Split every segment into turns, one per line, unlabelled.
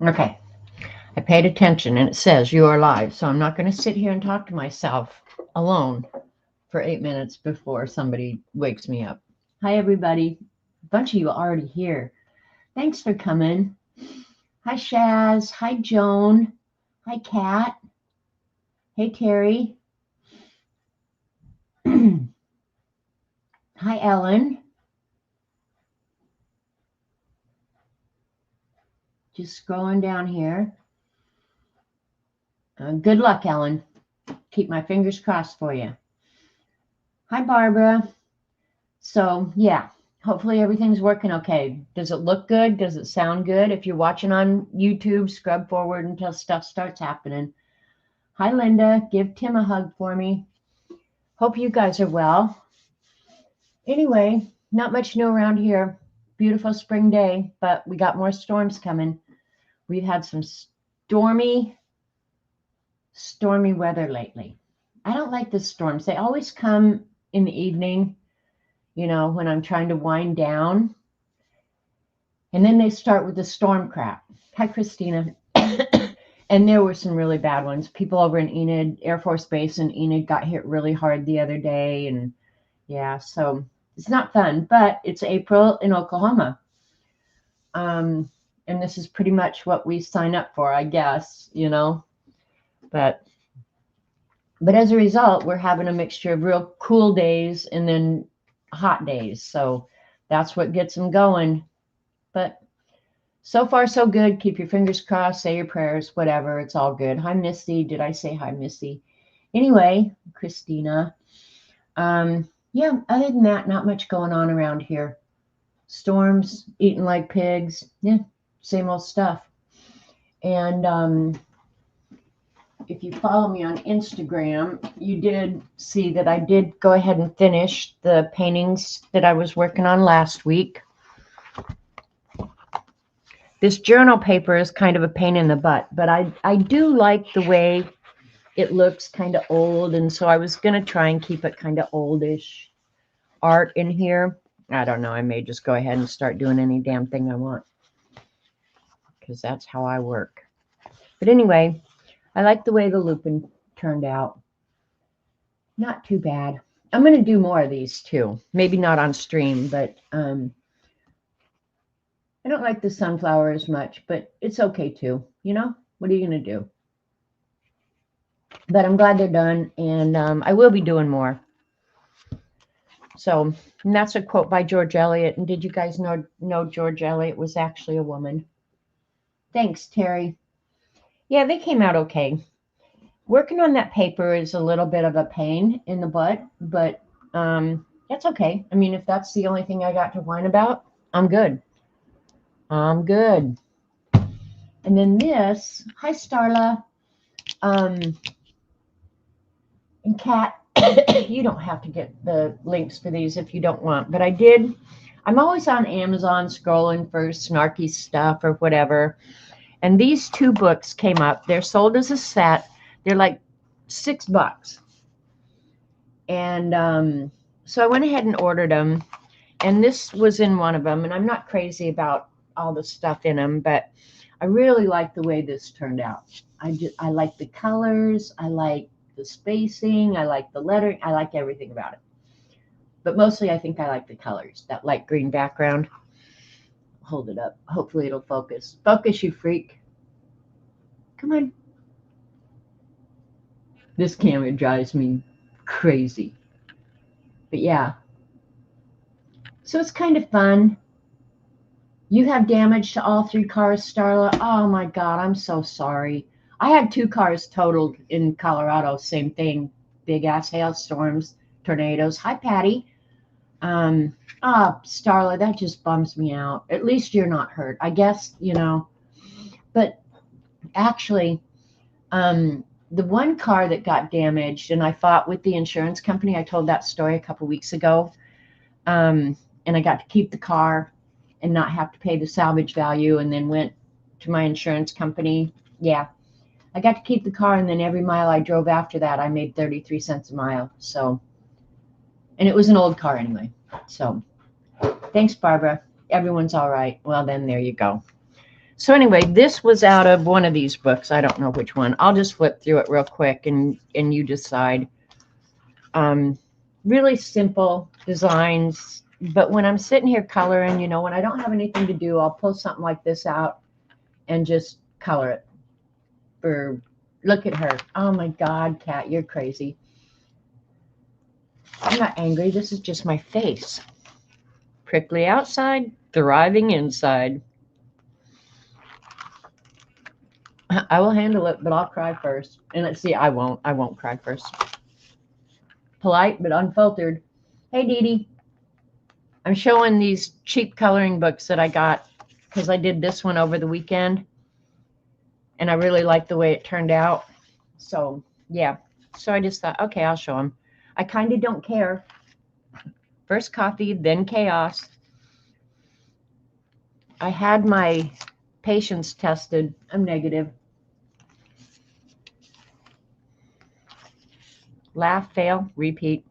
Okay. I paid attention, and it says you are live. So I'm not going to sit here and talk to myself alone for 8 minutes before somebody wakes me up. Hi, everybody. A bunch of you already here. Thanks for coming. Hi, Shaz. Hi, Joan. Hi, Kat. Hey, Terry. Hi, Ellen. Just scrolling down here. Good luck, Ellen. Keep my fingers crossed for you. Hi, Barbara. So, yeah, hopefully everything's working okay. Does it look good? Does it sound good? If you're watching on YouTube, scrub forward until stuff starts happening. Hi, Linda. Give Tim a hug for me. Hope you guys are well. Anyway, not much new around here. Beautiful spring day, but we got more storms coming. We've had some stormy weather lately. I don't like the storms. They always come in the evening, you know, when I'm trying to wind down. And then they start with the storm crap. Hi, Christina. And there were some really bad ones. People over in Enid, Air Force Base in Enid got hit really hard the other day. And yeah, so it's not fun, but it's April in Oklahoma. And this is pretty much what we sign up for, I guess, you know. But as a result, we're having a mixture of real cool days and then hot days. So that's what gets them going. But so far, so good. Keep your fingers crossed, say your prayers, whatever. It's all good. Hi, Misty. Did I say hi, Misty? Anyway, Christina. Yeah, other than that, not much going on around here. Storms, eating like pigs. Yeah, same old stuff. And if you follow me on Instagram, you did see that I did go ahead and finish the paintings that I was working on last week. This journal paper is kind of a pain in the butt, but I do like the way it looks kind of old, and so I was going to try and keep it kind of oldish art in here. I don't know. I may just go ahead and start doing any damn thing I want because that's how I work. But anyway, I like the way the Lupin turned out. Not too bad. I'm going to do more of these too. Maybe not on stream, but I don't like the sunflower as much, but it's okay too. You know, what are you going to do? But I'm glad they're done, and I will be doing more. So, and that's a quote by George Eliot. And did you guys know George Eliot was actually a woman? Thanks, Terry. Yeah, they came out okay. Working on that paper is a little bit of a pain in the butt, but that's okay. I mean, if that's the only thing I got to whine about, I'm good. I'm good. And then this, hi, Starla. And Kat, you don't have to get the links for these if you don't want, but I did. I'm always on Amazon scrolling for snarky stuff or whatever. And these two books came up. They're sold as a set. They're like $6. And so I went ahead and ordered them. And this was in one of them. And I'm not crazy about all the stuff in them, but I really like the way this turned out. I like the colors. I like the spacing. I like the lettering. I like everything about it. But mostly I think I like the colors, that light green background. Hold it up. Hopefully it'll focus. Focus, you freak. Come on. This camera drives me crazy. But yeah. So it's kind of fun. You have damage to all 3 cars, Starla. Oh my God, I'm so sorry. I had 2 cars totaled in Colorado. Same thing. Big ass hailstorms, tornadoes. Hi, Patty. Starla, that just bums me out. At least you're not hurt. I guess, you know. But actually, the one car that got damaged, and I fought with the insurance company. I told that story a couple weeks ago. And I got to keep the car and not have to pay the salvage value, and then went to my insurance company. Yeah, I got to keep the car, and then every mile I drove after that, I made 33 cents a mile. So, and it was an old car anyway. So, thanks, Barbara. Everyone's all right. Well, then there you go. So anyway, this was out of one of these books. I don't know which one. I'll just flip through it real quick and you decide. Really simple designs. But when I'm sitting here coloring, you know, when I don't have anything to do, I'll pull something like this out and just color it. Or look at her. Oh my God, Kat, you're crazy. I'm not angry. This is just my face. Prickly outside, thriving inside. I will handle it, but I'll cry first. And let's see, I won't cry first. Polite, but unfiltered. Hey, Dee Dee. I'm showing these cheap coloring books that I got because I did this one over the weekend. And I really liked the way it turned out. So, yeah. So I just thought, okay, I'll show them. I kind of don't care. First coffee, then chaos. I had my patience tested. I'm negative. Laugh, fail, repeat.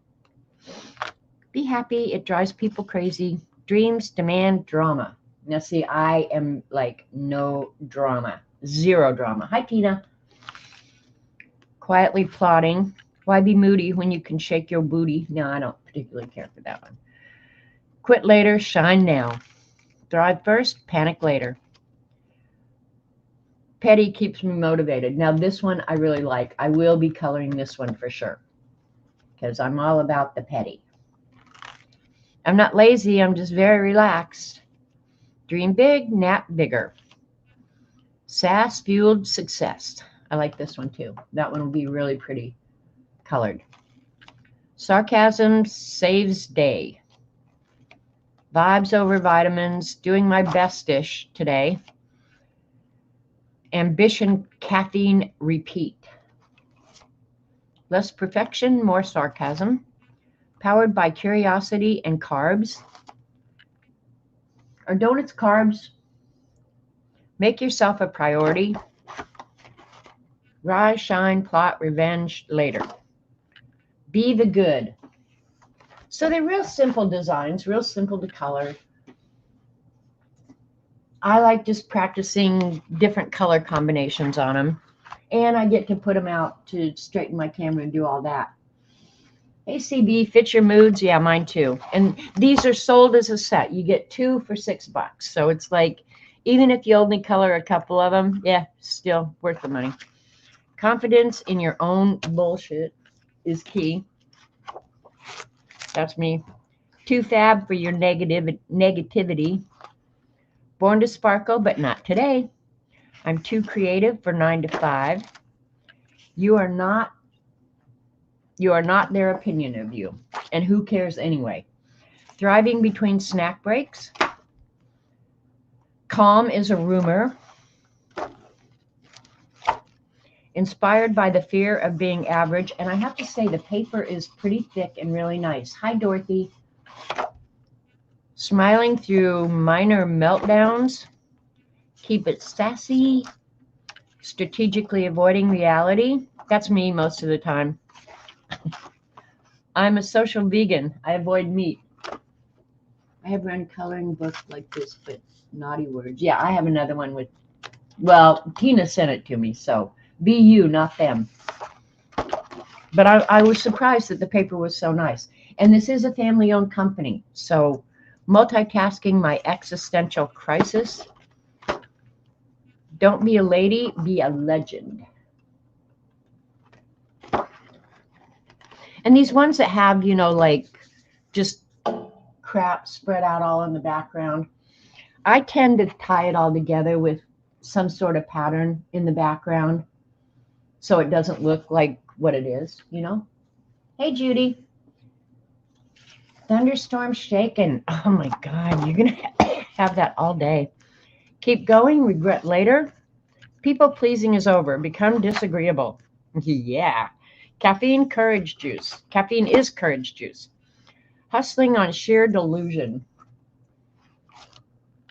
Be happy. It drives people crazy. Dreams demand drama. Now, see, I am like no drama. Zero drama. Hi, Tina. Quietly plotting. Why be moody when you can shake your booty? No, I don't particularly care for that one. Quit later, shine now. Thrive first, panic later. Petty keeps me motivated. Now, this one I really like. I will be coloring this one for sure because I'm all about the petty. I'm not lazy. I'm just very relaxed. Dream big, nap bigger. Sass fueled success. I like this one too. That one will be really pretty colored. Sarcasm saves day. Vibes over vitamins. Doing my best-ish today. Ambition, caffeine, repeat. Less perfection, more sarcasm. Powered by curiosity and carbs. Are donuts carbs? Make yourself a priority. Rise, shine, plot, revenge later. Be the good. So they're real simple designs, real simple to color. I like just practicing different color combinations on them. And I get to put them out to straighten my camera and do all that. Hey, CB, fit your moods. Yeah, mine too. And these are sold as a set. You get 2 for $6. So it's like, even if you only color a couple of them, yeah, still worth the money. Confidence in your own bullshit is key. That's me. Too fab for your negativity. Born to sparkle, but not today. I'm too creative for 9 to 5. You are not their opinion of you. And who cares anyway? Thriving between snack breaks. Calm is a rumor. Inspired by the fear of being average. And I have to say, the paper is pretty thick and really nice. Hi, Dorothy. Smiling through minor meltdowns. Keep it sassy. Strategically avoiding reality. That's me most of the time. I'm a social vegan. I avoid meat. I have run coloring books like this, but naughty words. Yeah, I have another one with, well, Tina sent it to me, so be you, not them. But I was surprised that the paper was so nice. And this is a family-owned company, so multitasking my existential crisis. Don't be a lady, be a legend. And these ones that have, you know, like just crap spread out all in the background, I tend to tie it all together with some sort of pattern in the background so it doesn't look like what it is, you know? Hey, Judy. Thunderstorm shaking. Oh, my God. You're going to have that all day. Keep going. Regret later. People pleasing is over. Become disagreeable. Yeah. Caffeine, courage juice. Caffeine is courage juice. Hustling on sheer delusion.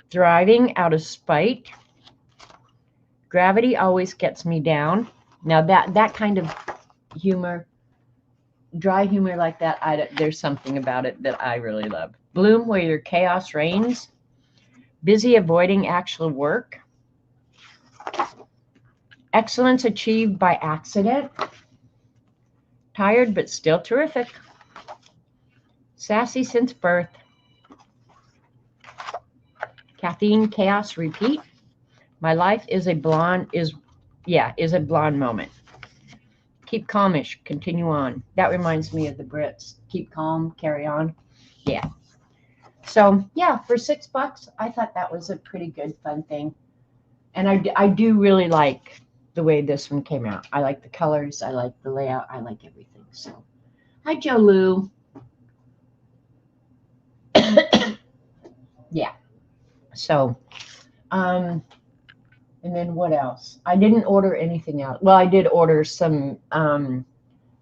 Thriving out of spite. Gravity always gets me down. Now that kind of humor, dry humor like that, there's something about it that I really love. Bloom where your chaos reigns. Busy avoiding actual work. Excellence achieved by accident. Tired but still terrific. Sassy since birth. Caffeine chaos repeat. My life is a blonde moment. Keep calmish, continue on. That reminds me of the Brits. Keep calm, carry on. Yeah. So yeah, for $6, I thought that was a pretty good, fun thing. And I do really like the way this one came out. I like the colors. I like the layout. I like everything. So, hi, Joe Lou. Yeah. So, and then what else? I didn't order anything else. Well, I did order some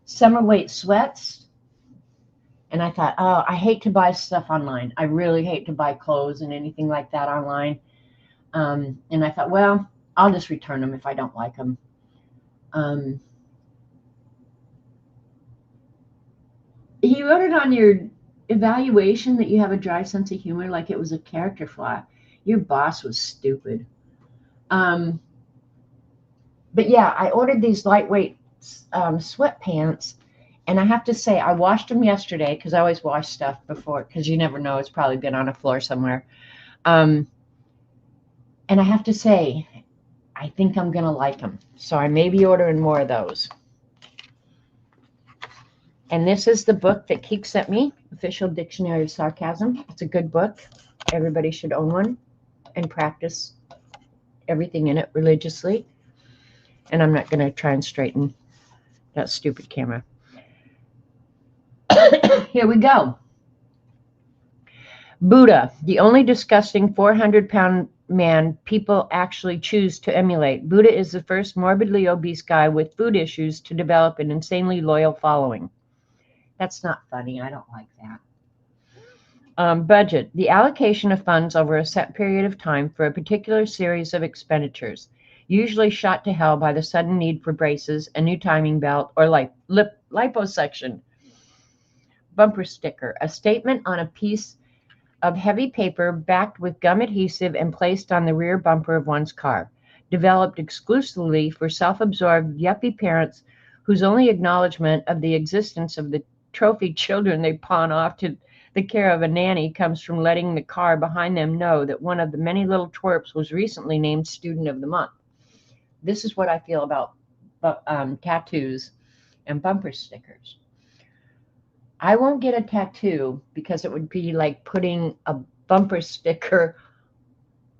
summer weight sweats. And I thought, oh, I hate to buy stuff online. I really hate to buy clothes and anything like that online. And I thought, well, I'll just return them if I don't like them. He wrote it on your evaluation that you have a dry sense of humor, like it was a character flaw. Your boss was stupid. But yeah, I ordered these lightweight sweatpants, and I have to say, I washed them yesterday because I always wash stuff before, because you never know, it's probably been on a floor somewhere. And I have to say, I think I'm going to like them. So I may be ordering more of those. And this is the book that Keek sent me, Official Dictionary of Sarcasm. It's a good book. Everybody should own one and practice everything in it religiously. And I'm not going to try and straighten that stupid camera. Here we go. Buddha, the only disgusting 400-pound man people actually choose to emulate. Buddha is the first morbidly obese guy with food issues to develop an insanely loyal following. That's not funny. I don't like that. Budget, the allocation of funds over a set period of time for a particular series of expenditures, usually shot to hell by the sudden need for braces, a new timing belt, or liposuction. Bumper sticker, a statement on a piece of heavy paper backed with gum adhesive and placed on the rear bumper of one's car, developed exclusively for self-absorbed yuppie parents whose only acknowledgement of the existence of the trophy children they pawn off to the care of a nanny comes from letting the car behind them know that one of the many little twerps was recently named Student of the Month. This is what I feel about tattoos and bumper stickers. I won't get a tattoo because it would be like putting a bumper sticker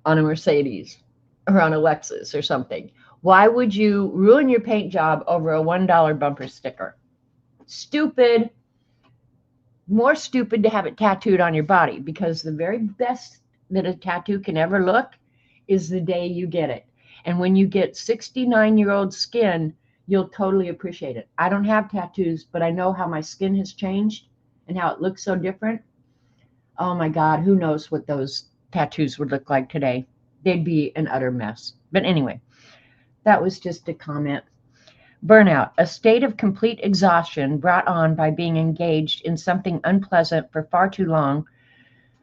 on a Mercedes or on a Lexus or something. Why would you ruin your paint job over a $1 bumper sticker? Stupid. More stupid to have it tattooed on your body, because the very best that a tattoo can ever look is the day you get it. And when you get 69-year-old skin, you'll totally appreciate it. I don't have tattoos, but I know how my skin has changed and how it looks so different. Oh my God, who knows what those tattoos would look like today? They'd be an utter mess. But anyway, that was just a comment. Burnout, a state of complete exhaustion brought on by being engaged in something unpleasant for far too long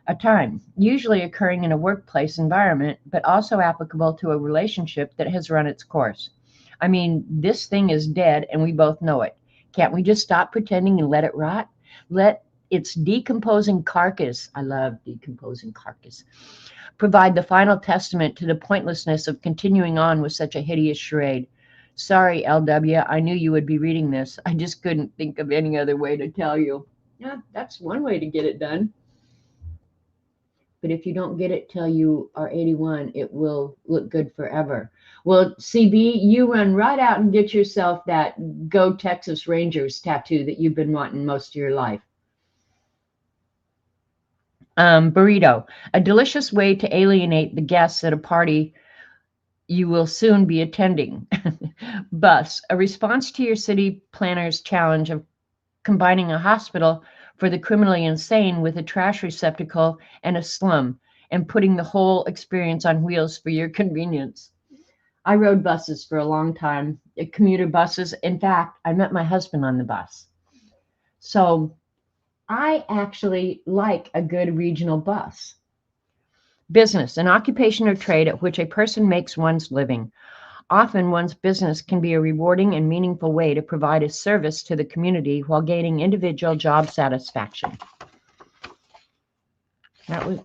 a time, usually occurring in a workplace environment, but also applicable to a relationship that has run its course. I mean, this thing is dead and we both know it. Can't we just stop pretending and let it rot? Let its decomposing carcass, I love decomposing carcass, provide the final testament to the pointlessness of continuing on with such a hideous charade. Sorry, LW, I knew you would be reading this. I just couldn't think of any other way to tell you. Yeah, that's one way to get it done. But if you don't get it till you are 81, it will look good forever. Well, CB, you run right out and get yourself that Go Texas Rangers tattoo that you've been wanting most of your life. Burrito, a delicious way to alienate the guests at a party you will soon be attending. Bus, a response to your city planner's challenge of combining a hospital for the criminally insane with a trash receptacle and a slum, and putting the whole experience on wheels for your convenience. I rode buses for a long time, commuter buses. In fact, I met my husband on the bus. So I actually like a good regional bus. Business, an occupation or trade at which a person makes one's living. Often one's business can be a rewarding and meaningful way to provide a service to the community while gaining individual job satisfaction. That was,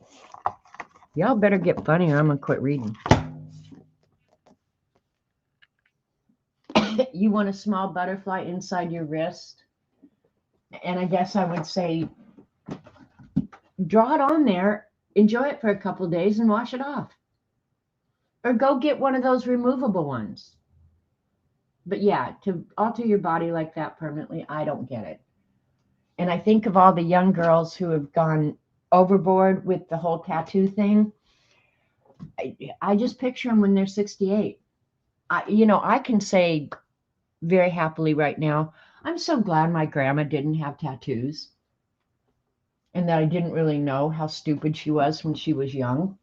y'all better get funny or I'm gonna quit reading. You want a small butterfly inside your wrist? And I guess I would say draw it on there, enjoy it for a couple of days and wash it off. Or go get one of those removable ones. But yeah, to alter your body like that permanently, I don't get it. And I think of all the young girls who have gone overboard with the whole tattoo thing. I just picture them when they're 68. I can say very happily right now, I'm so glad my grandma didn't have tattoos and that I didn't really know how stupid she was when she was young.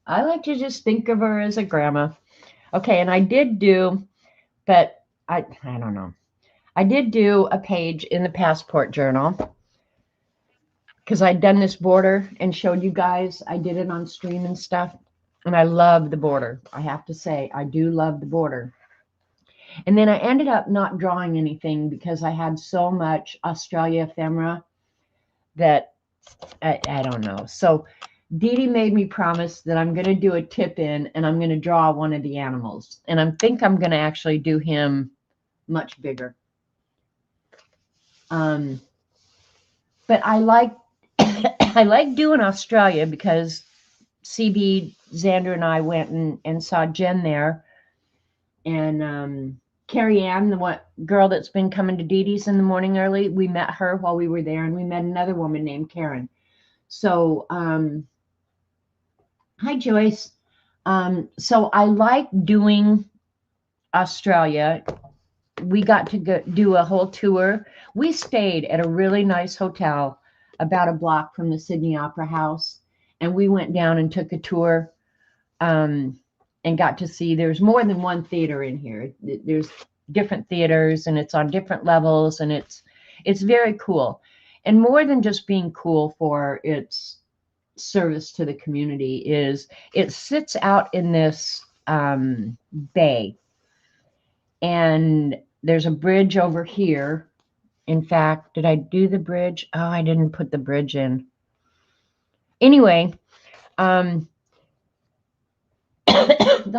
I like to just think of her as a grandma. Okay, and I did do, but I don't know. I did do a page in the passport journal because I'd done this border and showed you guys. I did it on stream and stuff. And I love the border. I have to say, I do love the border. And then I ended up not drawing anything because I had so much Australia ephemera that I don't know. So Dee Dee made me promise that I'm going to do a tip in and I'm going to draw one of the animals. And I think I'm going to actually do him much bigger. But I like I like doing Australia because CB, Xander, and I went and saw Jen there. And Carrie Ann, the girl that's been coming to Dee Dee's in the morning early, we met her while we were there, and we met another woman named Karen. So, hi, Joyce. So I like doing Australia. We got to do a whole tour. We stayed at a really nice hotel about a block from the Sydney Opera House. And we went down and took a tour and got to see there's more than one theater in here. There's different theaters and it's on different levels and it's very cool. And more than just being cool for its service to the community is it sits out in this bay. And there's a bridge over here. In fact, did I do the bridge? Oh, I didn't put the bridge in. Anyway, the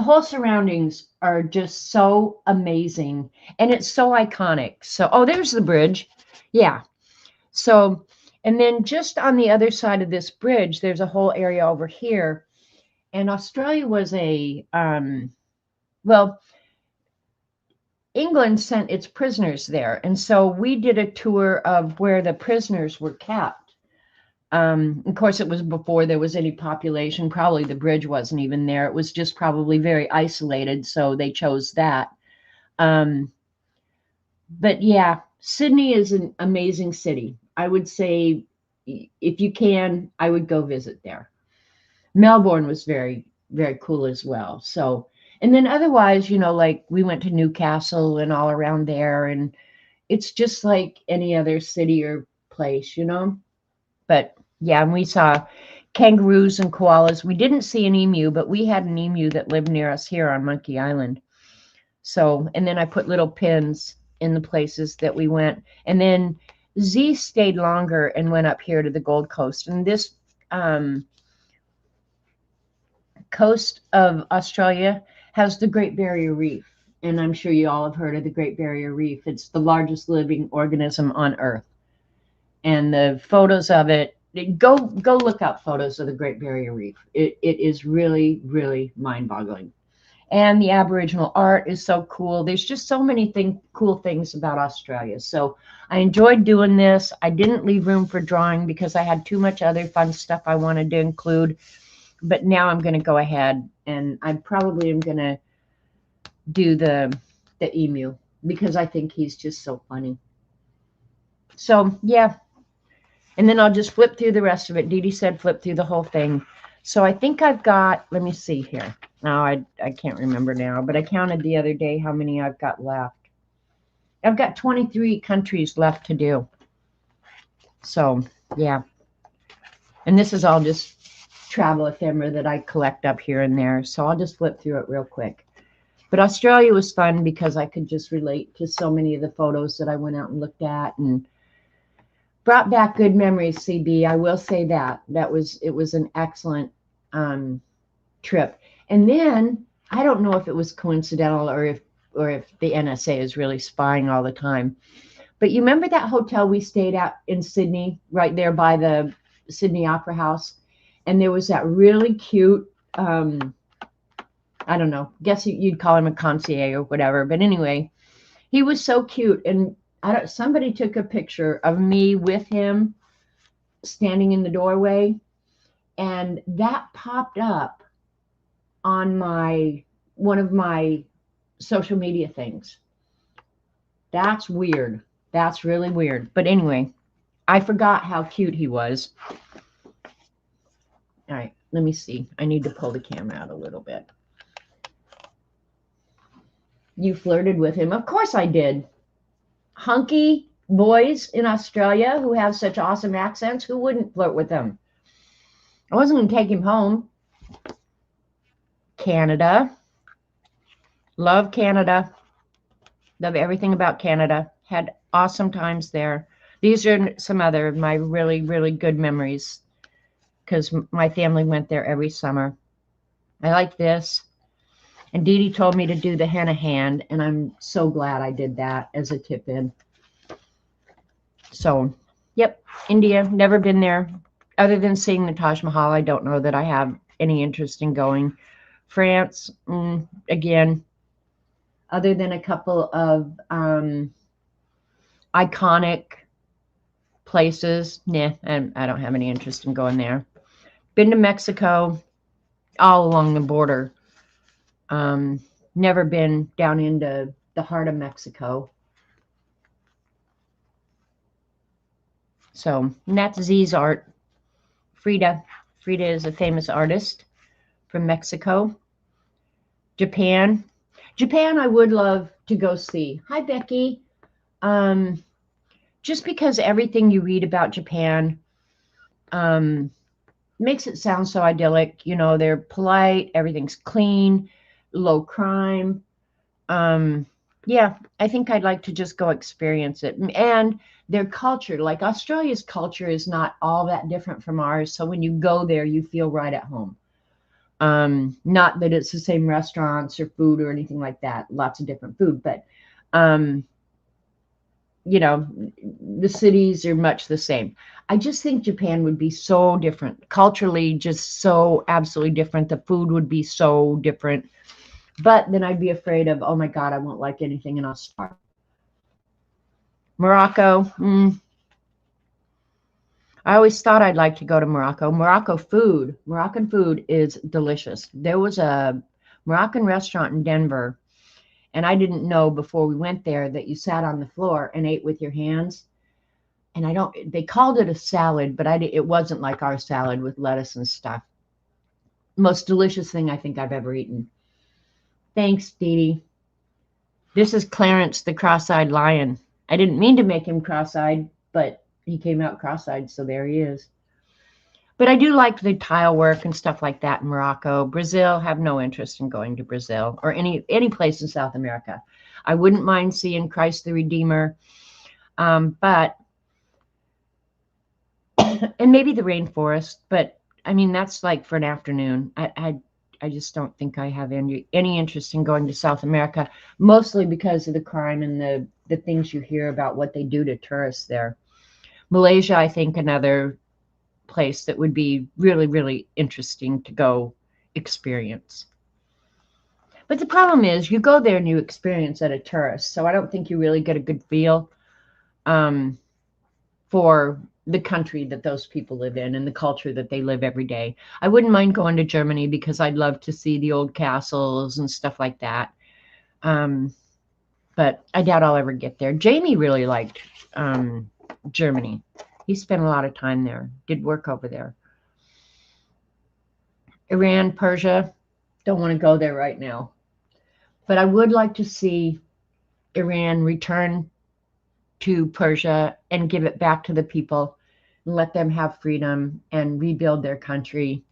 whole surroundings are just so amazing and it's so iconic. So, oh, there's the bridge. Yeah. So, and then just on the other side of this bridge, there's a whole area over here. And Australia was well, England sent its prisoners there. And so we did a tour of where the prisoners were kept. Of course, it was before there was any population. Probably the bridge wasn't even there. It was just probably very isolated. So they chose that. But yeah, Sydney is an amazing city. I would say if you can, I would go visit there. Melbourne was very, very cool as well. So, and then otherwise, like we went to Newcastle and all around there. And it's just like any other city or place, But yeah, and we saw kangaroos and koalas. We didn't see an emu, but we had an emu that lived near us here on Monkey Island. So, and then I put little pins in the places that we went. And then Z stayed longer and went up here to the Gold Coast. And this coast of Australia has the Great Barrier Reef. And I'm sure you all have heard of the Great Barrier Reef. It's the largest living organism on Earth. And the photos of it, go look up photos of the Great Barrier Reef. It is really, really mind-boggling. And the Aboriginal art is so cool. There's just so many cool things about Australia. So I enjoyed doing this. I didn't leave room for drawing because I had too much other fun stuff I wanted to include. But now I'm going to go ahead and I probably am going to do the emu because I think he's just so funny. So, yeah. And then I'll just flip through the rest of it. Dee Dee said flip through the whole thing. So I think I've got, let me see here. Now I can't remember now, but I counted the other day how many I've got left. I've got 23 countries left to do. So, yeah. And this is all just travel ephemera that I collect up here and there. So I'll just flip through it real quick. But Australia was fun because I could just relate to so many of the photos that I went out and looked at and brought back good memories, CB. I will say that. It was an excellent trip. And then I don't know if it was coincidental or if the NSA is really spying all the time. But you remember that hotel we stayed at in Sydney, right there by the Sydney Opera House? And there was that really cute, I don't know, guess you'd call him a concierge or whatever. But anyway, he was so cute. And somebody took a picture of me with him standing in the doorway. And that popped up on one of my social media things. That's weird. That's really weird. But anyway, I forgot how cute he was. All right, let me see. I need to pull the camera out a little bit. You flirted with him. Of course I did. Hunky boys in Australia who have such awesome accents, who wouldn't flirt with them? I wasn't going to take him home. Canada. Love Canada. Love everything about Canada. Had awesome times there. These are some other of my really, really good memories because my family went there every summer. I like this. And Dee Dee told me to do the henna hand, and I'm so glad I did that as a tip-in. So, yep, India, never been there. Other than seeing the Taj Mahal, I don't know that I have any interest in going. France, again, other than a couple of iconic places, and I don't have any interest in going there. Been to Mexico, all along the border. Never been down into the heart of Mexico. So, and that's Z's art. Frida. Frida is a famous artist from Mexico. Japan. Japan, I would love to go see. Hi, Becky. Just because everything you read about Japan makes it sound so idyllic. You know, they're polite, everything's clean, low crime. Yeah, I think I'd like to just go experience it. And their culture, like Australia's culture, is not all that different from ours. So when you go there, you feel right at home. Not that it's the same restaurants or food or anything like that. Lots of different food, but you know, the cities are much the same. I just think Japan would be so different culturally, just so absolutely different. The food would be so different. But then I'd be afraid of, oh my God, I won't like anything and I'll starve. Morocco. I always thought I'd like to go to Morocco. Moroccan food is delicious. There was a Moroccan restaurant in Denver, and I didn't know before we went there that you sat on the floor and ate with your hands. And they called it a salad, but it wasn't like our salad with lettuce and stuff. Most delicious thing I think I've ever eaten. Thanks, Dee Dee. This is Clarence, the cross-eyed lion. I didn't mean to make him cross-eyed, but he came out cross-eyed, so there he is. But I do like the tile work and stuff like that in Morocco. Brazil, have no interest in going to Brazil or any place in South America. I wouldn't mind seeing Christ the Redeemer, but and maybe the rainforest. But I mean, that's like for an afternoon. I just don't think I have any interest in going to South America, mostly because of the crime and the things you hear about what they do to tourists there. Malaysia, I think, another place that would be really, really interesting to go experience. But the problem is you go there and you experience at a tourist. So I don't think you really get a good feel for the country that those people live in and the culture that they live every day. I wouldn't mind going to Germany because I'd love to see the old castles and stuff like that. But I doubt I'll ever get there. Jamie really liked Germany. He spent a lot of time there, did work over there. Iran, Persia, don't want to go there right now. But I would like to see Iran return to Persia and give it back to the people let them have freedom and rebuild their country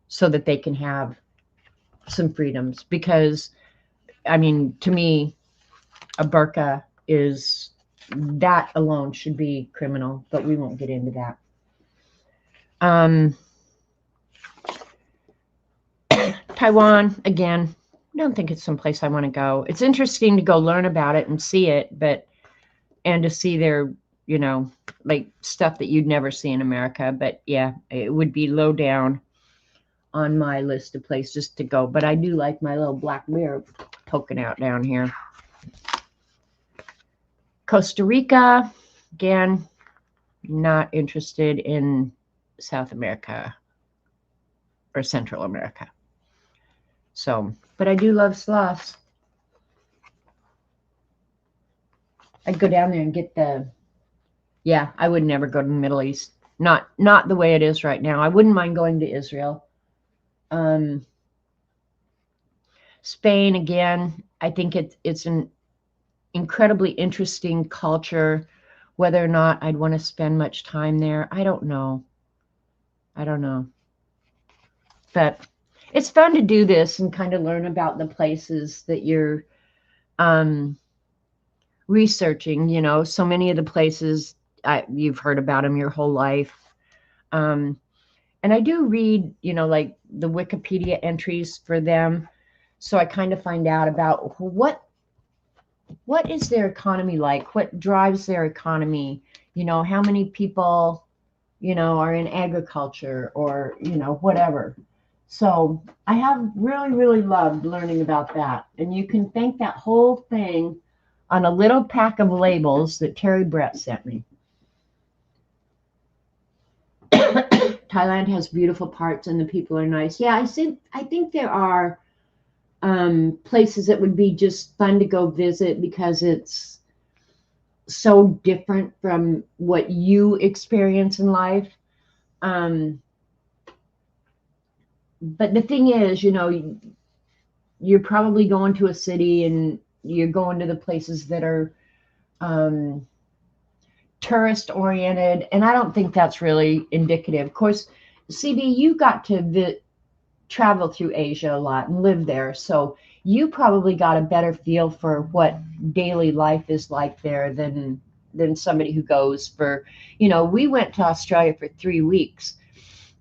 so that they can have some freedoms. Because, I mean, to me, a burqa is, that alone should be criminal, but we won't get into that. Taiwan, again, I don't think it's someplace I want to go. It's interesting to go learn about it and see it, and to see their, you know, like stuff that you'd never see in America. But yeah, it would be low down on my list of places to go. But I do like my little black mirror poking out down here. Costa Rica, again, not interested in South America or Central America. So, but I do love sloths. I'd go down there and get yeah, I would never go to the Middle East. Not the way it is right now. I wouldn't mind going to Israel. Spain, again, I think it's an incredibly interesting culture. Whether or not I'd want to spend much time there, I don't know. But it's fun to do this and kind of learn about the places that you're researching. You know, so many of the places you've heard about them your whole life. And I do read, you know, like the Wikipedia entries for them. So I kind of find out about what is their economy like? What drives their economy? You know, how many people, you know, are in agriculture or, you know, whatever. So I have really, really loved learning about that. And you can thank that whole thing on a little pack of labels that Terry Brett sent me. Thailand has beautiful parts and the people are nice. Yeah, I think there are places that would be just fun to go visit because it's so different from what you experience in life. But the thing is, you know, you're probably going to a city and you're going to the places that are tourist oriented, and I don't think that's really indicative. Of course, CB, you got to travel through Asia a lot and live there, so you probably got a better feel for what daily life is like there than somebody who goes for, you know, we went to Australia for 3 weeks,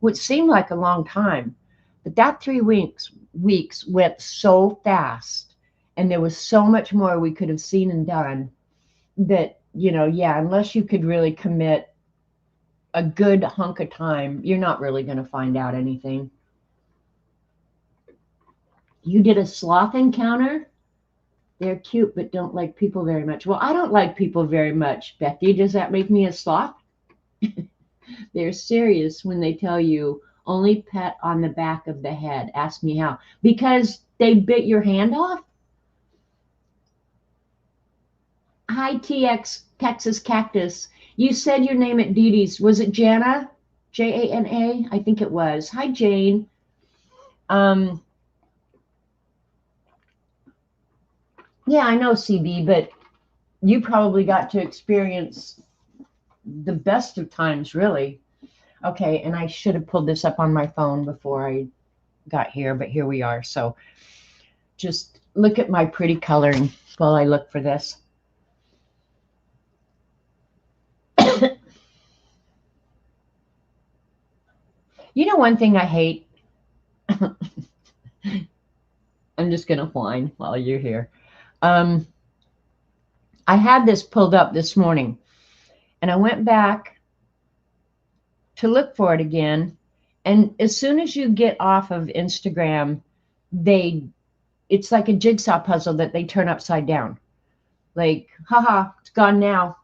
which seemed like a long time, but that 3 weeks went so fast, and there was so much more we could have seen and done that, you know, yeah, unless you could really commit a good hunk of time, you're not really going to find out anything. You did a sloth encounter? They're cute, but don't like people very much. Well, I don't like people very much, Becky. Does that make me a sloth? They're serious when they tell you only pet on the back of the head. Ask me how. Because they bit your hand off? Hi, TX Texas Cactus. You said your name at Dee Dee's. Was it Jana? Jana? I think it was. Hi, Jane. Yeah, I know, CB, but you probably got to experience the best of times, really. Okay, and I should have pulled this up on my phone before I got here, but here we are. So just look at my pretty coloring while I look for this. You know, one thing I hate, I'm just going to whine while you're here. I had this pulled up this morning, and I went back to look for it again. And as soon as you get off of Instagram, it's like a jigsaw puzzle that they turn upside down. Like, haha, it's gone now.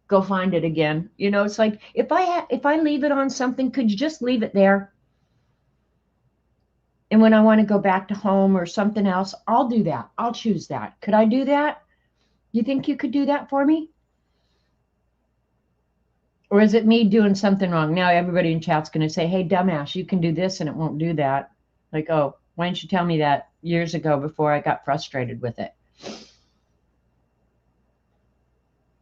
Go find it again. You know, it's like, if I leave it on something, could you just leave it there? And when I want to go back to home or something else, I'll do that. I'll choose that. Could I do that? You think you could do that for me? Or is it me doing something wrong? Now everybody in chat's going to say, hey, dumbass, you can do this and it won't do that. Like, oh, why didn't you tell me that years ago before I got frustrated with it?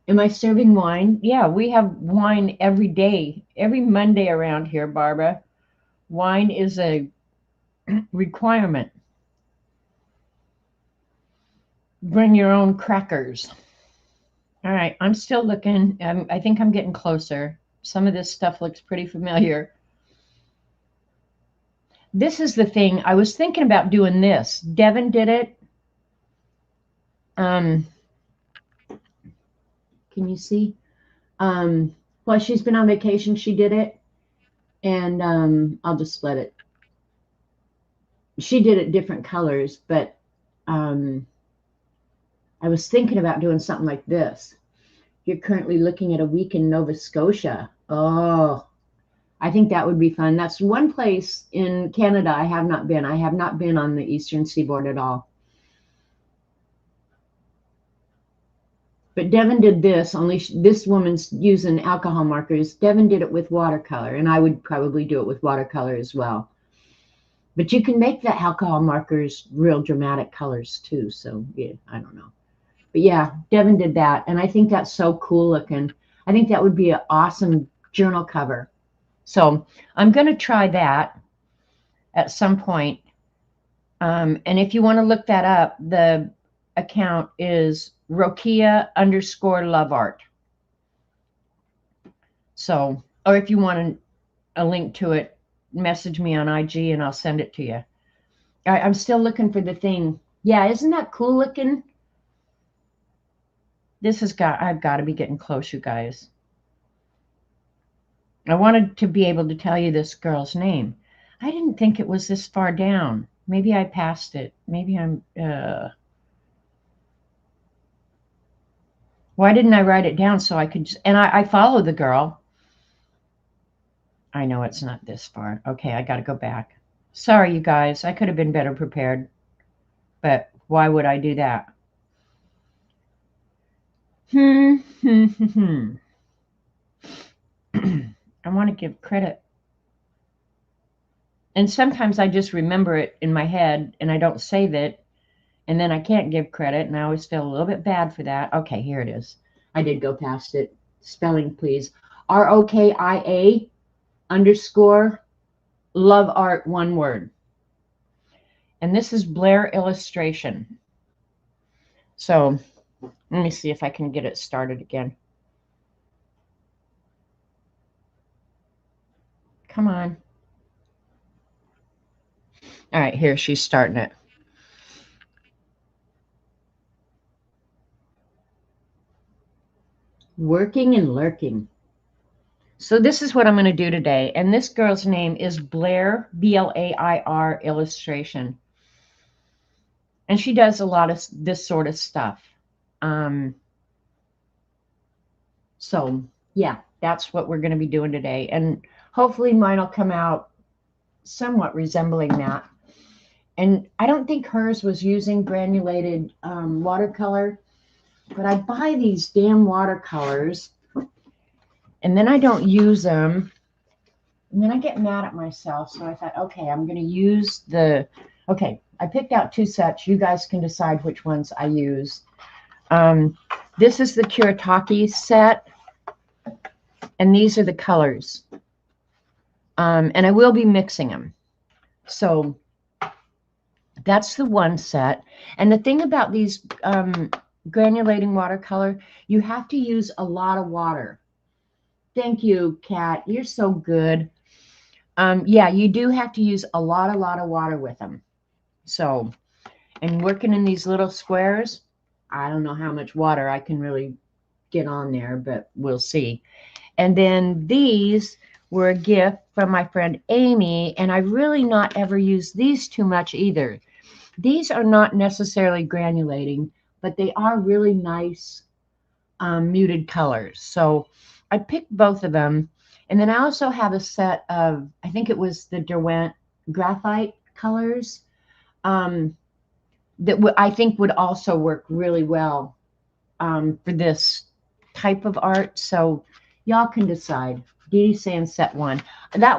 Am I serving wine? Yeah, we have wine every day, every Monday around here, Barbara. Wine is a requirement. Bring your own crackers. All right, I'm still looking. I think I'm getting closer. Some of this stuff looks pretty familiar. This is the thing. I was thinking about doing this. Devin did it. Can you see? While she's been on vacation, she did it. And I'll just split it. She did it different colors, but I was thinking about doing something like this. You're currently looking at a week in Nova Scotia. Oh, I think that would be fun. That's one place in Canada I have not been. I have not been on the Eastern Seaboard at all. But Devin did this, only this woman's using alcohol markers. Devin did it with watercolor, and I would probably do it with watercolor as well. But you can make the alcohol markers real dramatic colors too. So yeah, I don't know. But yeah, Devin did that, and I think that's so cool looking. I think that would be an awesome journal cover. So I'm going to try that at some point. And if you want to look that up, the account is Rokia_love art. So, or if you want a link to it, message me on IG and I'll send it to you. I'm still looking for the thing. Yeah, isn't that cool looking? I've got to be getting close, you guys. I wanted to be able to tell you this girl's name. I didn't think it was this far down. Maybe I passed it. Maybe I'm... Why didn't I write it down so I could just... And I follow the girl. I know it's not this far. Okay, I got to go back. Sorry, you guys. I could have been better prepared. But why would I do that? I want to give credit. And sometimes I just remember it in my head and I don't save it. And then I can't give credit. And I always feel a little bit bad for that. Okay, here it is. I did go past it. Spelling, please. ROKIA_love art, one word. And this is Blair illustration. So let me see if I can get it started again. Come on. All right, here she's starting it. Working and lurking. So this is what I'm going to do today. And this girl's name is Blair, Blair illustration. And she does a lot of this sort of stuff. So yeah, that's what we're going to be doing today. And hopefully mine will come out somewhat resembling that. And I don't think hers was using granulated watercolor, but I buy these damn watercolors and then I don't use them. And then I get mad at myself. So I thought, okay, I'm going to use okay, I picked out two sets. You guys can decide which ones I use. This is the Kuretake set. And these are the colors. And I will be mixing them. So that's the one set. And the thing about these granulating watercolor, you have to use a lot of water. Thank you, Kat. You're so good. Yeah, you do have to use a lot of water with them. So, and working in these little squares, I don't know how much water I can really get on there, but we'll see. And then these were a gift from my friend Amy, and I really not ever used these too much either. These are not necessarily granulating, but they are really nice muted colors. So I picked both of them. And then I also have a set of, I think it was the Derwent graphite colors that I think would also work really well for this type of art. So y'all can decide. Dee Dee's saying set one.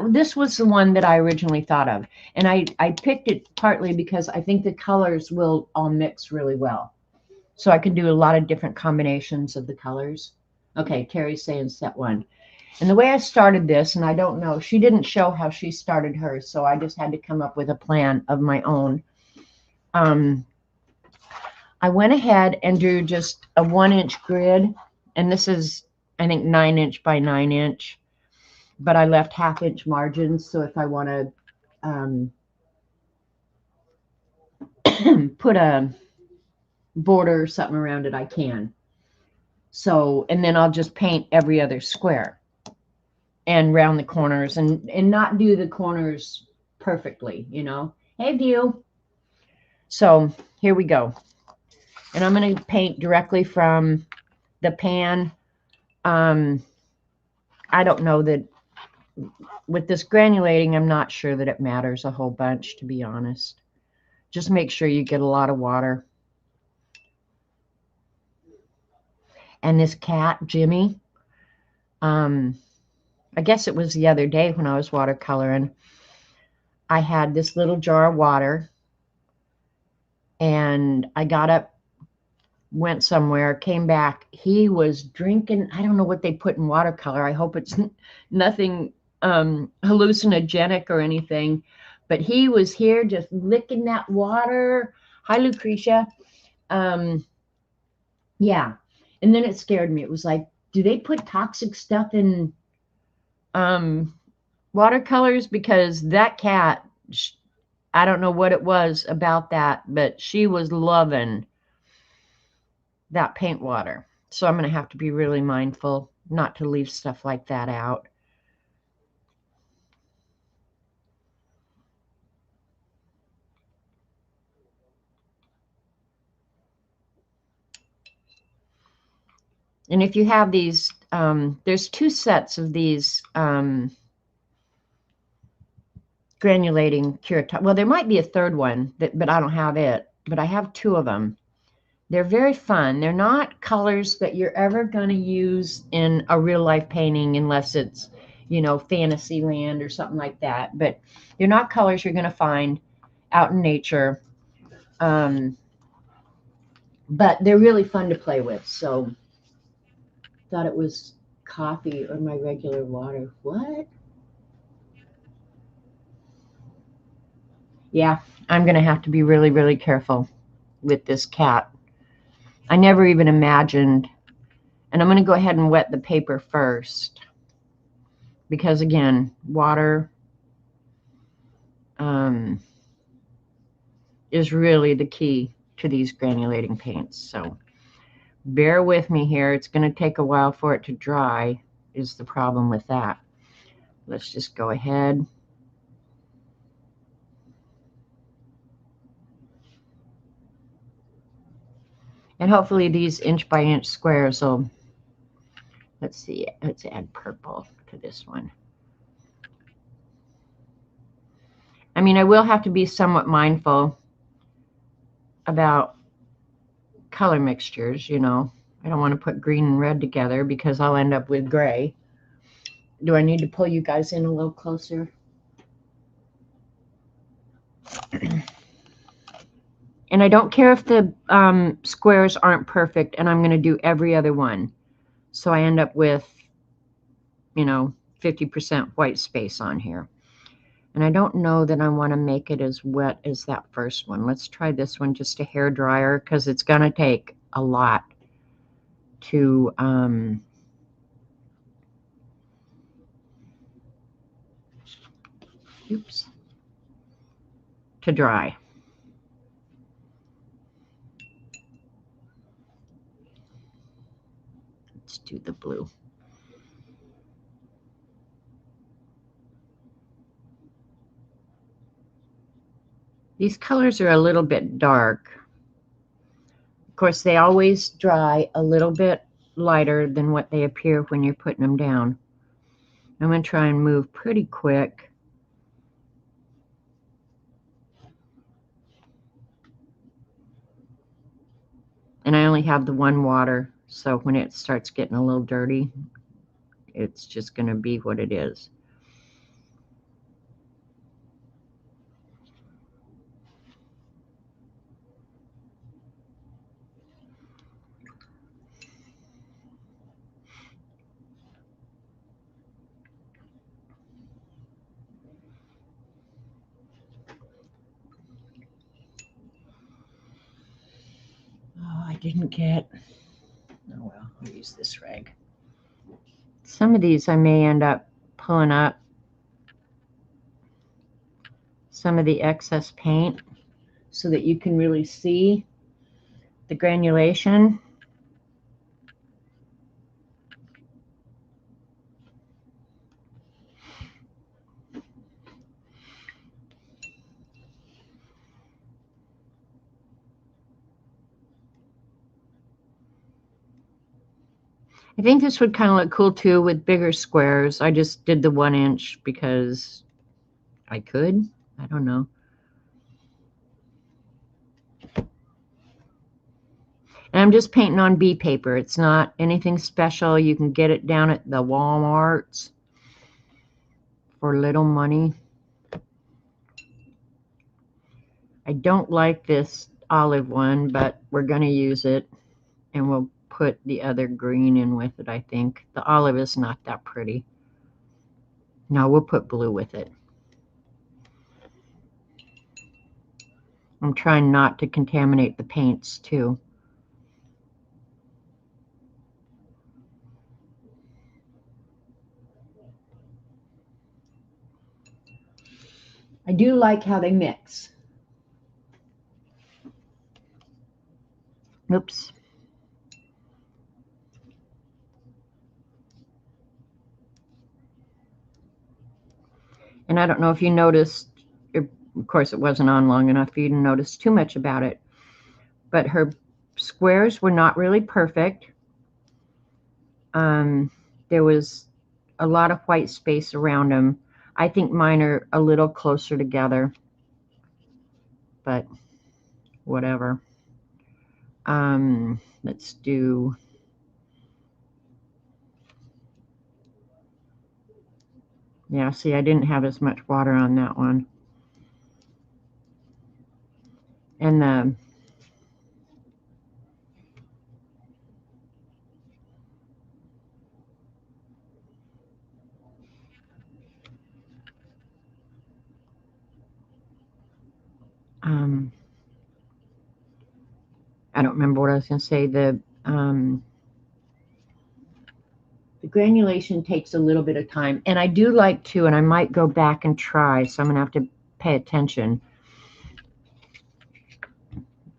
This was the one that I originally thought of. And I picked it partly because I think the colors will all mix really well. So I can do a lot of different combinations of the colors. Okay, Terry's saying set one. And the way I started this, and I don't know, she didn't show how she started hers, so I just had to come up with a plan of my own. I went ahead and drew just a 1-inch grid, and this is, I think, 9-inch by 9-inch, but I left 1/2-inch margins, so if I want to put a border or something around it, I can. So, and then I'll just paint every other square and round the corners and not do the corners perfectly, you know. Hey, View. So here we go. And I'm going to paint directly from the pan. I don't know that with this granulating, I'm not sure that it matters a whole bunch, to be honest. Just make sure you get a lot of water. And this cat, Jimmy, I guess it was the other day when I was watercoloring, I had this little jar of water, and I got up, went somewhere, came back. He was drinking, I don't know what they put in watercolor. I hope it's nothing hallucinogenic or anything, but he was here just licking that water. Hi, Lucretia. Yeah. And then it scared me. It was like, do they put toxic stuff in watercolors? Because that cat, I don't know what it was about that, but she was loving that paint water. So I'm going to have to be really mindful not to leave stuff like that out. And if you have these, there's 2 sets of these granulating Curator. Well, there might be a third one, but I don't have it. But I have 2 of them. They're very fun. They're not colors that you're ever going to use in a real life painting unless it's, you know, Fantasyland or something like that. But they're not colors you're going to find out in nature. But they're really fun to play with. So thought it was coffee or my regular water. What? Yeah, I'm going to have to be really, really careful with this cat. I never even imagined. And I'm going to go ahead and wet the paper first. Because again, water is really the key to these granulating paints. So bear with me here. It's going to take a while for it to dry, is the problem with that. Let's just go ahead. And hopefully these inch by inch squares will, let's see, let's add purple to this one. I mean, I will have to be somewhat mindful about color mixtures, you know. I don't want to put green and red together because I'll end up with gray. Do I need to pull you guys in a little closer? And I don't care if the squares aren't perfect, and I'm going to do every other one. So I end up with, you know, 50% white space on here. And I don't know that I want to make it as wet as that first one. Let's try this one just a hair dryer because it's going to take a lot to to dry. Let's do the blue. These colors are a little bit dark. Of course, they always dry a little bit lighter than what they appear when you're putting them down. I'm going to try and move pretty quick. And I only have the one water, so when it starts getting a little dirty, it's just going to be what it is. didn't get. Oh well, I'll use this rag. Some of these I may end up pulling up some of the excess paint so that you can really see the granulation. I think this would kind of look cool too with bigger squares. I just did the 1 inch because I could. I don't know. And I'm just painting on B paper. It's not anything special. You can get it down at the Walmarts for little money. I don't like this olive one, but we're going to use it. And we'll put the other green in with it, I think. The olive is not that pretty. No, we'll put blue with it. I'm trying not to contaminate the paints too. I do like how they mix. Oops. And I don't know if you noticed, of course it wasn't on long enough for you to notice too much about it, but her squares were not really perfect. There was a lot of white space around them. I think mine are a little closer together, but whatever. Let's do, yeah, see, I didn't have as much water on that one. And I don't remember what I was going to say. The granulation takes a little bit of time, and I do like to, and I might go back and try, so I'm going to have to pay attention.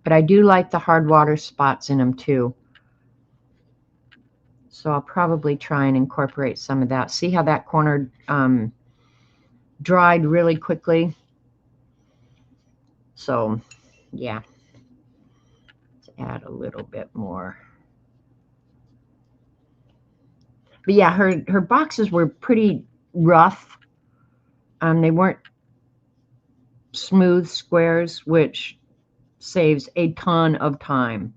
But I do like the hard water spots in them too. So I'll probably try and incorporate some of that. See how that corner dried really quickly? So, yeah. Let's add a little bit more. But yeah, her boxes were pretty rough. They weren't smooth squares, which saves a ton of time.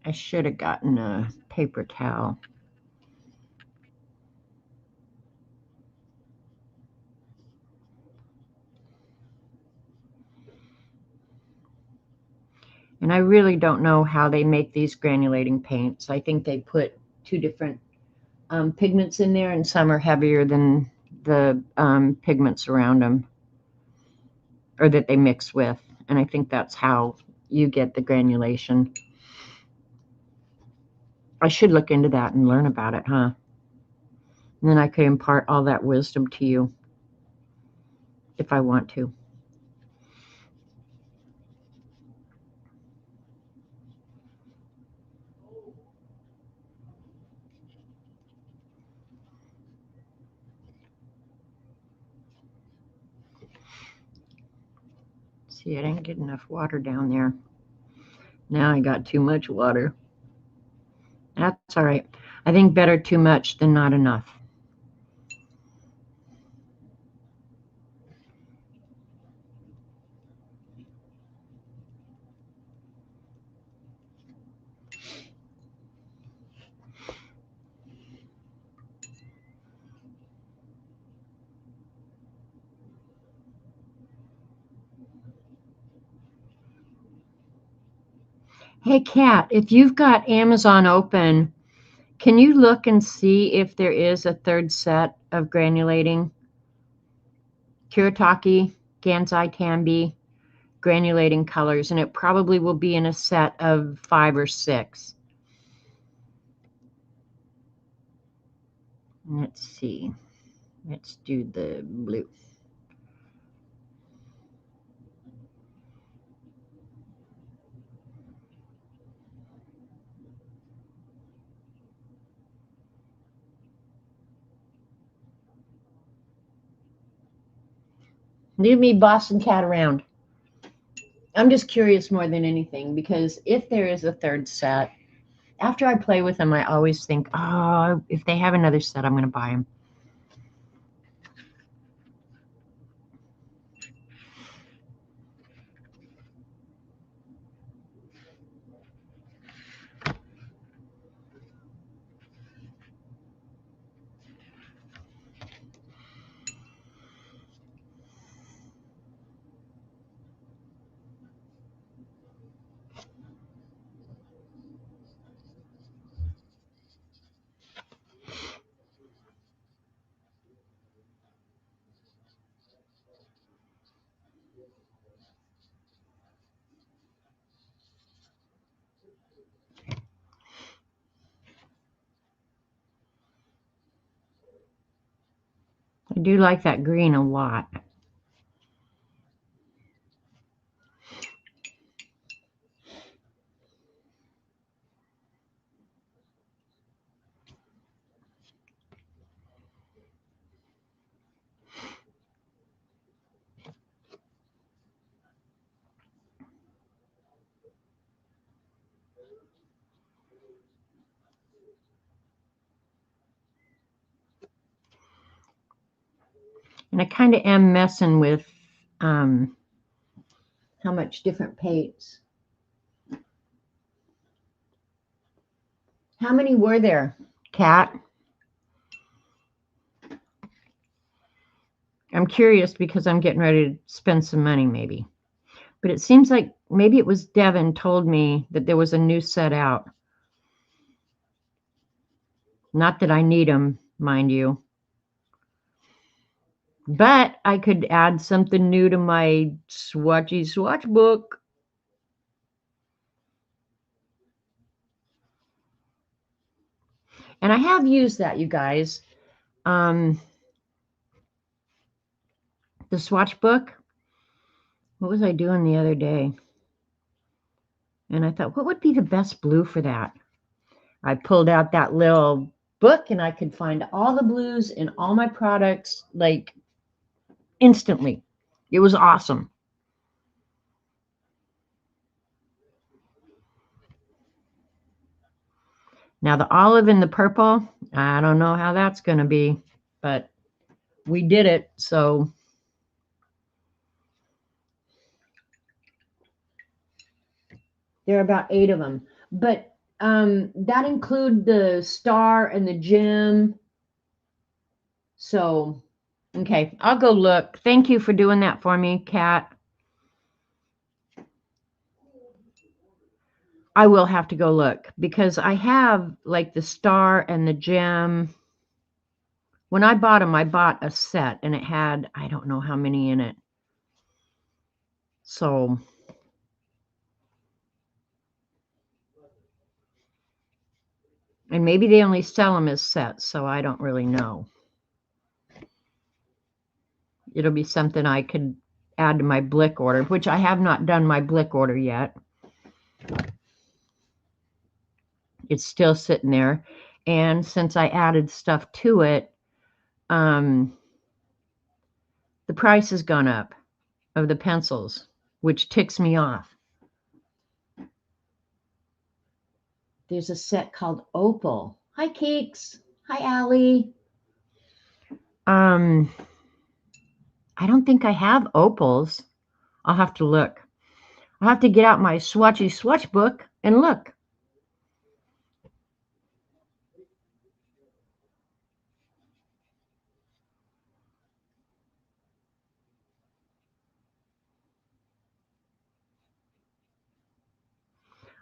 I should have gotten a paper towel. And I really don't know how they make these granulating paints. I think they put 2 different pigments in there, and some are heavier than the pigments around them, or that they mix with. And I think that's how you get the granulation. I should look into that and learn about it, huh? And then I could impart all that wisdom to you if I want to. See, I didn't get enough water down there. Now I got too much water. That's all right. I think better too much than not enough. Hey, Kat, if you've got Amazon open, can you look and see if there is a third set of granulating Kuretake, Gansai Tambi granulating colors, and it probably will be in a set of 5 or 6. Let's see. Let's do the blue. Leave me boss and cat around. I'm just curious more than anything, because if there is a third set, after I play with them, I always think, oh, if they have another set, I'm going to buy them. I do like that green a lot. And I kind of am messing with how much different paints. How many were there, Kat? I'm curious because I'm getting ready to spend some money maybe. But it seems like maybe it was Devin told me that there was a new set out. Not that I need them, mind you. But I could add something new to my swatchy swatch book. And I have used that, you guys. The swatch book. What was I doing the other day? And I thought, what would be the best blue for that? I pulled out that little book and I could find all the blues in all my products like instantly. It was awesome. Now the olive and the purple, I don't know how that's going to be, but we did it. So there are about 8 of them, but that include the star and the gem. So, okay, I'll go look. Thank you for doing that for me, Kat. I will have to go look because I have like the star and the gem. When I bought them, I bought a set and it had, I don't know how many in it. So, and maybe they only sell them as sets, so I don't really know. It'll be something I could add to my Blick order, which I have not done my Blick order yet. It's still sitting there. And since I added stuff to it, the price has gone up of the pencils, which ticks me off. There's a set called Opal. Hi, Cakes. Hi, Allie. I don't think I have opals. I'll have to look. I'll have to get out my swatchy swatch book and look.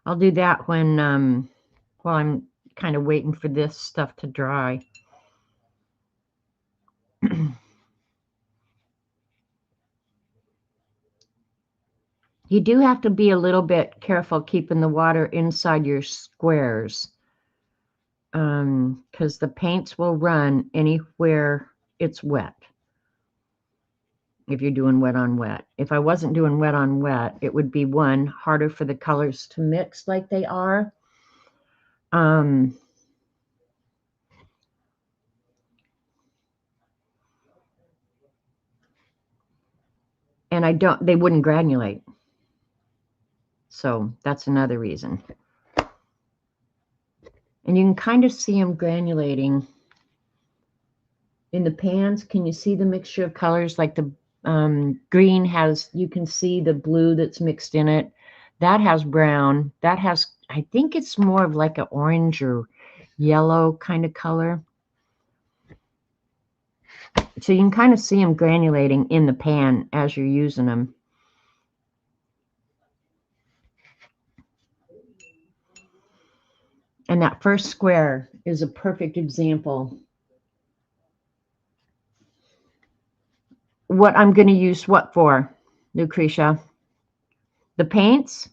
I'll do that when, while I'm kind of waiting for this stuff to dry. You do have to be a little bit careful keeping the water inside your squares, because the paints will run anywhere it's wet. If you're doing wet on wet. If I wasn't doing wet on wet, it would be, one, harder for the colors to mix like they are. And they wouldn't granulate. So that's another reason. And you can kind of see them granulating in the pans. Can you see the mixture of colors? Like the green has, you can see the blue that's mixed in it. That has brown. That has, I think it's more of like an orange or yellow kind of color. So you can kind of see them granulating in the pan as you're using them. And that first square is a perfect example. What I'm going to use what for, Lucretia? The paints?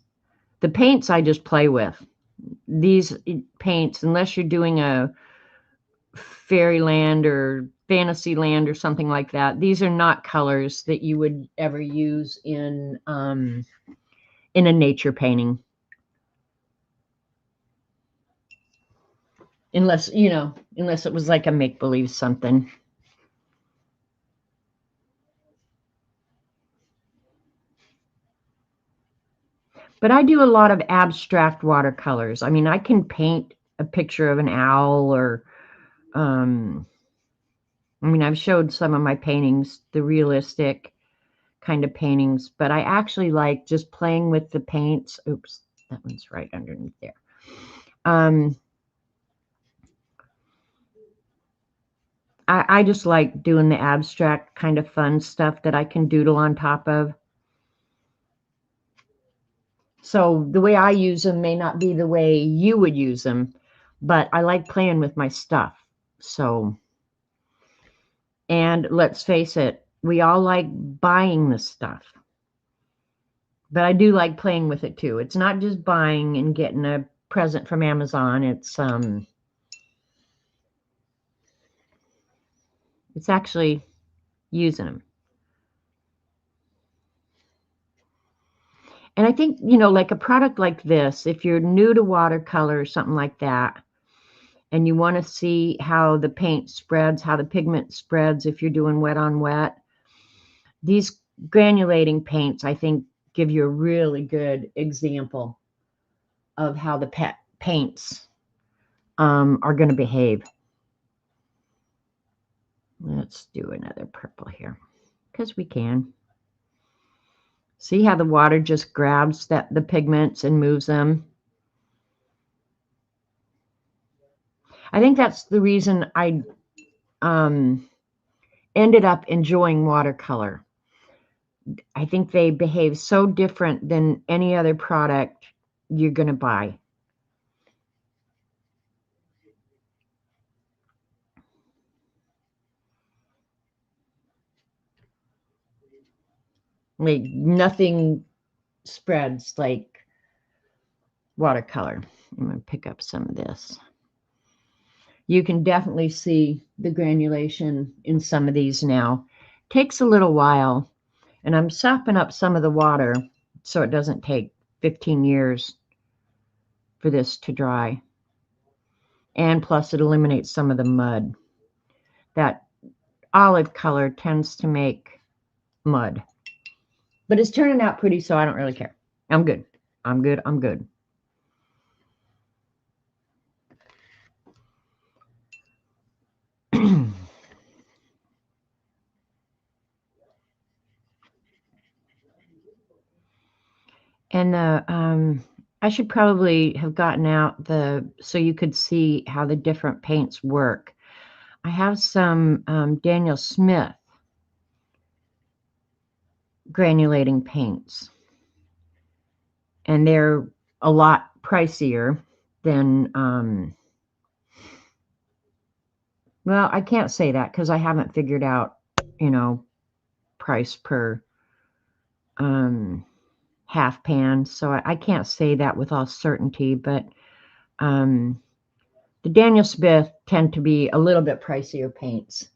The paints I just play with. These paints, unless you're doing a fairyland or fantasyland or something like that, these are not colors that you would ever use in a nature painting. Unless, unless it was like a make-believe something. But I do a lot of abstract watercolors. I mean, I can paint a picture of an owl or, I mean, I've showed some of my paintings, the realistic kind of paintings, but I actually like just playing with the paints. Oops, that one's right underneath there. I just like doing the abstract kind of fun stuff that I can doodle on top of. So the way I use them may not be the way you would use them, but I like playing with my stuff. So, and let's face it, we all like buying the stuff, but I do like playing with it too. It's not just buying and getting a present from Amazon. It's actually using them. And I think, like a product like this, if you're new to watercolor or something like that, and you want to see how the paint spreads, how the pigment spreads if you're doing wet on wet, these granulating paints, I think, give you a really good example of how the paints are going to behave. Let's do another purple here, because we can. See how the water just grabs the pigments and moves them? I think that's the reason I ended up enjoying watercolor. I think they behave so different than any other product you're going to buy. Like nothing spreads like watercolor. I'm going to pick up some of this. You can definitely see the granulation in some of these now. Takes a little while, and I'm sopping up some of the water so it doesn't take 15 years for this to dry. And plus it eliminates some of the mud. That olive color tends to make mud. But it's turning out pretty, so I don't really care. I'm good. I'm good. I'm good. And I should probably have gotten out so you could see how the different paints work. I have some Daniel Smith granulating paints, and they're a lot pricier than, well, I can't say that because I haven't figured out, you know, price per half pan. So I can't say that with all certainty, but the Daniel Smith tend to be a little bit pricier paints.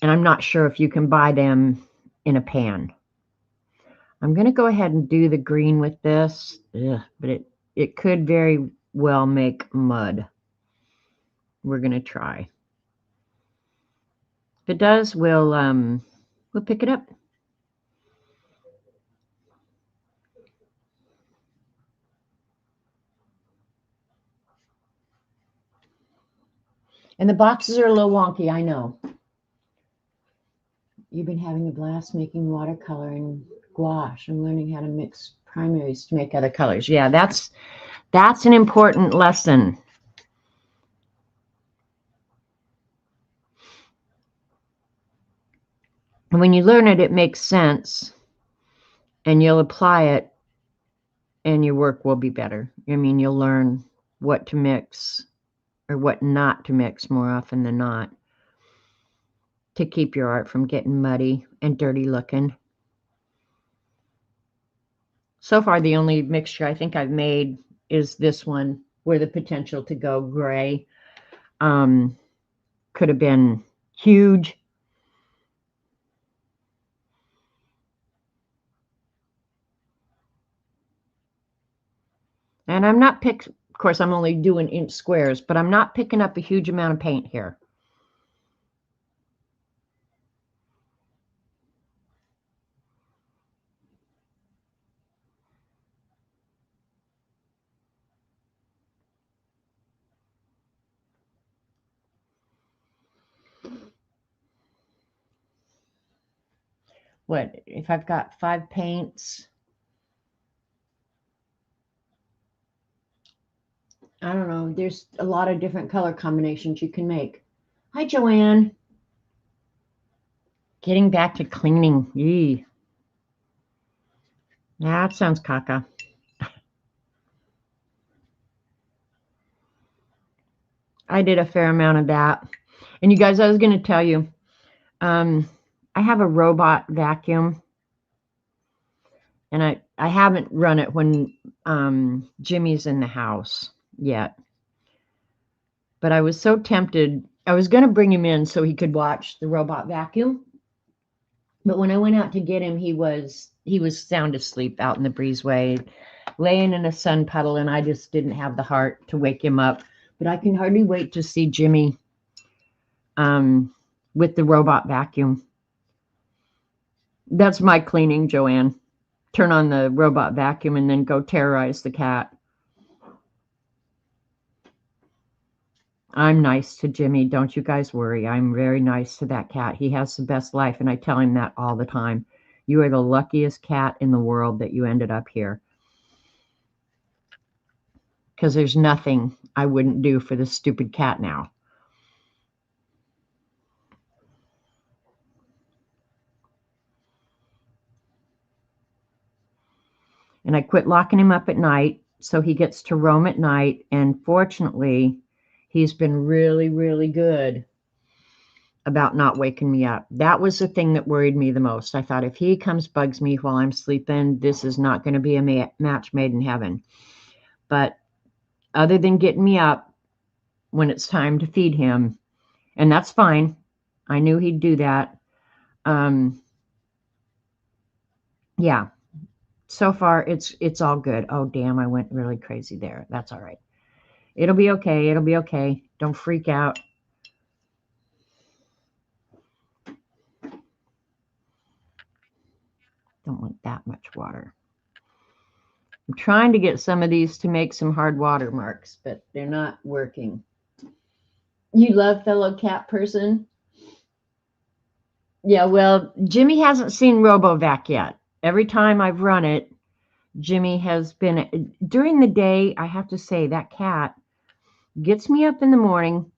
And I'm not sure if you can buy them in a pan. I'm going to go ahead and do the green with this, but it could very well make mud. We're going to try. If it does, we'll pick it up. And the boxes are a little wonky, I know. You've been having a blast making watercolor and gouache and learning how to mix primaries to make other colors. Yeah, that's an important lesson. And when you learn it, it makes sense, and you'll apply it, and your work will be better. I mean, you'll learn what to mix or what not to mix more often than not to keep your art from getting muddy and dirty looking. So far, the only mixture I think I've made is this one, where the potential to go gray could have been huge. And I'm not of course, I'm only doing inch squares, but I'm not picking up a huge amount of paint here. What, if I've got 5 paints, I don't know, there's a lot of different color combinations you can make. Hi, Joanne. Getting back to cleaning. Yee. That sounds caca. I did a fair amount of that. And you guys, I was going to tell you, I have a robot vacuum. And I haven't run it when Jimmy's in the house yet. But I was so tempted. I was going to bring him in so he could watch the robot vacuum. But when I went out to get him, he was sound asleep out in the breezeway, laying in a sun puddle, and I just didn't have the heart to wake him up. But I can hardly wait to see Jimmy with the robot vacuum. That's my cleaning, Joanne. Turn on the robot vacuum and then go terrorize the cat. I'm nice to Jimmy. Don't you guys worry. I'm very nice to that cat. He has the best life, and I tell him that all the time. You are the luckiest cat in the world that you ended up here. Because there's nothing I wouldn't do for this stupid cat now. And I quit locking him up at night, so he gets to roam at night. And fortunately, he's been really, really good about not waking me up. That was the thing that worried me the most. I thought, if he comes bugs me while I'm sleeping, this is not going to be a match made in heaven. But other than getting me up when it's time to feed him, and that's fine. I knew he'd do that. Yeah. So far, it's all good. Oh, damn, I went really crazy there. That's all right. It'll be okay. It'll be okay. Don't freak out. Don't want that much water. I'm trying to get some of these to make some hard watermarks, but they're not working. You love fellow cat person? Yeah, well, Jimmy hasn't seen RoboVac yet. Every time I've run it, Jimmy has been, during the day, I have to say, that cat gets me up in the morning,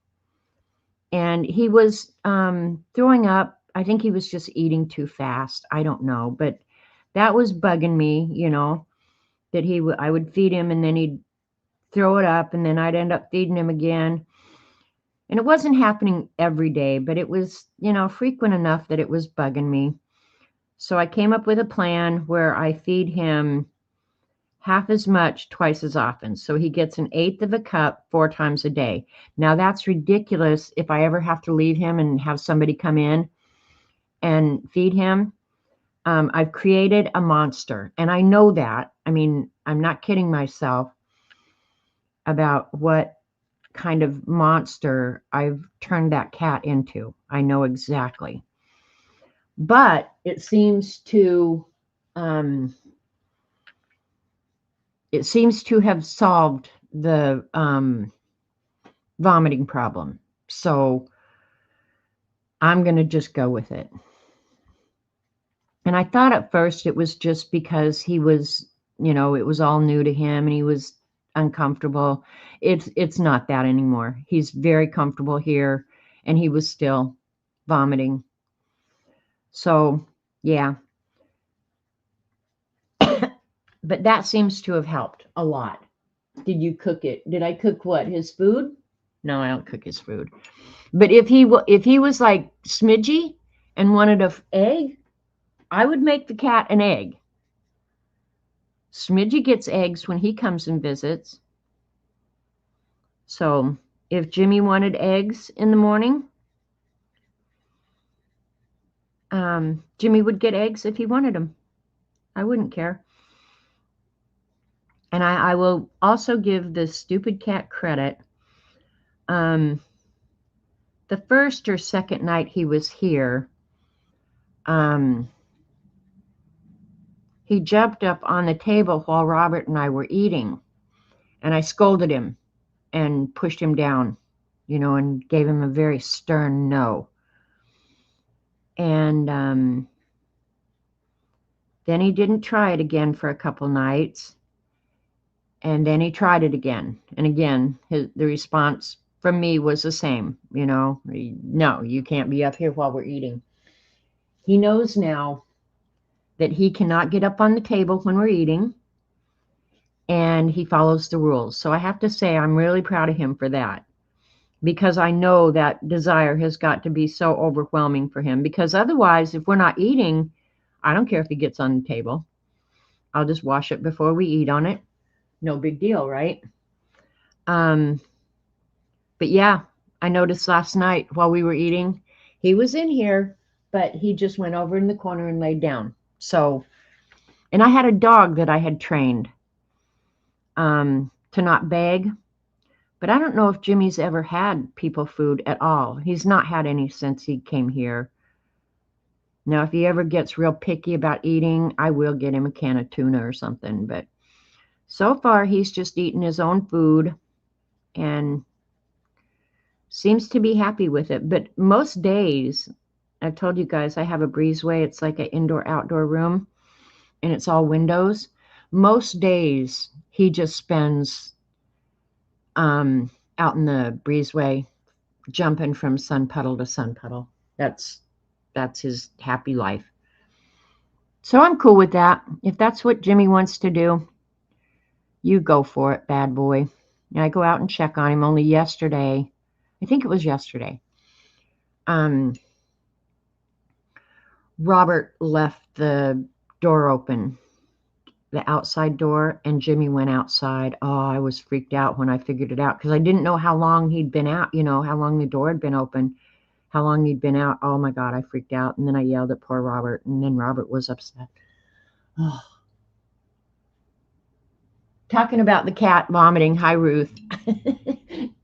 and he was throwing up. I think he was just eating too fast. I don't know, but that was bugging me, you know. that I would feed him, and then he'd throw it up, and then I'd end up feeding him again. And it wasn't happening every day, but it was, frequent enough that it was bugging me. So I came up with a plan where I feed him half as much twice as often. So he gets 1/8 of a cup 4 times a day. Now that's ridiculous if I ever have to leave him and have somebody come in and feed him. I've created a monster, and I know that. I mean, I'm not kidding myself about what kind of monster I've turned that cat into. I know exactly. But it seems to have solved the vomiting problem. So I'm going to just go with it. And I thought at first it was just because he was, it was all new to him and he was uncomfortable. It's not that anymore. He's very comfortable here, and he was still vomiting. So, yeah. But that seems to have helped a lot. Did you cook it? Did I cook what? His food? No, I don't cook his food. But if he was like Smidgy and wanted an egg, I would make the cat an egg. Smidgy gets eggs when he comes and visits. So if Jimmy wanted eggs in the morning, Jimmy would get eggs if he wanted them. I wouldn't care. And I will also give this stupid cat credit. The first or second night he was here, he jumped up on the table while Robert and I were eating, and I scolded him and pushed him down, and gave him a very stern no. And then he didn't try it again for a couple nights. And then he tried it again. And again, the response from me was the same, no, you can't be up here while we're eating. He knows now that he cannot get up on the table when we're eating, and he follows the rules. So I have to say I'm really proud of him for that, because I know that desire has got to be so overwhelming for him, because otherwise, if we're not eating, I don't care if he gets on the table. I'll just wash it before we eat on it. No big deal, right? But yeah, I noticed last night while we were eating, he was in here, but he just went over in the corner and laid down. So, and I had a dog that I had trained to not beg, but I don't know if Jimmy's ever had people food at all. He's not had any since he came here. Now, if he ever gets real picky about eating, I will get him a can of tuna or something, but so far, he's just eaten his own food and seems to be happy with it. But most days, I've told you guys, I have a breezeway. It's like an indoor-outdoor room, and it's all windows. Most days, he just spends out in the breezeway, jumping from sun puddle to sun puddle. That's his happy life. So I'm cool with that. If that's what Jimmy wants to do, you go for it, bad boy. And I go out and check on him. Only yesterday, I think it was yesterday, Robert left the door open, the outside door, and Jimmy went outside. Oh, I was freaked out when I figured it out, because I didn't know how long he'd been out, how long the door had been open, how long he'd been out. Oh my God, I freaked out. And then I yelled at poor Robert, and then Robert was upset. Oh. Talking about the cat vomiting. Hi, Ruth.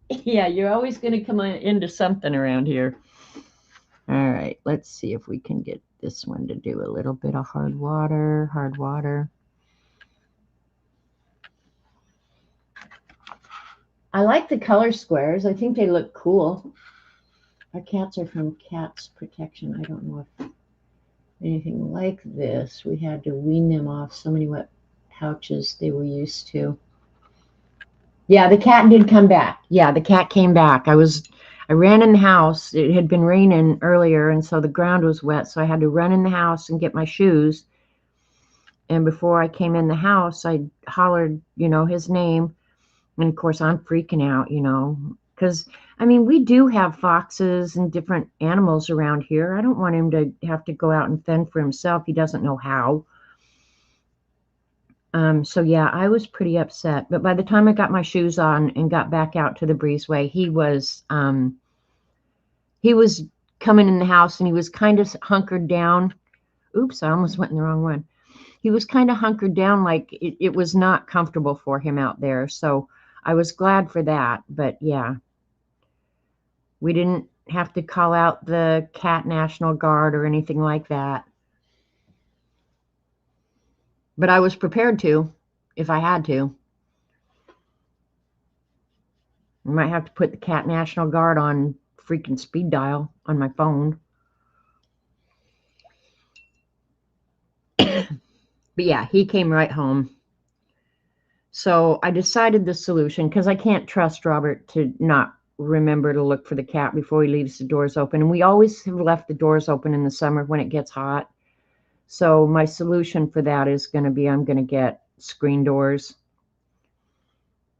Yeah, you're always going to come into something around here. All right, let's see if we can get this one to do a little bit of hard water. I like the color squares. I think they look cool. Our cats are from Cats Protection. I don't know if anything like this. We had to wean them off so many wet pouches they were used to. Yeah, the cat did come back. Yeah, the cat came back. I ran in the house. It had been raining earlier, and so the ground was wet, so I had to run in the house and get my shoes. And before I came in the house, I hollered, his name. And of course, I'm freaking out, because I mean, we do have foxes and different animals around here. I don't want him to have to go out and fend for himself. He doesn't know how. So yeah, I was pretty upset. But by the time I got my shoes on and got back out to the breezeway, he was coming in the house and he was kind of hunkered down. Oops, I almost went in the wrong one. He was kind of hunkered down, like it was not comfortable for him out there. So I was glad for that. But yeah, we didn't have to call out the Cat National Guard or anything like that. But I was prepared to, if I had to. I might have to put the Cat National Guard on freaking speed dial on my phone. But yeah, he came right home. So I decided the solution, because I can't trust Robert to not remember to look for the cat before he leaves the doors open. And we always have left the doors open in the summer when it gets hot. So my solution for that is going to be, I'm going to get screen doors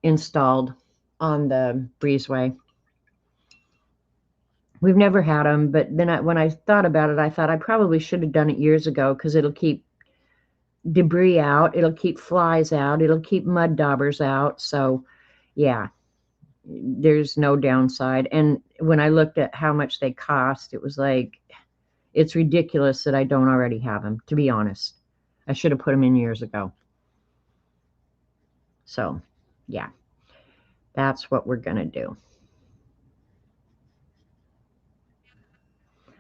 installed on the breezeway. We've never had them, but then when I thought about it, I thought I probably should have done it years ago, because it'll keep debris out, it'll keep flies out, it'll keep mud daubers out. So yeah, there's no downside. And when I looked at how much they cost, it was like, it's ridiculous that I don't already have them, to be honest. I should have put them in years ago. So, yeah, that's what we're going to do.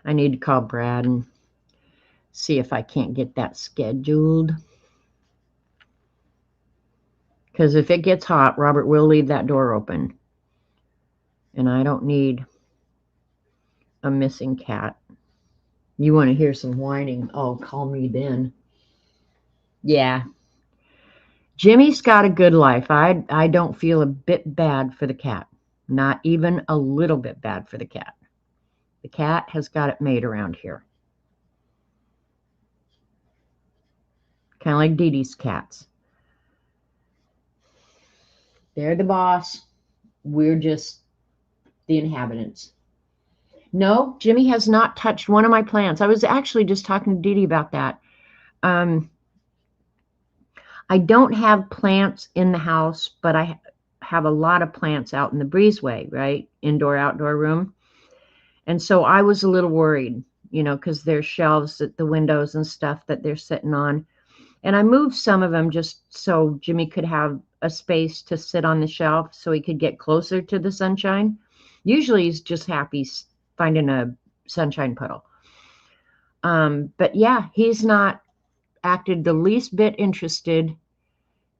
I need to call Brad and see if I can't get that scheduled. Because if it gets hot, Robert will leave that door open. And I don't need a missing cat. You want to hear some whining? Oh, call me then. Yeah. Jimmy's got a good life. I don't feel a bit bad for the cat. Not even a little bit bad for the cat. The cat has got it made around here. Kind of like Dee Dee's cats. They're the boss. We're just the inhabitants. No, Jimmy has not touched one of my plants. I was actually just talking to Dee Dee about that. I don't have plants in the house, but I have a lot of plants out in the breezeway, right? Indoor, outdoor room. And so I was a little worried, because there's shelves at the windows and stuff that they're sitting on. And I moved some of them just so Jimmy could have a space to sit on the shelf so he could get closer to the sunshine. Usually he's just happy finding a sunshine puddle. But yeah, he's not acted the least bit interested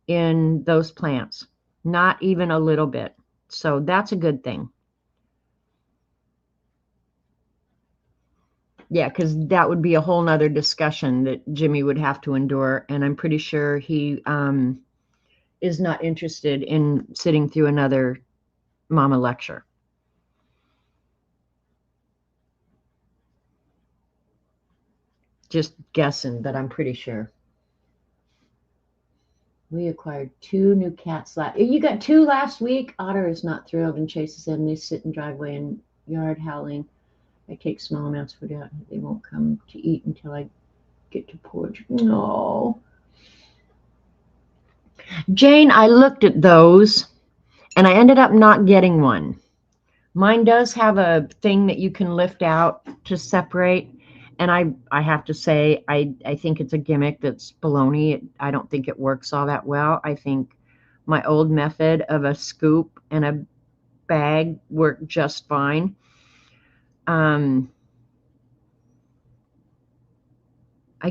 in those plants. Not even a little bit. So that's a good thing. Yeah, because that would be a whole nother discussion that Jimmy would have to endure. And I'm pretty sure he is not interested in sitting through another mama lecture. Just guessing, but I'm pretty sure. We acquired 2 new cats You got 2 last week? Otter is not thrilled and chases them. They sit in driveway and yard howling. I take small amounts of food out. They won't come to eat until I get to porch. No. Jane, I looked at those and I ended up not getting one. Mine does have a thing that you can lift out to separate. And I have to say, I think it's a gimmick that's baloney. I don't think it works all that well. I think my old method of a scoop and a bag worked just fine. I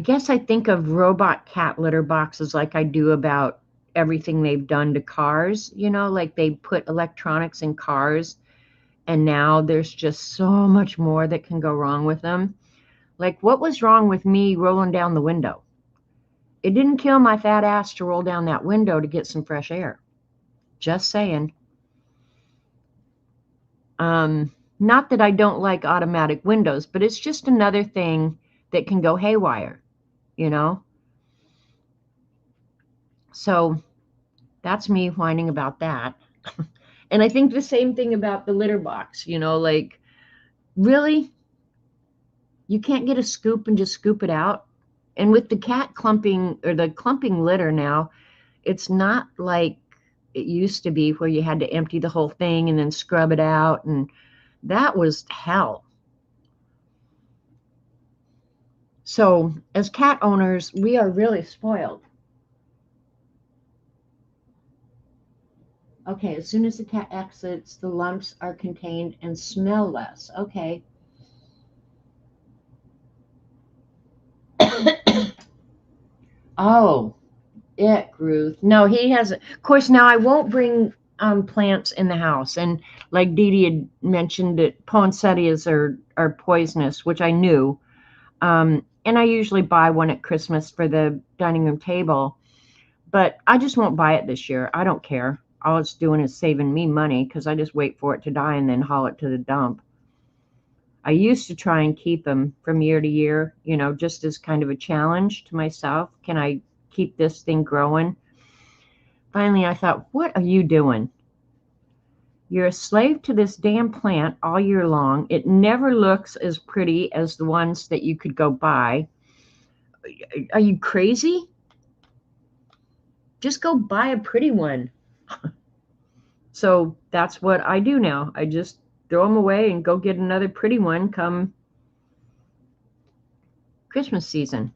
guess I think of robot cat litter boxes like I do about everything they've done to cars, like they put electronics in cars, and now there's just so much more that can go wrong with them. Like, what was wrong with me rolling down the window? It didn't kill my fat ass to roll down that window to get some fresh air. Just saying. Not that I don't like automatic windows, but it's just another thing that can go haywire, So That's me whining about that. And I think the same thing about the litter box, you know, like, really? You can't get a scoop and just scoop it out? And with the cat clumping or the clumping litter now, it's not like it used to be where you had to empty the whole thing and then scrub it out. And that was hell. So as cat owners, we are really spoiled. Okay, as soon as the cat exits, the lumps are contained and smell less. Okay. Oh, Ruth. No, he hasn't. Of course, now I won't bring plants in the house. And like Dee Dee had mentioned, that poinsettias are poisonous, which I knew. And I usually buy one at Christmas for the dining room table. But I just won't buy it this year. I don't care. All it's doing is saving me money because I just wait for it to die and then haul it to the dump. I used to try and keep them from year to year, you know, just as kind of a challenge to myself. Can I keep this thing growing? Finally, I thought, what are you doing? You're a slave to this damn plant all year long. It never looks as pretty as the ones that you could go buy. Are you crazy? Just go buy a pretty one. So that's what I do now. I just throw them away and go get another pretty one come Christmas season.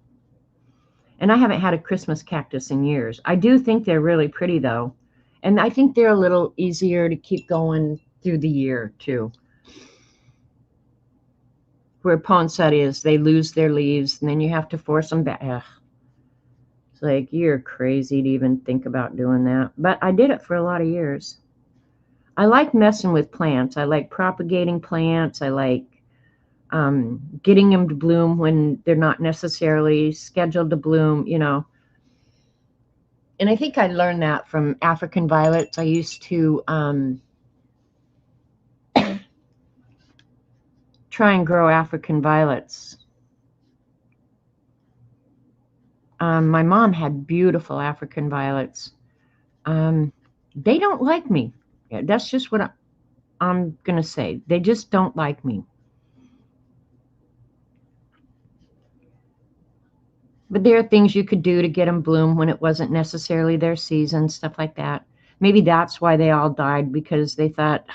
And I haven't had a Christmas cactus in years. I do think they're really pretty, though. And I think they're a little easier to keep going through the year, too. Where poinsettias, they lose their leaves, and then you have to force them back. Ugh. It's like, you're crazy to even think about doing that. But I did it for a lot of years. I like messing with plants. I like propagating plants. I like getting them to bloom when they're not necessarily scheduled to bloom, you know. And I think I learned that from African violets. I used to try and grow African violets. My mom had beautiful African violets. They don't like me. That's just what I'm going to say. They just don't like me. But there are things you could do to get them bloom when it wasn't necessarily their season, stuff like that. Maybe that's why they all died, because they thought,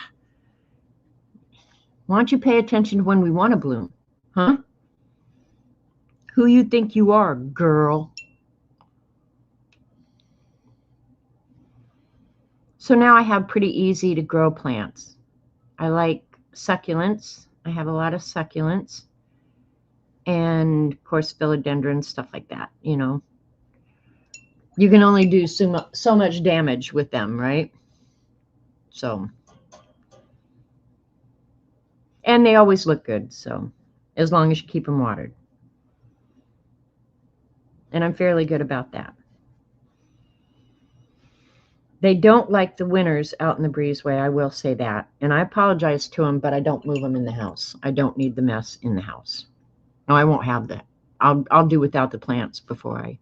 why don't you pay attention to when we want to bloom? Huh? Who you think you are, girl? So now I have pretty easy to grow plants. I like succulents. I have a lot of succulents. And of course, philodendrons, stuff like that, you know. You can only do so much damage with them, right? So, and they always look good, so as long as you keep them watered. And I'm fairly good about that. They don't like the winters out in the breezeway, I will say that. And I apologize to them, but I don't move them in the house. I don't need the mess in the house. No, I won't have that. I'll do without the plants before I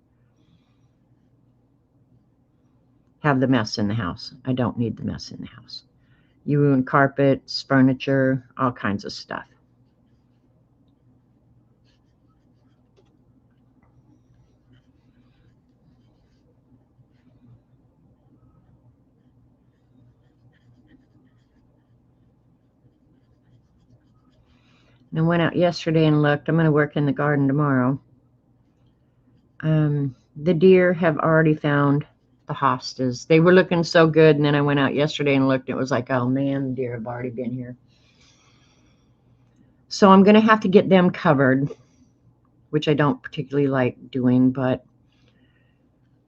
have the mess in the house. I don't need the mess in the house. You ruin carpets, furniture, all kinds of stuff. And I went out yesterday and looked. I'm going to work in the garden tomorrow. The deer have already found the hostas. They were looking so good, and then I went out yesterday and looked. And it was like, oh man, the deer have already been here. So I'm going to have to get them covered, which I don't particularly like doing, but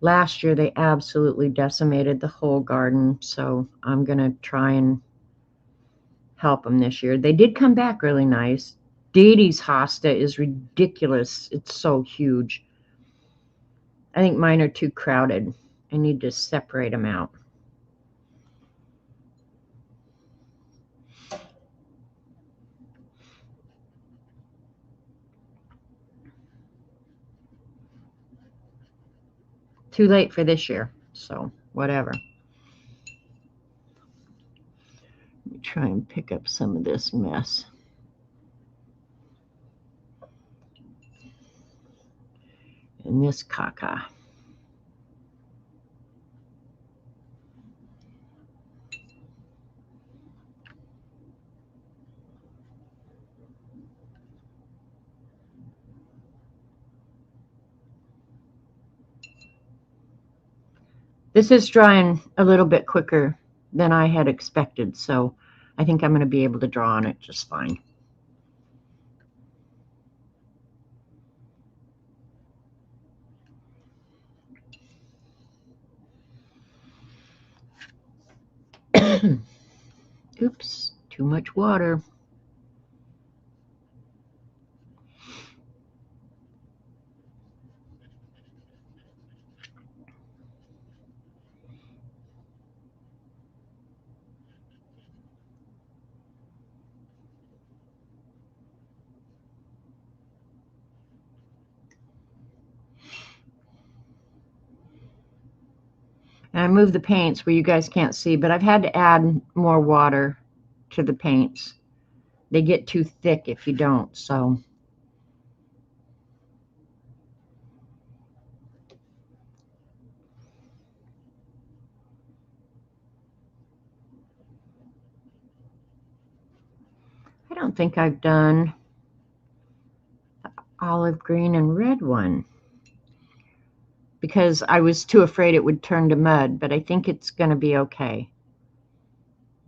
last year they absolutely decimated the whole garden, so I'm going to try and help them this year. They did come back really nice. Dee Dee's hosta is ridiculous. It's so huge. I think mine are too crowded. I need to separate them out. Too late for this year, so whatever. Try and pick up some of this mess. And this caca. This is drying a little bit quicker than I had expected, so I think I'm going to be able to draw on it just fine. Oops, too much water. And I moved the paints where you guys can't see, but I've had to add more water to the paints. They get too thick if you don't, so. I don't think I've done the olive green and red one because I was too afraid it would turn to mud, but I think it's going to be okay.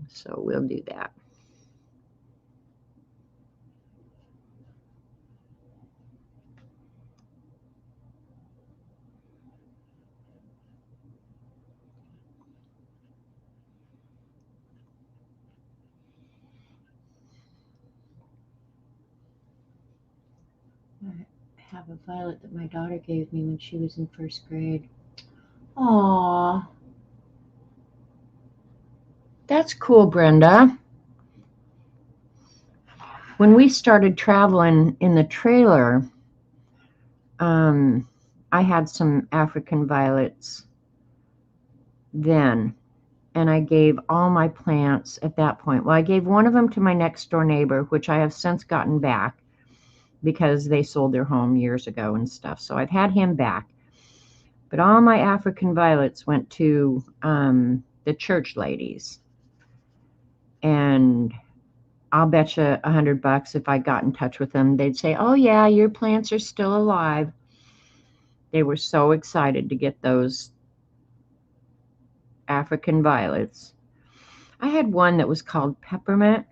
So we'll do that. I have a violet that my daughter gave me when she was in first grade. Aww. That's cool, Brenda. When we started traveling in the trailer, I had some African violets then, and I gave all my plants at that point. Well, I gave one of them to my next door neighbor, which I have since gotten back because they sold their home years ago and stuff. So I've had him back. But all my African violets went to the church ladies. And I'll bet you $100 if I got in touch with them, they'd say, oh yeah, your plants are still alive. They were so excited to get those African violets. I had one that was called Peppermint,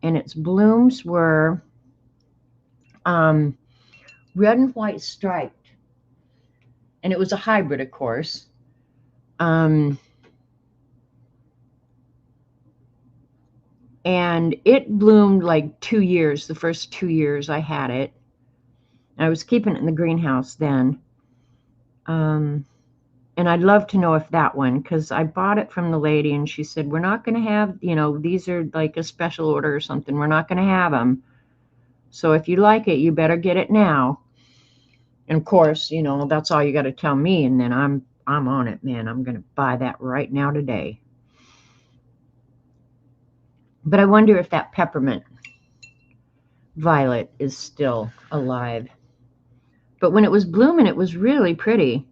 and its blooms were red and white striped. And it was a hybrid, of course. And it bloomed like 2 years, the first 2 years I had it. I was keeping it in the greenhouse then. And I'd love to know if that one, because I bought it from the lady and she said, we're not going to have, these are like a special order or something. We're not going to have them. So if you like it, you better get it now. And of course, that's all you got to tell me. And then I'm on it, man. I'm going to buy that right now today. But I wonder if that peppermint violet is still alive. But when it was blooming, it was really pretty.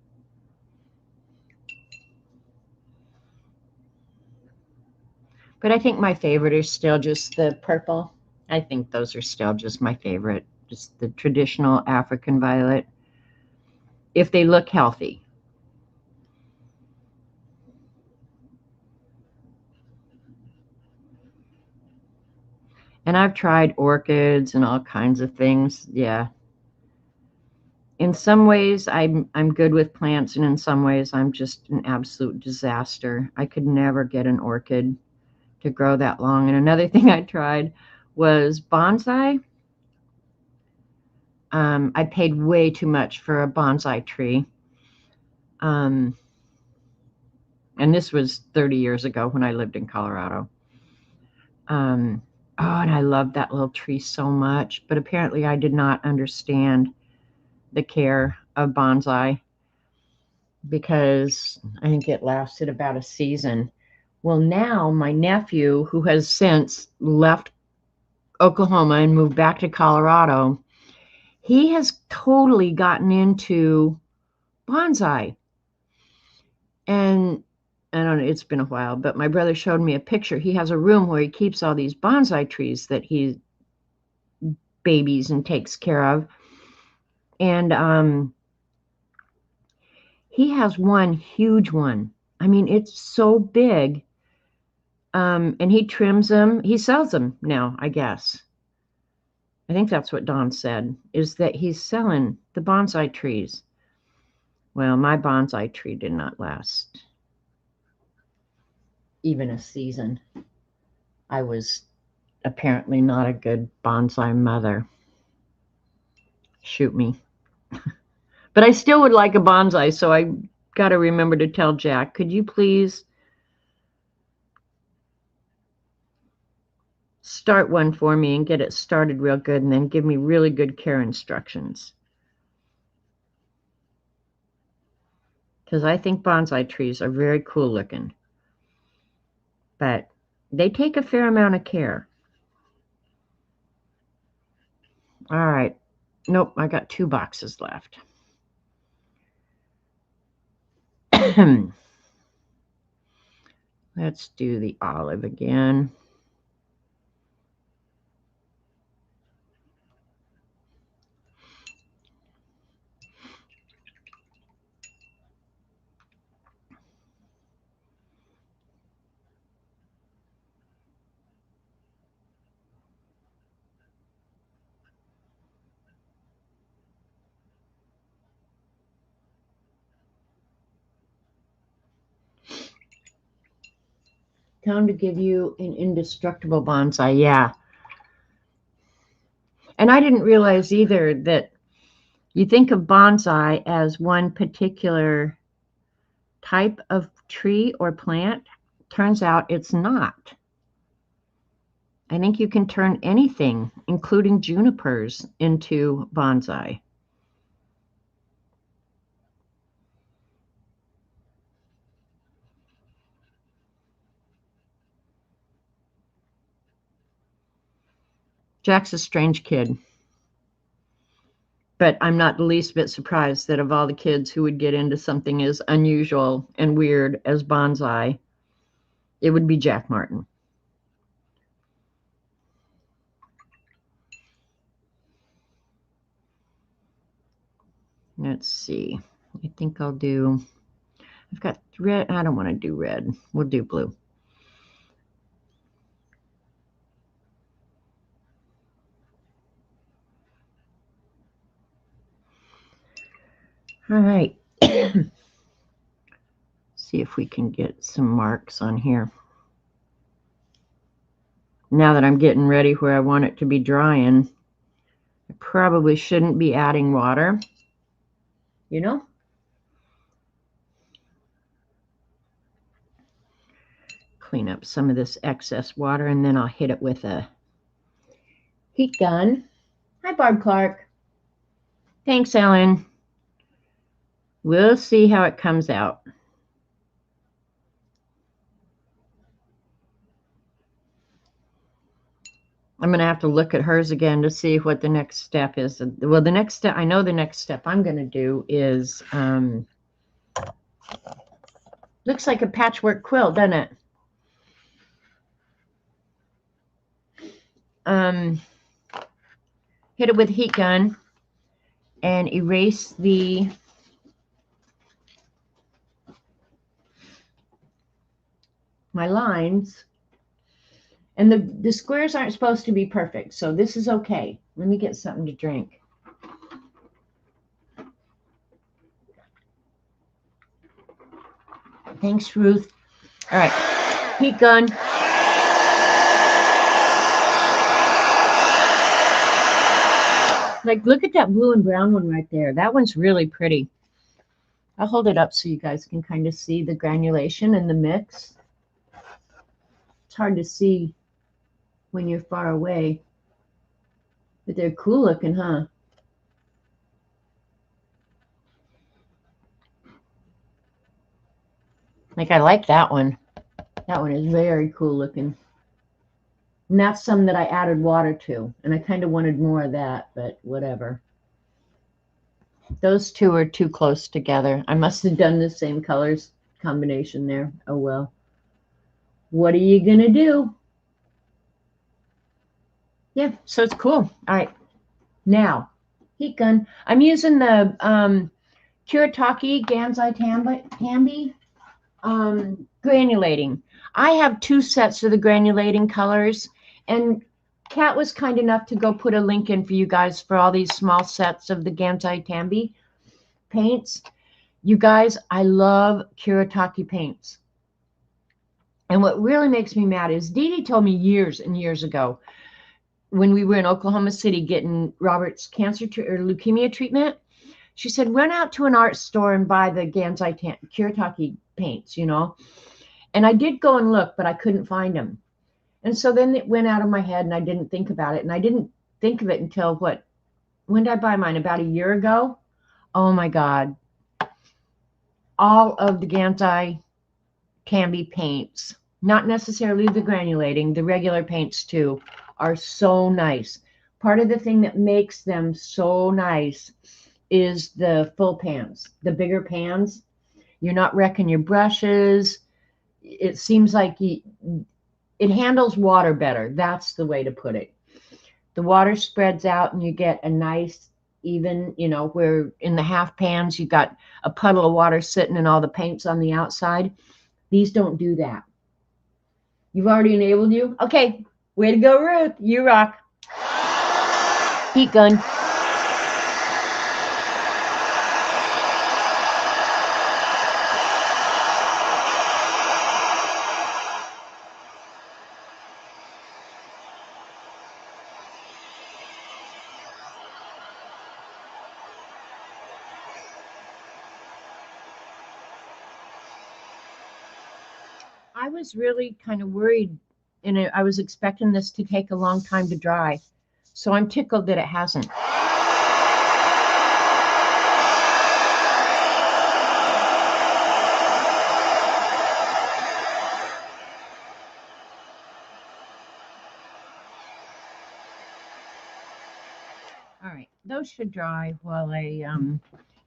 But I think my favorite is still just the purple. I think those are still just my favorite, just the traditional African violet, if they look healthy. And I've tried orchids and all kinds of things. Yeah. In some ways, I'm good with plants, and in some ways, I'm just an absolute disaster. I could never get an orchid to grow that long. And another thing I tried was bonsai. I paid way too much for a bonsai tree. And this was 30 years ago when I lived in Colorado. And I loved that little tree so much, but apparently I did not understand the care of bonsai, because I think it lasted about a season Well, now my nephew, who has since left Oklahoma and moved back to Colorado, he has totally gotten into bonsai. And I don't know, it's been a while, but my brother showed me a picture. He has a room where he keeps all these bonsai trees that he babies and takes care of. And he has one huge one. I mean, it's so big. And he trims them. He sells them now, I guess. I think that's what Don said, is that he's selling the bonsai trees. Well, my bonsai tree did not last even a season. I was apparently not a good bonsai mother. Shoot me. But I still would like a bonsai, so I got to remember to tell Jack, could you please start one for me and get it started real good and then give me really good care instructions? Because I think bonsai trees are very cool looking. But they take a fair amount of care. All right. Nope, I got 2 boxes left. Let's do the olive again. Time to give you an indestructible bonsai. Yeah. And I didn't realize either that you think of bonsai as one particular type of tree or plant. Turns out it's not. I think you can turn anything, including junipers, into bonsai. Jack's a strange kid. But I'm not the least bit surprised that of all the kids who would get into something as unusual and weird as bonsai, it would be Jack Martin. Let's see. I think I'll do, I've got red. I don't want to do red. We'll do blue. All right. See if we can get some marks on here. Now that I'm getting ready where I want it to be drying, I probably shouldn't be adding water, you know? Clean up some of this excess water, and then I'll hit it with a heat gun. Hi, Barb Clark. Thanks, Ellen. We'll see how it comes out. I'm going to have to look at hers again to see what the next step is. Well, the next step, I know the next step I'm going to do is, looks like a patchwork quilt, doesn't it? Hit it with a heat gun and erase my lines. And the squares aren't supposed to be perfect, so this is okay. Let me get something to drink. Thanks, Ruth. All right, heat gun. Like, look at that blue and brown one right there. That one's really pretty. I'll hold it up so you guys can kind of see the granulation and the mix. It's hard to see when you're far away, but they're cool looking, huh? Like, I like that one. That one is very cool looking. And that's some that I added water to. And I kind of wanted more of that, but whatever. Those two are too close together. I must have done the same colors combination there. Oh well. What are you going to do? Yeah, so it's cool. All right. Now, heat gun. I'm using the Kuretake Gansai Tambi granulating. I have 2 sets of the granulating colors, and Kat was kind enough to go put a link in for you guys for all these small sets of the Gansai Tambi paints. You guys, I love Kuretake paints. And what really makes me mad is Dee Dee told me years and years ago when we were in Oklahoma City getting Robert's cancer or leukemia treatment, she said, run out to an art store and buy the Gansai Kuretake paints, you know. And I did go and look, but I couldn't find them. And so then it went out of my head and I didn't think about it. And I didn't think of it until when did I buy mine? About a year ago. Oh my God. All of the Gansai Tambi paints, not necessarily the granulating, the regular paints too, are so nice. Part of the thing that makes them so nice is the full pans, the bigger pans. You're not wrecking your brushes. It seems like it handles water better. That's the way to put it. The water spreads out and you get a nice even, you know, where in the half pans you got a puddle of water sitting and all the paint's on the outside. These don't do that. You've already enabled you? Okay, way to go, Ruth. You rock. Heat gun. I was really kind of worried, and I was expecting this to take a long time to dry. So I'm tickled that it hasn't. All right, those should dry while I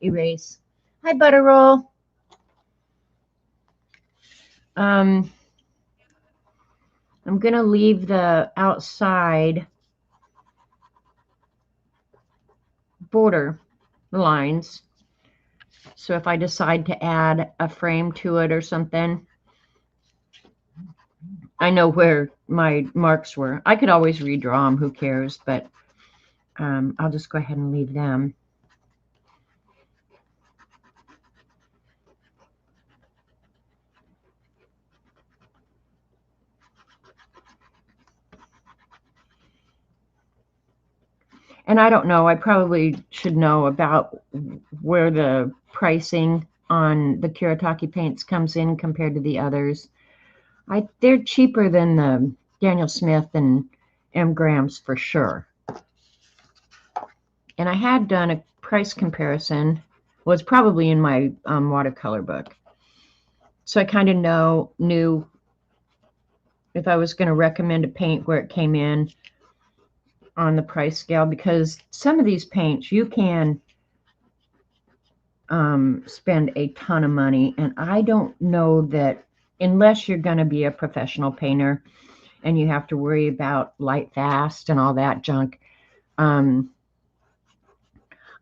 erase. Hi, Butter Roll. I'm going to leave the outside border lines. So if I decide to add a frame to it or something, I know where my marks were. I could always redraw them, who cares, but I'll just go ahead and leave them. And I don't know, I probably should know about where the pricing on the Kuretake paints comes in compared to the others. They're cheaper than the Daniel Smith and M. Graham's for sure. And I had done a price comparison. Well, it's probably in my watercolor book. So I kind of knew if I was going to recommend a paint where it came in on the price scale, because some of these paints you can spend a ton of money, and I don't know that unless you're going to be a professional painter and you have to worry about light fast and all that junk, I'm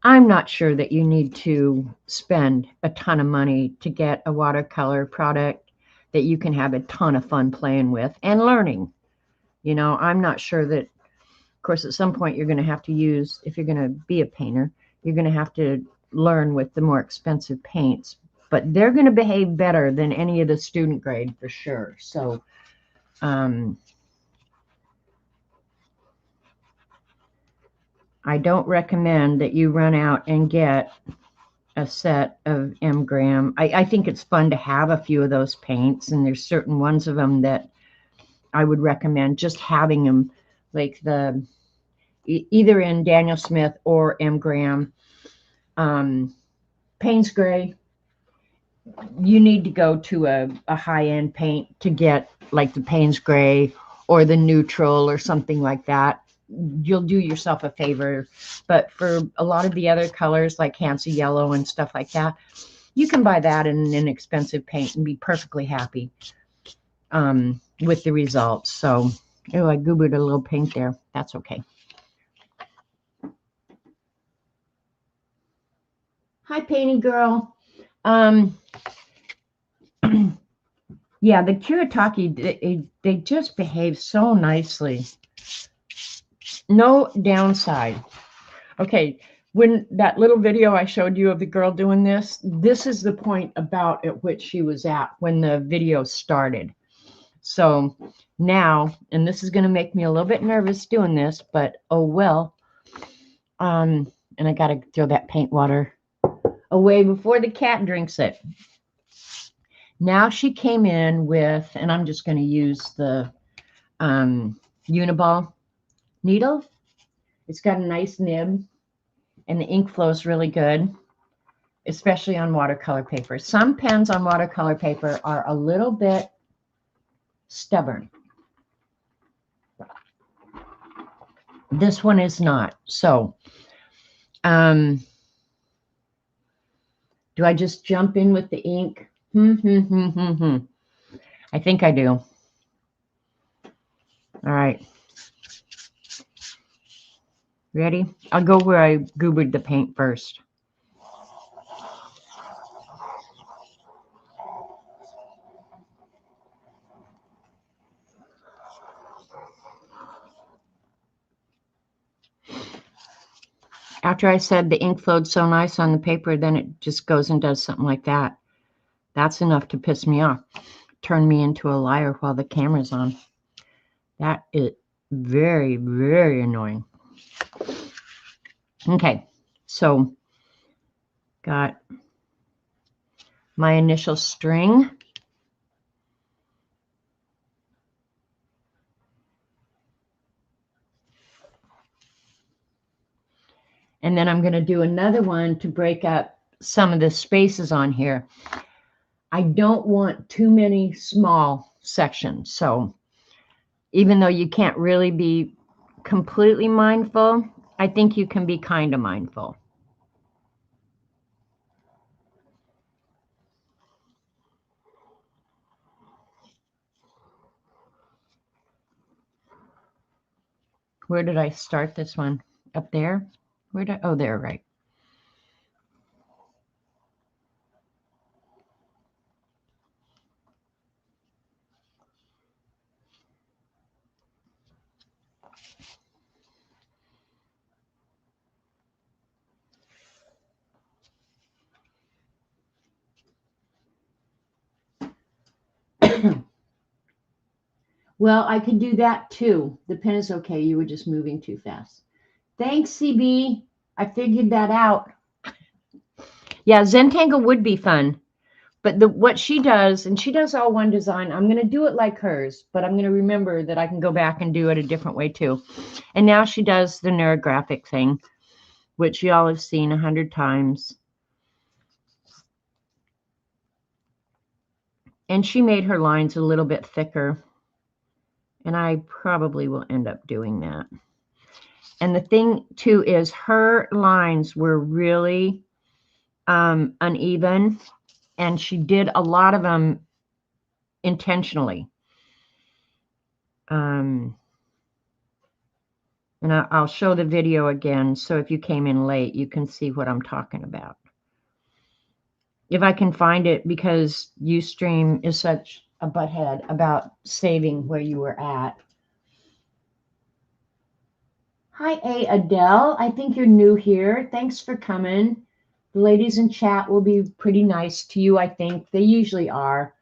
not sure that you need to spend a ton of money to get a watercolor product that you can have a ton of fun playing with and learning. You know, I'm not sure that, of course, at some point you're going to have to use, if you're going to be a painter, you're going to have to learn with the more expensive paints, but they're going to behave better than any of the student grade for sure. So, I don't recommend that you run out and get a set of M. Graham. I think it's fun to have a few of those paints, and there's certain ones of them that I would recommend just having them, like the either in Daniel Smith or M. Graham. Payne's Gray you need to go to a high-end paint to get like the Payne's Gray or the neutral or something like that. You'll do yourself a favor. But for a lot of the other colors like Hansa Yellow and stuff like that, you can buy that in an inexpensive paint and be perfectly happy with the results. So, oh, I goobered a little paint there. That's okay. Hi, painting girl. Yeah, the Kuretake, they just behave so nicely. No downside. Okay, when that little video I showed you of the girl doing this, this is the point about at which she was at when the video started. So now, and this is going to make me a little bit nervous doing this, but oh well. And I got to throw that paint water away before the cat drinks it. Now she came in with, and I'm just going to use the Uniball needle. It's got a nice nib, and the ink flows really good, especially on watercolor paper. Some pens on watercolor paper are a little bit stubborn. This one is not. So, do I just jump in with the ink? I think I do. All right. Ready? I'll go where I goobered the paint first. After I said the ink flowed so nice on the paper, then it just goes and does something like that. That's enough to piss me off. Turn me into a liar while the camera's on. That is very, very annoying. Okay, so got my initial string. And then I'm going to do another one to break up some of the spaces on here. I don't want too many small sections. So even though you can't really be completely mindful, I think you can be kind of mindful. Where did I start this one? Up there? Where did I, oh, there, right. Well, I could do that too. The pen is okay. You were just moving too fast. Thanks, CB. I figured that out. Yeah, Zentangle would be fun. But what she does, and she does all one design, I'm going to do it like hers, but I'm going to remember that I can go back and do it a different way too. And now she does the Neurographic thing, which y'all have seen 100 times. And she made her lines a little bit thicker. And I probably will end up doing that. And the thing too is her lines were really uneven, and she did a lot of them intentionally. And I'll show the video again, so if you came in late, you can see what I'm talking about. If I can find it, because Ustream is such a butthead about saving where you were at. Hi, Adele. I think you're new here. Thanks for coming. The ladies in chat will be pretty nice to you, I think. They usually are.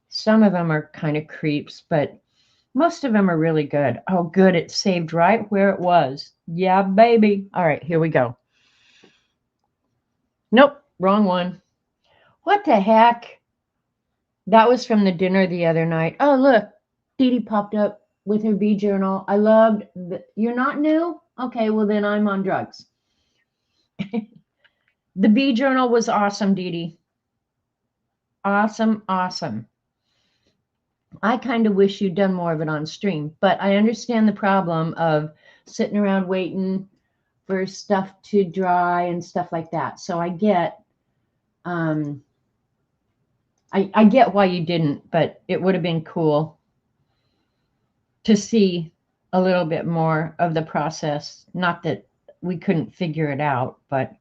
Some of them are kind of creeps, but most of them are really good. Oh, good. It saved right where it was. Yeah, baby. All right, here we go. Nope, wrong one. What the heck? That was from the dinner the other night. Oh, look. Dee Dee popped up with her bee journal. I loved you're not new? Okay, well then I'm on drugs. The bee journal was awesome, Dee Dee. Awesome, awesome. I kind of wish you'd done more of it on stream, but I understand the problem of sitting around waiting for stuff to dry and stuff like that. So I get, I get why you didn't, but it would have been cool to see a little bit more of the process. Not that we couldn't figure it out, but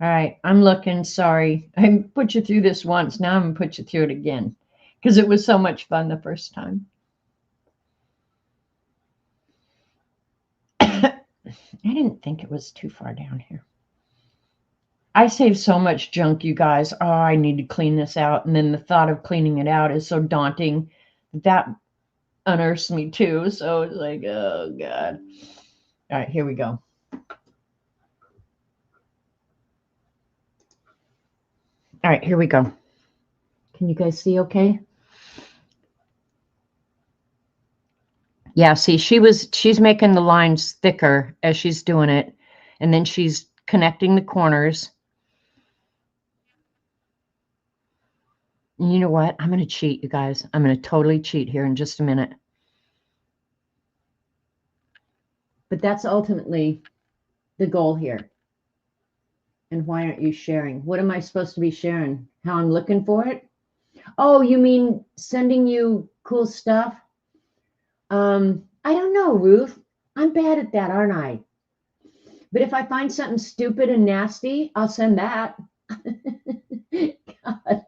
all right, I'm looking. Sorry. I put you through this once. Now I'm going to put you through it again because it was so much fun the first time. I didn't think it was too far down here. I save so much junk, you guys. Oh, I need to clean this out. And then the thought of cleaning it out is so daunting. That unearths me too. So it's like, oh, God. All right, here we go. All right, here we go. Can you guys see okay? Yeah, see, she's making the lines thicker as she's doing it. And then she's connecting the corners. And you know what? I'm going to cheat, you guys. I'm going to totally cheat here in just a minute. But that's ultimately the goal here. And why aren't you sharing? What am I supposed to be sharing? How I'm looking for it? Oh, you mean sending you cool stuff? I don't know, Ruth. I'm bad at that, aren't I? But if I find something stupid and nasty, I'll send that. God.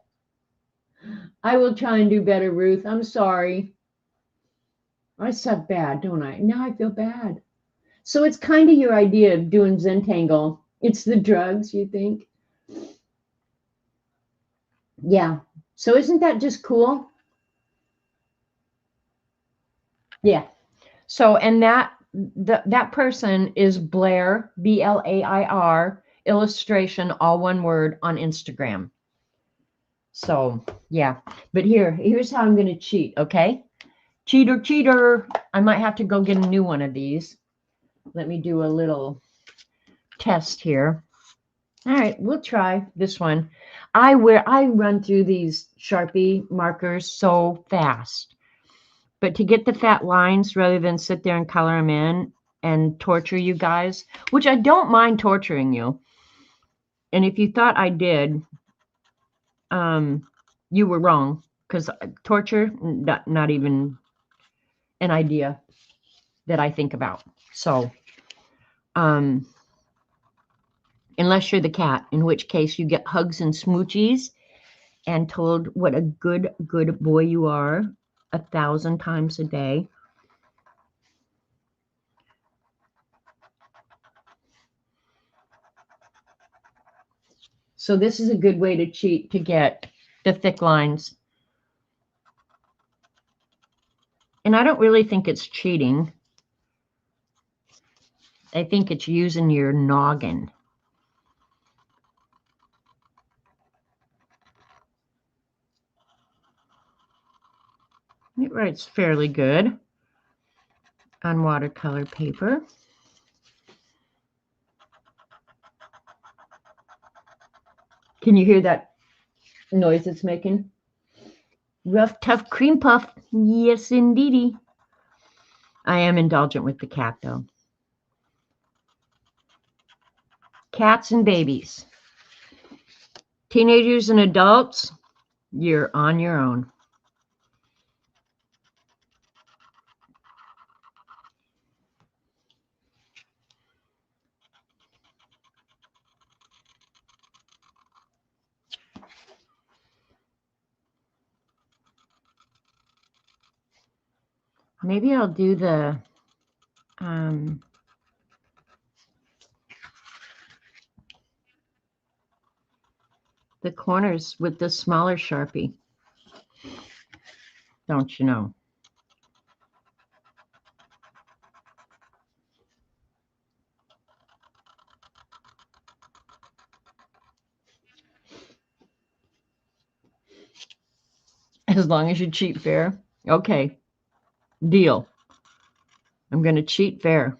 I will try and do better, Ruth. I'm sorry. I suck bad, don't I? Now I feel bad. So it's kind of your idea of doing Zentangle. It's the drugs, you think? Yeah. So isn't that just cool? Yeah. So, and that person is Blair, Blair, illustration, all one word, on Instagram. So, yeah. But here's how I'm going to cheat, okay? Cheater, cheater. I might have to go get a new one of these. Let me do a little test here. All right, we'll try this one. I run through these Sharpie markers so fast. But to get the fat lines rather than sit there and color them in and torture you guys, which I don't mind torturing you. And if you thought I did, you were wrong, because torture, not even an idea that I think about. So, unless you're the cat, in which case you get hugs and smoochies and told what a good boy you are 1,000 times a day. So this is a good way to cheat to get the thick lines. And I don't really think it's cheating. I think it's using your noggin. It writes fairly good on watercolor paper. Can you hear that noise it's making? Rough, tough cream puff. Yes, indeedy. I am indulgent with the cat, though. Cats and babies. Teenagers and adults, you're on your own. Maybe I'll do the corners with the smaller Sharpie. Don't you know? As long as you cheat fair. Okay. Deal. I'm going to cheat fair.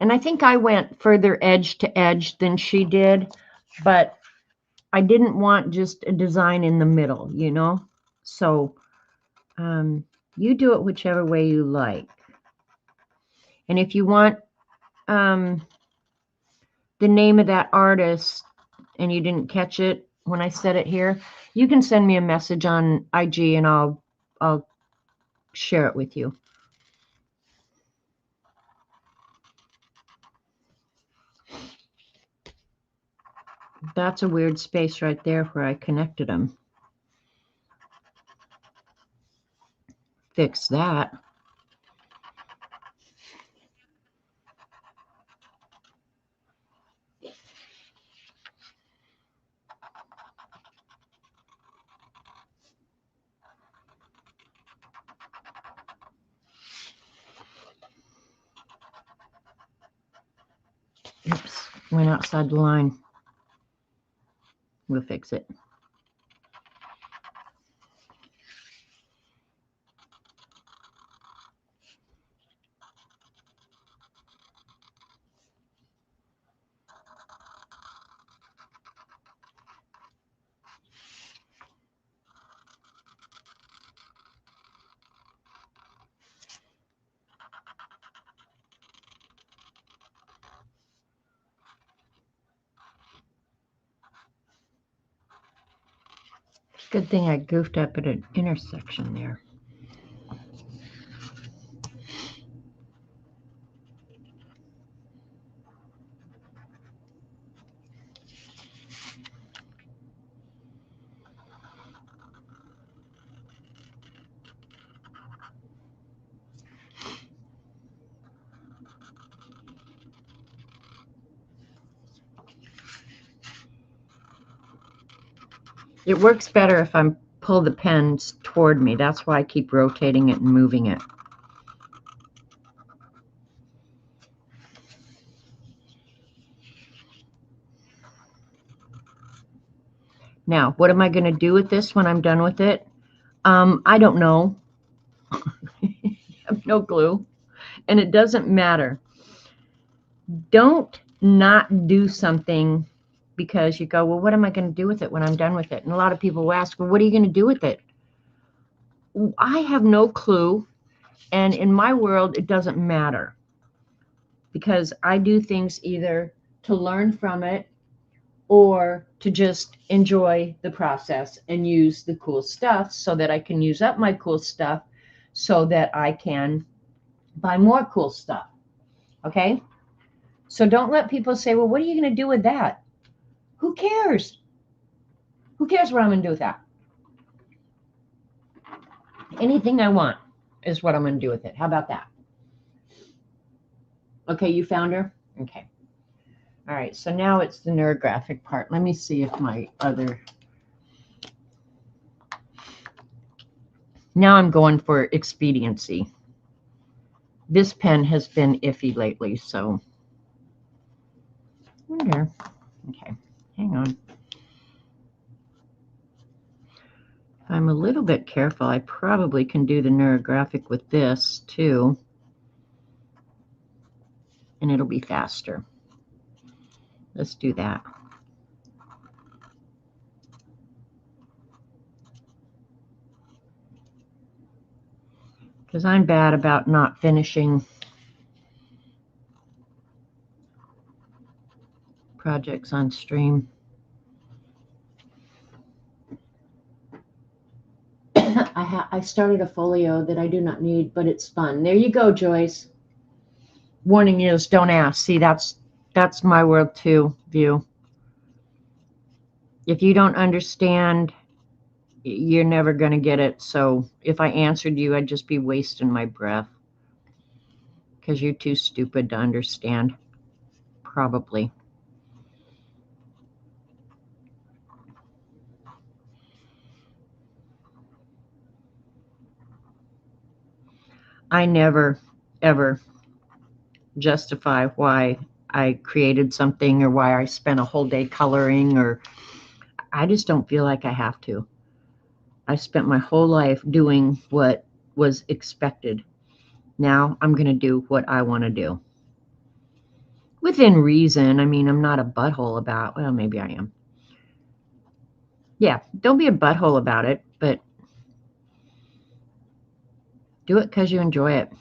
And I think I went further edge to edge than she did, but I didn't want just a design in the middle, you know? So you do it whichever way you like. And if you want the name of that artist and you didn't catch it when I said it here, you can send me a message on IG and I'll share it with you. That's a weird space right there where I connected them. Fix that. Oops, went outside the line. We'll fix it. Good thing I goofed up at an intersection there. It works better if I pull the pens toward me. That's why I keep rotating it and moving it. Now, what am I going to do with this when I'm done with it? I don't know. I have no clue. And it doesn't matter. Don't not do something because you go, well, what am I going to do with it when I'm done with it? And a lot of people will ask, well, what are you going to do with it? I have no clue. And in my world, it doesn't matter because I do things either to learn from it or to just enjoy the process and use the cool stuff so that I can use up my cool stuff so that I can buy more cool stuff. Okay? So don't let people say, well, what are you going to do with that? Who cares? Who cares what I'm going to do with that? Anything I want is what I'm going to do with it. How about that? Okay, you found her? Okay. All right, so now it's the neurographic part. Let me see if my other... Now I'm going for expediency. This pen has been iffy lately, so... There. Okay, hang on. If I'm a little bit careful, I probably can do the neurographic with this, too. And it'll be faster. Let's do that. Because I'm bad about not finishing projects on stream. I started a folio that I do not need, but it's fun. There you go, Joyce. Warning is don't ask. See, that's my world too, view. If you don't understand, you're never going to get it. So if I answered you, I'd just be wasting my breath because you're too stupid to understand, probably. I never, ever justify why I created something or why I spent a whole day coloring, or I just don't feel like I have to. I spent my whole life doing what was expected. Now I'm going to do what I want to do. within reason. I mean, I'm not a butthole about, well, maybe I am. Yeah, don't be a butthole about it, but do it because you enjoy it.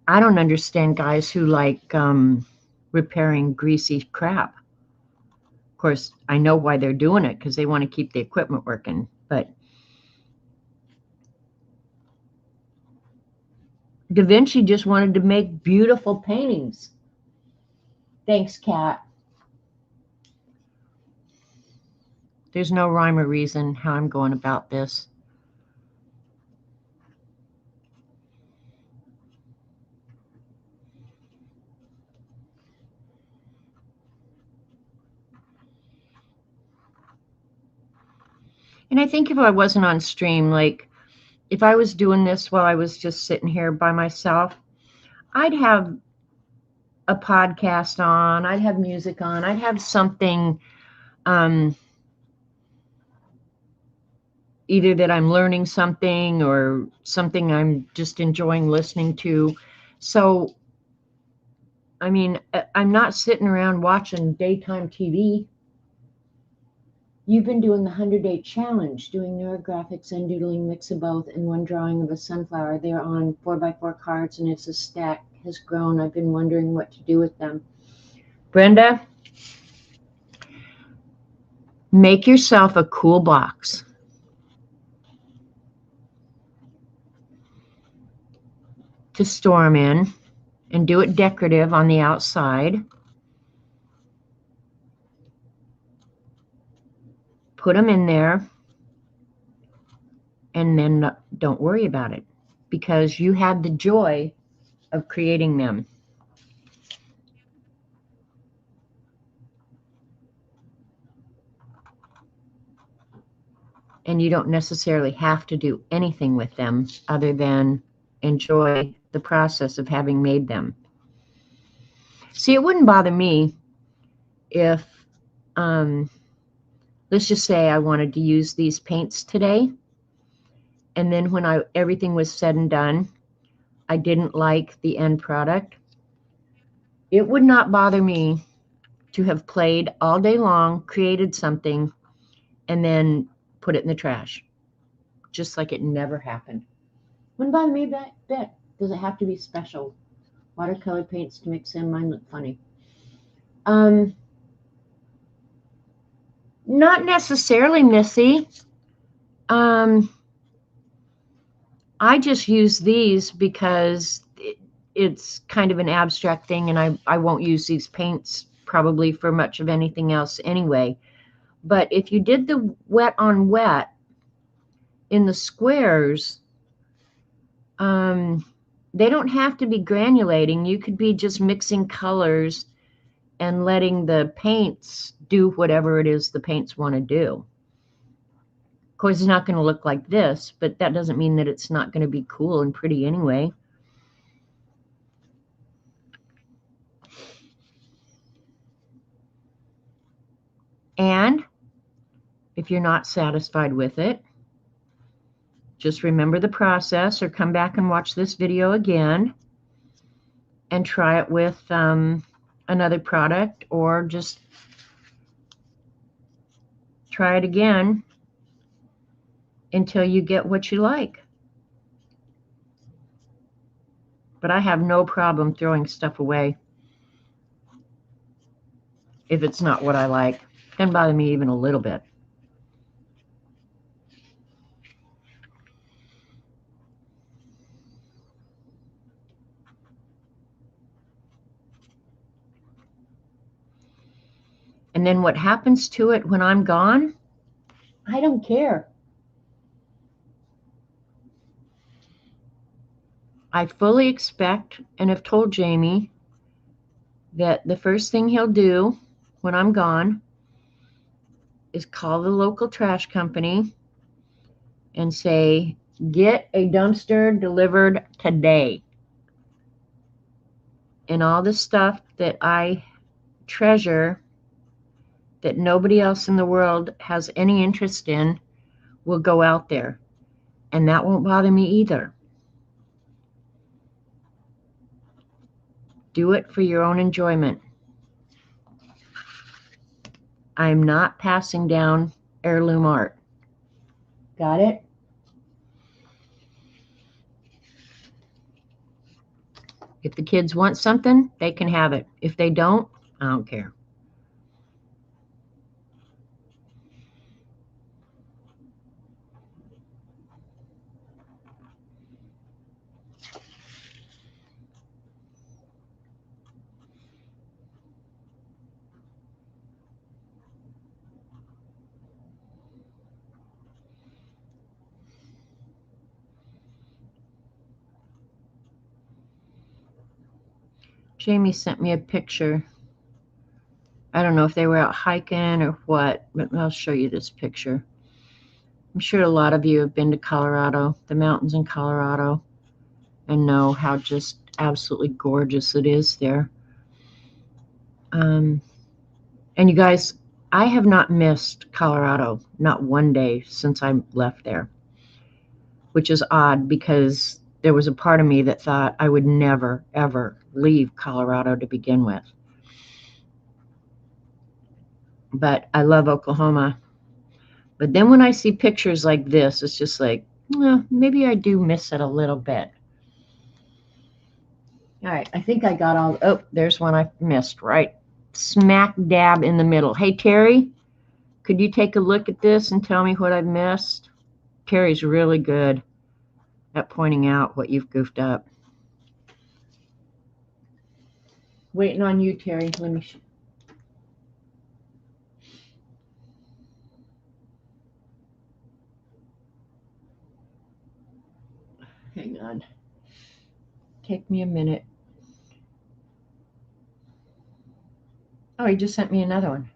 I don't understand guys who like repairing greasy crap. Of course, I know why they're doing it, because they want to keep the equipment working. But Da Vinci just wanted to make beautiful paintings. Thanks, Kat. There's no rhyme or reason how I'm going about this. And I think if I wasn't on stream, like if I was doing this while I was just sitting here by myself, I'd have a podcast on, I'd have music on, I'd have something either that I'm learning something or something I'm just enjoying listening to. So, I mean, I'm not sitting around watching daytime TV. You've been doing the 100-day challenge, doing neurographics and doodling, mix of both, and one drawing of a sunflower. They're on 4x4 cards, and it's a stack has grown. I've been wondering what to do with them. Brenda, make yourself a cool box. To store them in, and do it decorative on the outside. Put them in there, and then don't worry about it, because you had the joy of creating them. And you don't necessarily have to do anything with them other than enjoy the process of having made them. See, it wouldn't bother me if, let's just say I wanted to use these paints today, and then when everything was said and done, I didn't like the end product. It would not bother me to have played all day long, created something, and then put it in the trash, just like it never happened. Wouldn't bother me that bit. Does it have to be special? Watercolor paints to mix in. Mine look funny. Not necessarily, Missy. I just use these because it's kind of an abstract thing, and I won't use these paints probably for much of anything else anyway. But if you did the wet on wet in the squares, they don't have to be granulating. You could be just mixing colors and letting the paints do whatever it is the paints want to do. Of course, it's not going to look like this, but that doesn't mean that it's not going to be cool and pretty anyway. And if you're not satisfied with it, just remember the process, or come back and watch this video again and try it with another product, or just try it again until you get what you like. But I have no problem throwing stuff away if it's not what I like. It doesn't bother me even a little bit. And then what happens to it when I'm gone, I don't care. I fully expect and have told Jamie that the first thing he'll do when I'm gone is call the local trash company and say, get a dumpster delivered today. And all the stuff that I treasure that nobody else in the world has any interest in will go out there. And that won't bother me either. Do it for your own enjoyment. I am not passing down heirloom art. Got it? If the kids want something, they can have it. If they don't, I don't care. Jamie sent me a picture. I don't know if they were out hiking or what, but I'll show you this picture. I'm sure a lot of you have been to Colorado, the mountains in Colorado, and know how just absolutely gorgeous it is there. And you guys, I have not missed Colorado, not one day since I left there, which is odd because there was a part of me that thought I would never, ever leave Colorado to begin with. But I love Oklahoma. But then when I see pictures like this, it's just like, well, maybe I do miss it a little bit. All right, I think I got all, oh, there's one I missed, right smack dab in the middle. Hey, Terry, could you take a look at this and tell me what I've missed? Terry's really good at pointing out what you've goofed up. Waiting on you, Terry. Let me hang on. Take me a minute. Oh, he just sent me another one.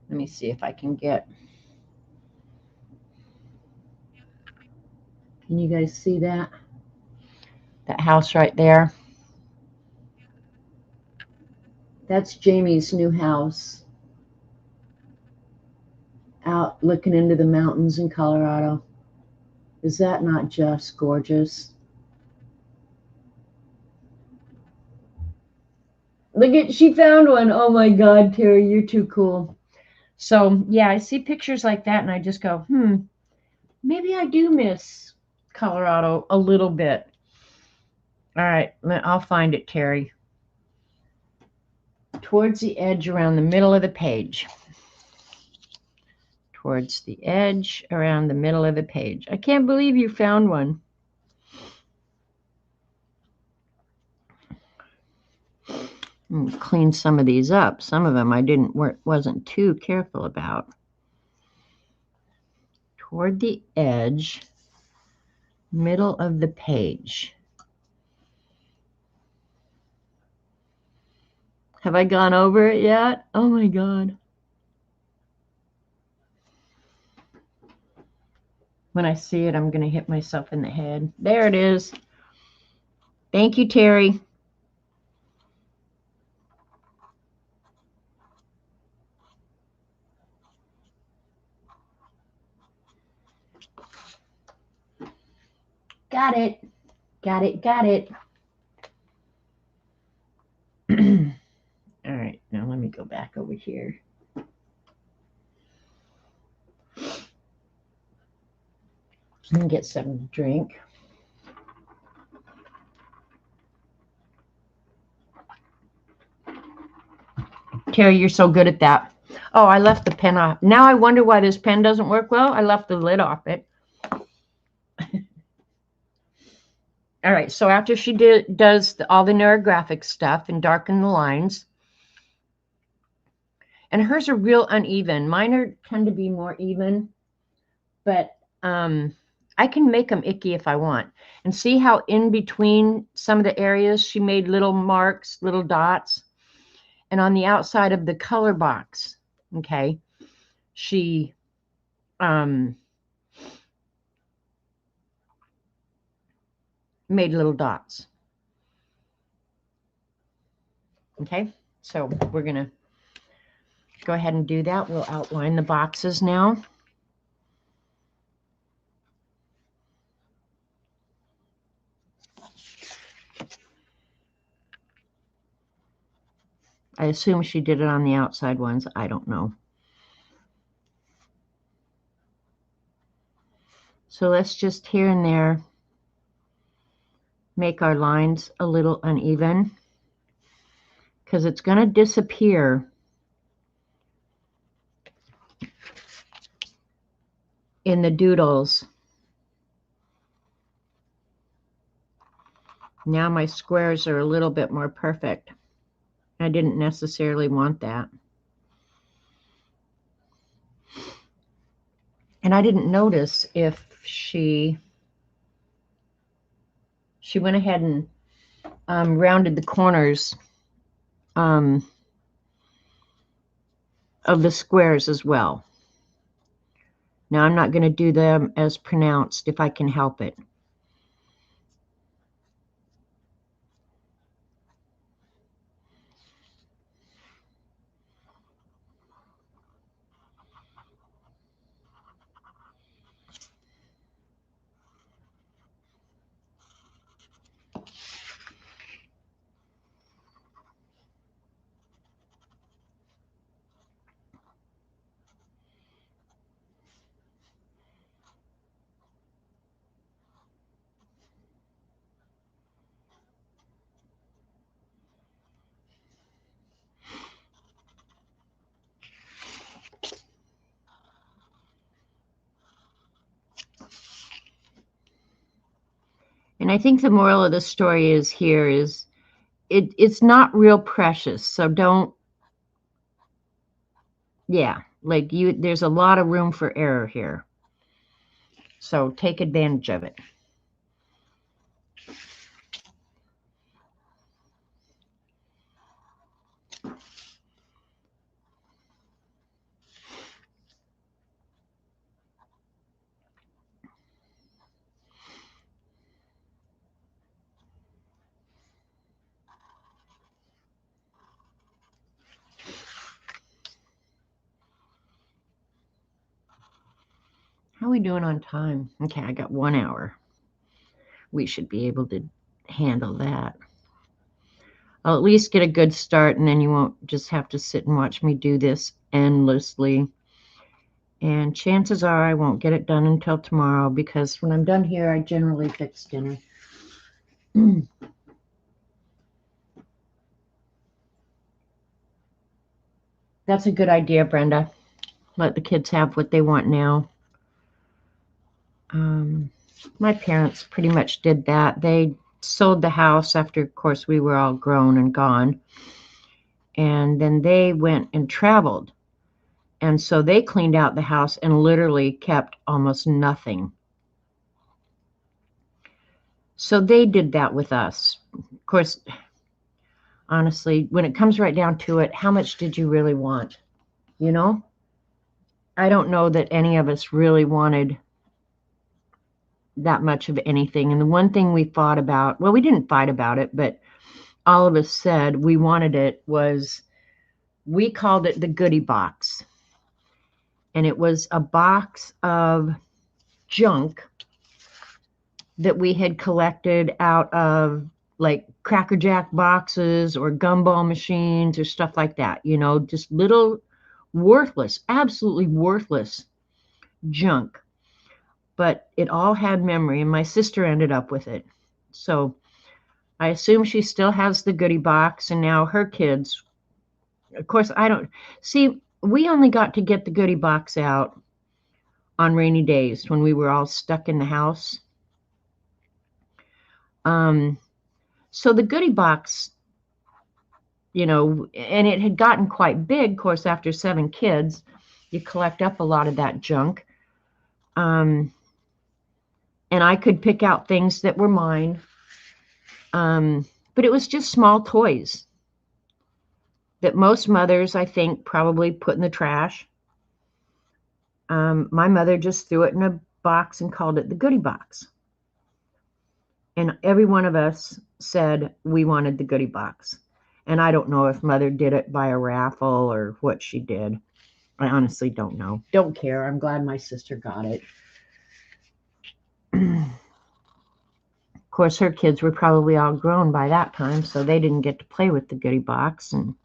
Let me see if I can get. Can you guys see that? That house right there? That's Jamie's new house. Out looking into the mountains in Colorado. Is that not just gorgeous? Look at, she found one. Oh my God, Terry, you're too cool. So yeah, I see pictures like that and I just go, maybe I do miss Colorado a little bit. All right, I'll find it, Terry. Towards the edge around the middle of the page. Towards the edge around the middle of the page. I can't believe you found one. Clean some of these up. Some of them I wasn't too careful about. Toward the edge, middle of the page. Have I gone over it yet? Oh my God. When I see it, I'm going to hit myself in the head. There it is. Thank you, Terry. Got it. Got it. Got it. All right. Now let me go back over here. And get some drink. Terry, you're so good at that. Oh, I left the pen off. Now I wonder why this pen doesn't work well. I left the lid off it. All right, so after she does all the neurographic stuff and darken the lines, and hers are real uneven. Mine tend to be more even, but I can make them icky if I want. And see how in between some of the areas she made little marks, little dots, and on the outside of the color box, okay, she made little dots. Okay, so we're going to go ahead and do that. We'll outline the boxes now. I assume she did it on the outside ones. I don't know. So let's just here and there make our lines a little uneven, because it's going to disappear in the doodles. Now my squares are a little bit more perfect. I didn't necessarily want that. And I didn't notice if she went ahead and rounded the corners of the squares as well. Now I'm not going to do them as pronounced if I can help it. And I think the moral of the story is here is it's not real precious. So don't, yeah, like there's a lot of room for error here. So take advantage of it. How are we doing on time? Okay, I got 1 hour. We should be able to handle that. I'll at least get a good start, and then you won't just have to sit and watch me do this endlessly. And chances are I won't get it done until tomorrow, because when I'm done here, I generally fix dinner. That's a good idea, Brenda. Let the kids have what they want now. My parents pretty much did that. They sold the house after, of course, we were all grown and gone. And then they went and traveled. And so they cleaned out the house and literally kept almost nothing. So they did that with us. Of course, honestly, when it comes right down to it, how much did you really want? You know? I don't know that any of us really wanted that much of anything. And the one thing we fought about, well, we didn't fight about it, but all of us said we wanted it, was we called it the goodie box. And it was a box of junk that we had collected out of like Cracker Jack boxes or gumball machines or stuff like that, you know, just little worthless, absolutely worthless junk. But it all had memory, and my sister ended up with it. So I assume she still has the goodie box, and now her kids, of course, I don't see, we only got to get the goodie box out on rainy days when we were all stuck in the house. So the goodie box, you know, and it had gotten quite big, of course, after 7 kids, you collect up a lot of that junk. And I could pick out things that were mine. But it was just small toys that most mothers, I think, probably put in the trash. My mother just threw it in a box and called it the goodie box. And every one of us said we wanted the goodie box. And I don't know if Mother did it by a raffle or what she did. I honestly don't know. Don't care. I'm glad my sister got it. Of course, her kids were probably all grown by that time, so they didn't get to play with the goodie box. And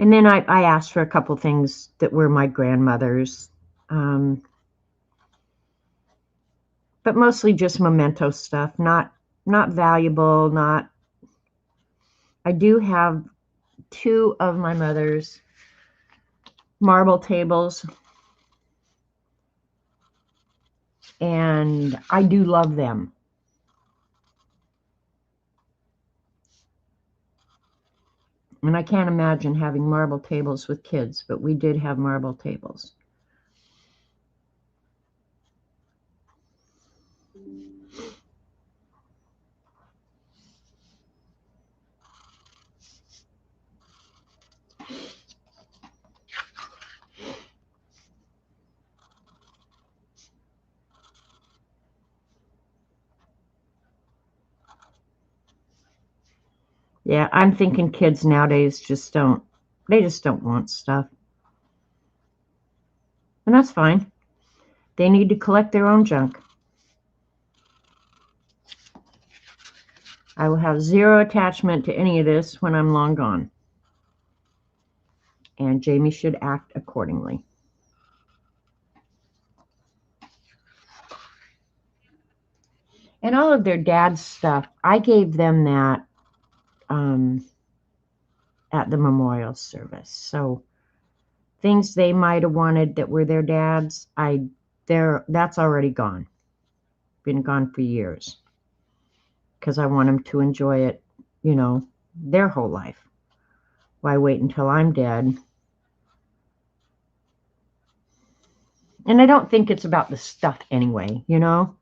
And then I asked for a couple things that were my grandmother's, but mostly just memento stuff, not valuable, not. I do have 2 of my mother's marble tables, and I do love them. And I can't imagine having marble tables with kids, but we did have marble tables. Yeah, I'm thinking kids nowadays just don't want stuff. And that's fine. They need to collect their own junk. I will have 0 attachment to any of this when I'm long gone. And Jamie should act accordingly. And all of their dad's stuff, I gave them that at the memorial service. So things they might have wanted that were their dad's, that's already gone. Been gone for years. Because I want them to enjoy it, you know, their whole life. Why wait until I'm dead? And I don't think it's about the stuff anyway, you know.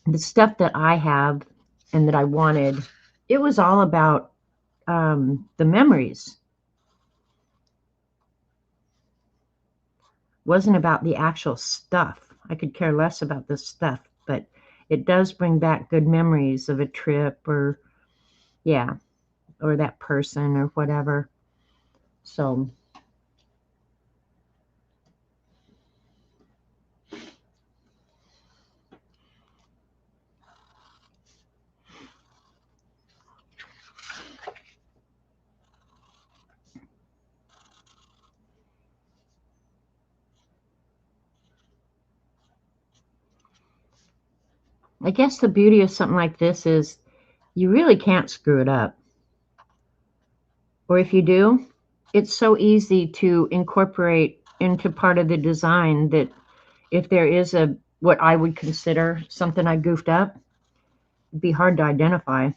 The stuff that I have and that I wanted, it was all about the memories. Wasn't about the actual stuff. I could care less about the stuff, but it does bring back good memories of a trip or, yeah, or that person or whatever. So I guess the beauty of something like this is you really can't screw it up. Or if you do, it's so easy to incorporate into part of the design that if there is what I would consider something I goofed up, it'd be hard to identify.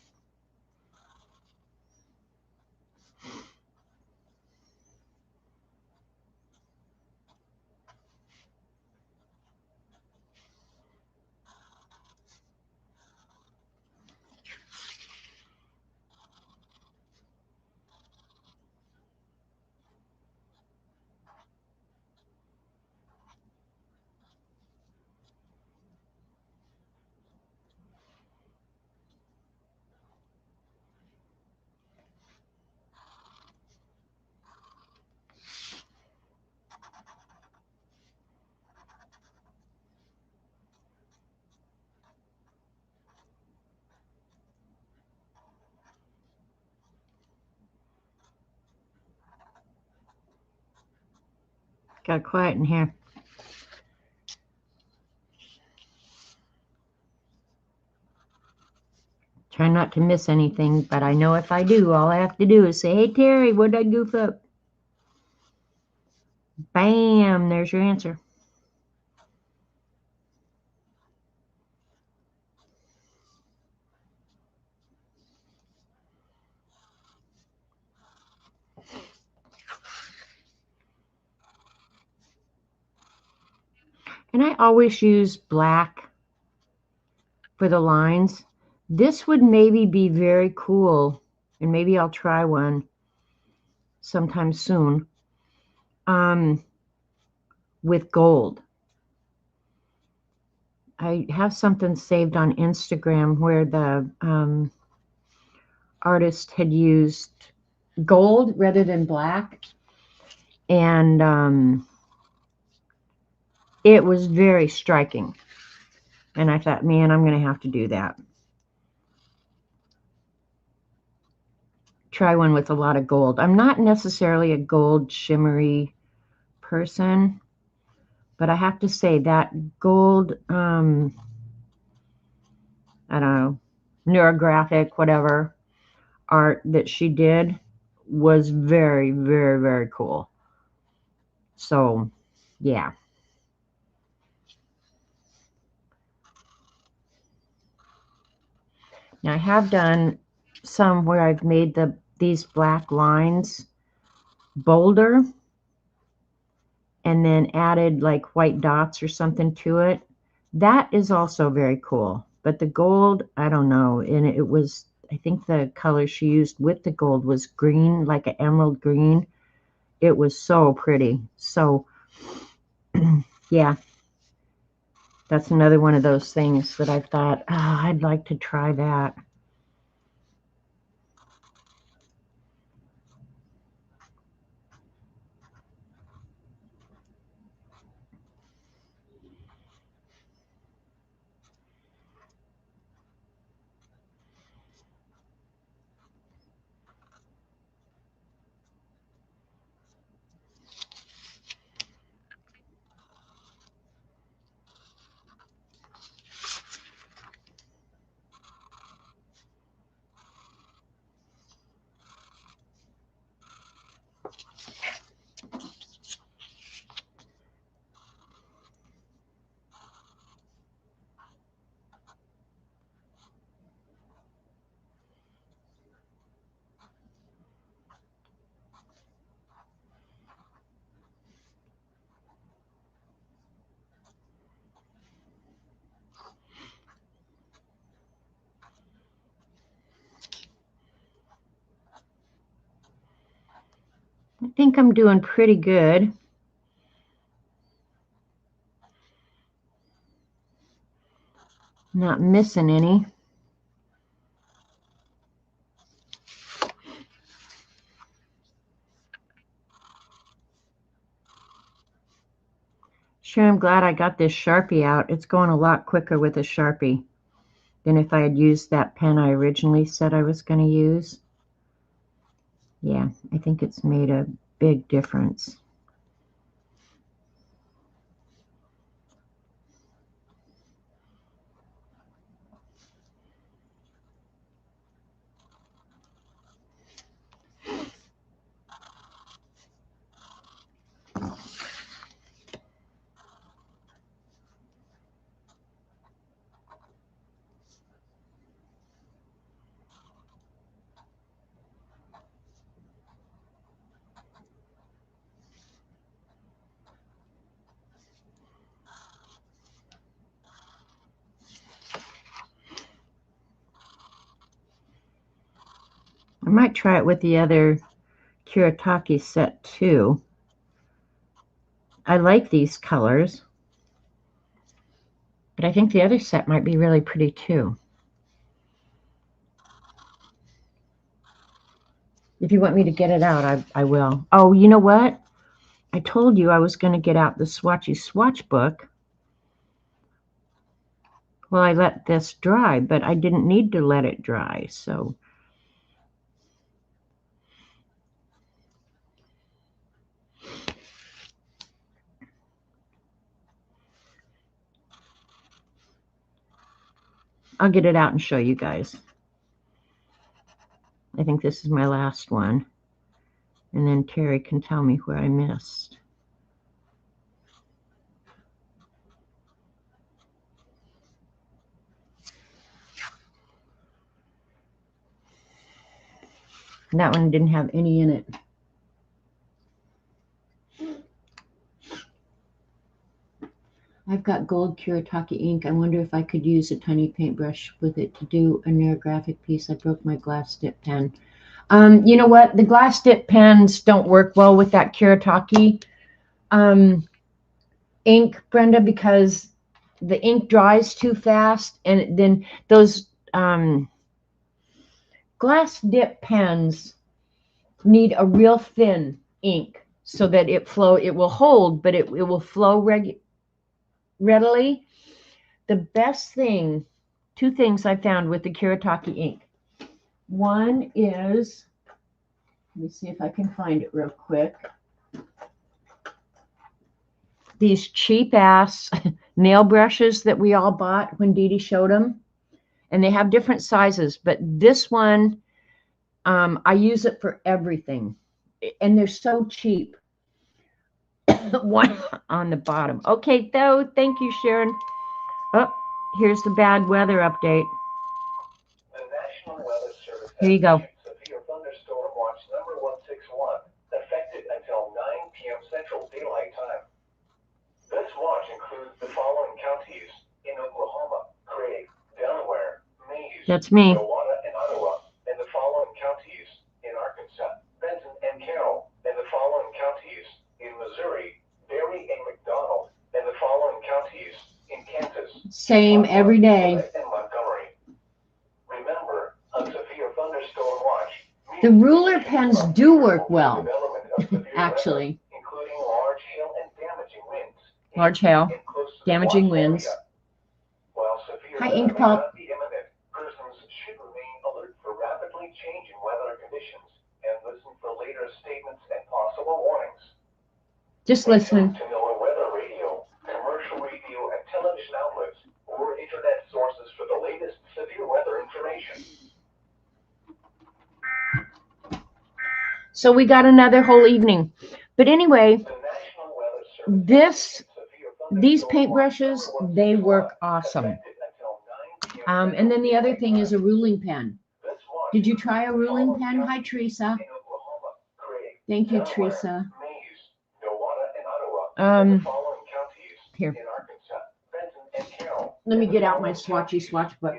Got quiet in here. Try not to miss anything, but I know if I do, all I have to do is say, hey, Terry, what did I goof up? Bam, there's your answer. And I always use black for the lines. This would maybe be very cool, and maybe I'll try one sometime soon, with gold. I have something saved on Instagram where the artist had used gold rather than black, and it was very striking. And I thought, man, I'm going to have to do that. try one with a lot of gold. I'm not necessarily a gold shimmery person, but I have to say that gold, I don't know, Neurographic, whatever art that she did was very, very, very cool. So, yeah. Now I have done some where I've made these black lines bolder and then added like white dots or something to it. That is also very cool. But the gold, I don't know. And it was, I think the color she used with the gold was green, like an emerald green. It was so pretty. So, yeah, that's another one of those things that I thought, oh, I'd like to try that. I think I'm doing pretty good. Not missing any. Sure, I'm glad I got this Sharpie out. It's going a lot quicker with a Sharpie than if I had used that pen I originally said I was going to use. Yeah, I think it's made a big difference. I might try it with the other Kuretake set too. I like these colors, but I think the other set might be really pretty too. If you want me to get it out, I will. Oh, you know what? I told you I was going to get out the Swatchy Swatch book. Well, I let this dry, but I didn't need to let it dry, so. I'll get it out and show you guys. I think this is my last one. And then Terry can tell me where I missed. That one didn't have any in it. I've got gold Kuretake ink. I wonder if I could use a tiny paintbrush with it to do a Neurographic piece. I broke my glass dip pen. You know what? The glass dip pens don't work well with that Kuretake ink, Brenda, because the ink dries too fast, and then those glass dip pens need a real thin ink so that it will hold, but it will flow readily. The best thing, two things I found with the Kuretake ink. One is Let me see if I can find it real quick. These cheap ass nail brushes that we all bought when Dee Dee showed them. And they have different sizes, but this one, I use it for everything. And they're so cheap. One on the bottom. Okay, though, thank you, Sharon. Oh, here's the bad weather update.
The National Weather Service.
Here you go.
Severe thunderstorm watch number 161, affected until 9 p.m. Central Daylight Time. This watch includes the following counties in Oklahoma: Craig, Delaware, Mays,
That's me.
Nowata, and Ottawa, and the following counties in Arkansas: Benton and Carroll, and the following counties in Missouri: Berry and McDonald, and the following counties in Kansas.
Same every day.
And Montgomery. Remember, a severe thunderstorm watch.
The ruler pens do work well, actually.
Including large hail and damaging winds.
Large hail, damaging winds.
While severe
Hi,
weather
Ink
may
Pop.
not be imminent, persons should remain alert for rapidly changing weather conditions and listen for later statements and possible warnings.
Just listen.
To know weather radio, commercial radio, and television outlets, or internet sources for the latest severe weather information.
So we got another whole evening. But anyway, these paintbrushes, they work awesome. And then the other thing is a ruling pen. Did you try a ruling pen? Hi, Teresa. Thank you, Teresa. Here. Let me get out my swatch book.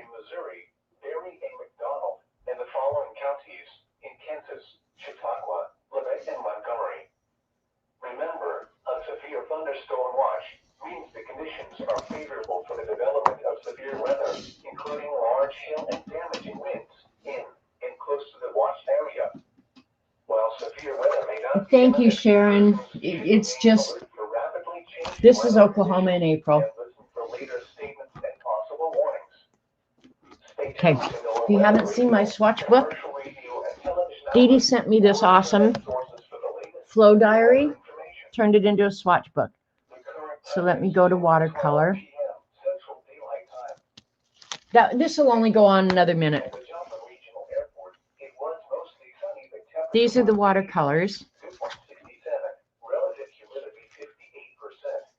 Remember, a severe thunderstorm watch means the conditions are favorable for the development of severe weather, including large hail and damaging winds in and close to the watched area. While severe weather may not.
Thank you, Sharon. It's just, this is Oklahoma in April. Okay, if you haven't seen my swatch book, Dee Dee sent me this awesome flow diary, turned it into a swatch book. So let me go to watercolor. This will only go on another minute. These are the watercolors.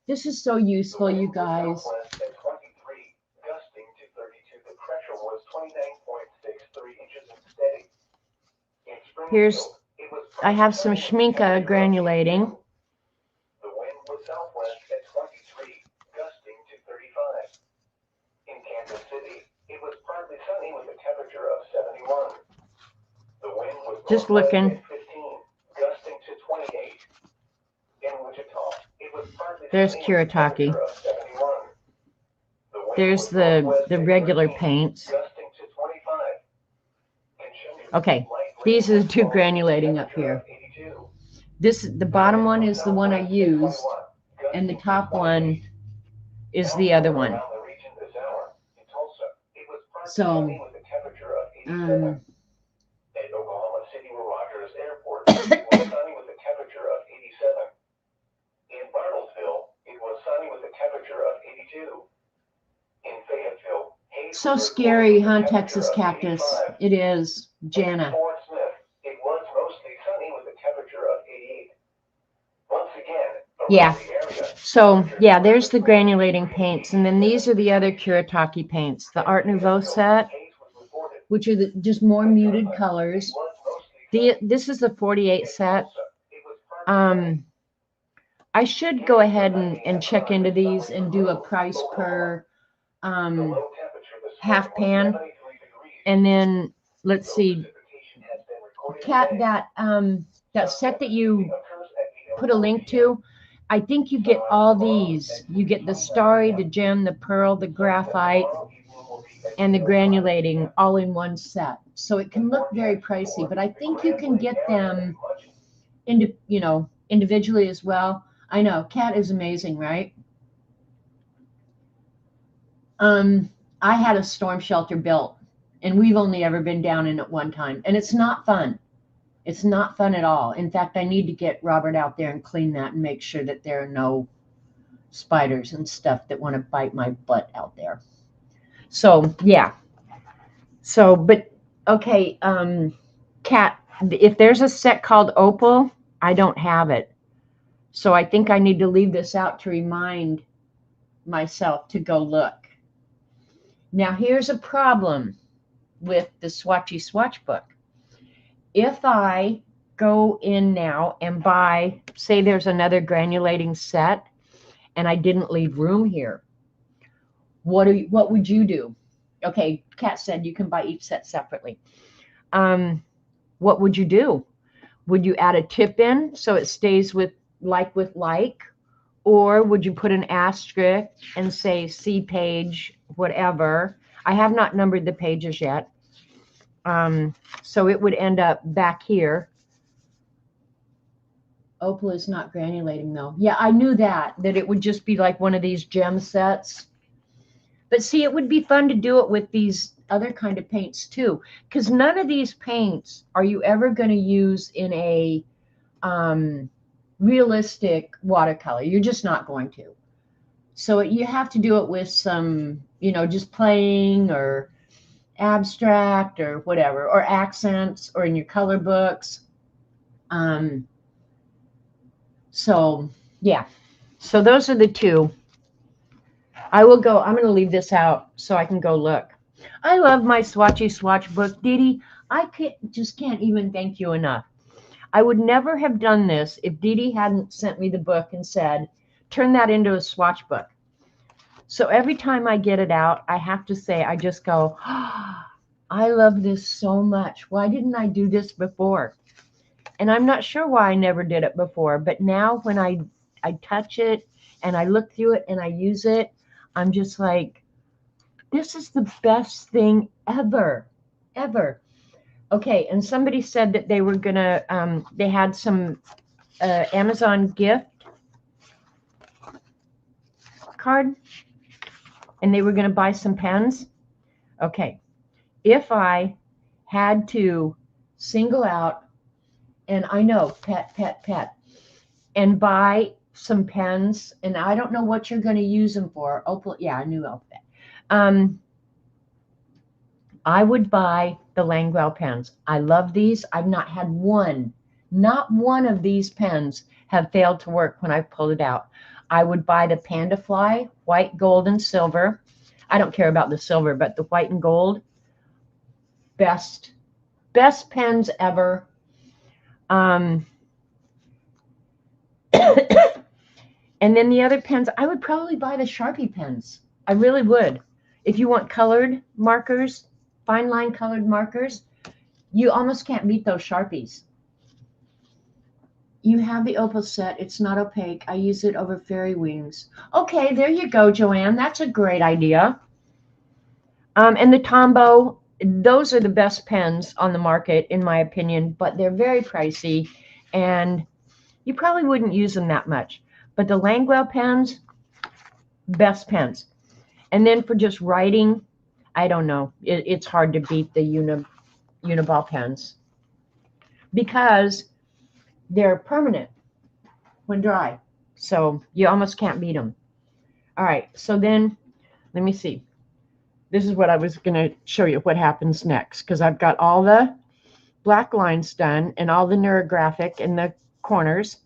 This is so useful, you guys. Here's, I have some Schminke granulating.
The wind was southwest at 23, gusting to 35. In Kansas City, it was partly sunny with a temperature of 71. The wind was
just looking.
at 15, gusting to 28. In Wichita, it was partly
There's
sunny
Kuretake.
with a temperature of 71. The wind
There's
was northwest
the
at
regular
13,
paints.
gusting to 25. In Chimney,
Okay,
light
these
rain
are the two
was
granulating up here.
82.
The bottom one is the one I used, and the top one is the other one. So,
At Oklahoma City Rogers Airport, it was sunny with a temperature of 87. In Bartlesville, it was sunny with a temperature of 82. In Fayetteville,
so scary, huh, Texas cactus? It is, Jana.
Fort Smith, it was mostly sunny with a temperature of 88. Once again,
Yeah.
around the area,
So, yeah, there's the granulating paints, and then these are the other Kuretake paints, the Art Nouveau set, which are just more muted colors. This is the 48 set. I should go ahead and check into these and do a price per half pan. And then, let's see, Kat, that set that you put a link to, I think you get all these. You get the starry, the gem, the pearl, the graphite, and the granulating all in one set. So it can look very pricey, but I think you can get them individually as well. I know, Kat is amazing, right? I had a storm shelter built, and we've only ever been down in it one time, and it's not fun. It's not fun at all. In fact, I need to get Robert out there and clean that and make sure that there are no spiders and stuff that want to bite my butt out there. So, yeah. So, but, okay, Kat, if there's a set called Opal, I don't have it. So I think I need to leave this out to remind myself to go look. Now, here's a problem with the Swatchy Swatch book. If I go in now and buy, say there's another granulating set and I didn't leave room here, what would you do? Okay, Kat said you can buy each set separately. What would you do? Would you add a tip in so it stays with like, or would you put an asterisk and say see page whatever? I have not numbered the pages yet. So it would end up back here. Opal is not granulating though. Yeah, I knew that it would just be like one of these gem sets. But see, it would be fun to do it with these other kind of paints too, because none of these paints are you ever going to use in a realistic watercolor. You're just not going to. So you have to do it with some, just playing or abstract or whatever, or accents, or in your color books. So yeah, so those are the two. I'm going to leave this out so I can go look. I love my Swatchy Swatch book. Dee I just can't even thank you enough. I would never have done this if Dee hadn't sent me the book and said, turn that into a swatch book. So every time I get it out, I have to say, I just go, oh, I love this so much. Why didn't I do this before? And I'm not sure why I never did it before, but now when I touch it and I look through it and I use it, I'm just like, this is the best thing ever, ever. Okay, and somebody said that they were going to, they had some Amazon gift card, and they were going to buy some pens. Okay, if I had to single out, and I know, pet, and buy some pens, and I don't know what you're going to use them for. Opal, yeah, I knew Alphabet. I would buy the Langwell pens. I love these. I've not had one, not one of these pens have failed to work when I pulled it out. I would buy the Panda Fly, white, gold, and silver. I don't care about the silver, but the white and gold, best pens ever. And then the other pens, I would probably buy the Sharpie pens. I really would. If you want colored markers, fine line colored markers, you almost can't beat those Sharpies. You have the Opal set. It's not opaque. I use it over fairy wings. Okay, there you go, Joanne. That's a great idea. And the Tombow, those are the best pens on the market, in my opinion, but they're very pricey, and you probably wouldn't use them that much. But the Langwell pens, best pens. And then for just writing, I don't know. It's hard to beat the Uniball pens because they're permanent when dry. So you almost can't beat them. All right. So then let me see. This is what I was going to show you what happens next, because I've got all the black lines done and all the Neurographic in the corners.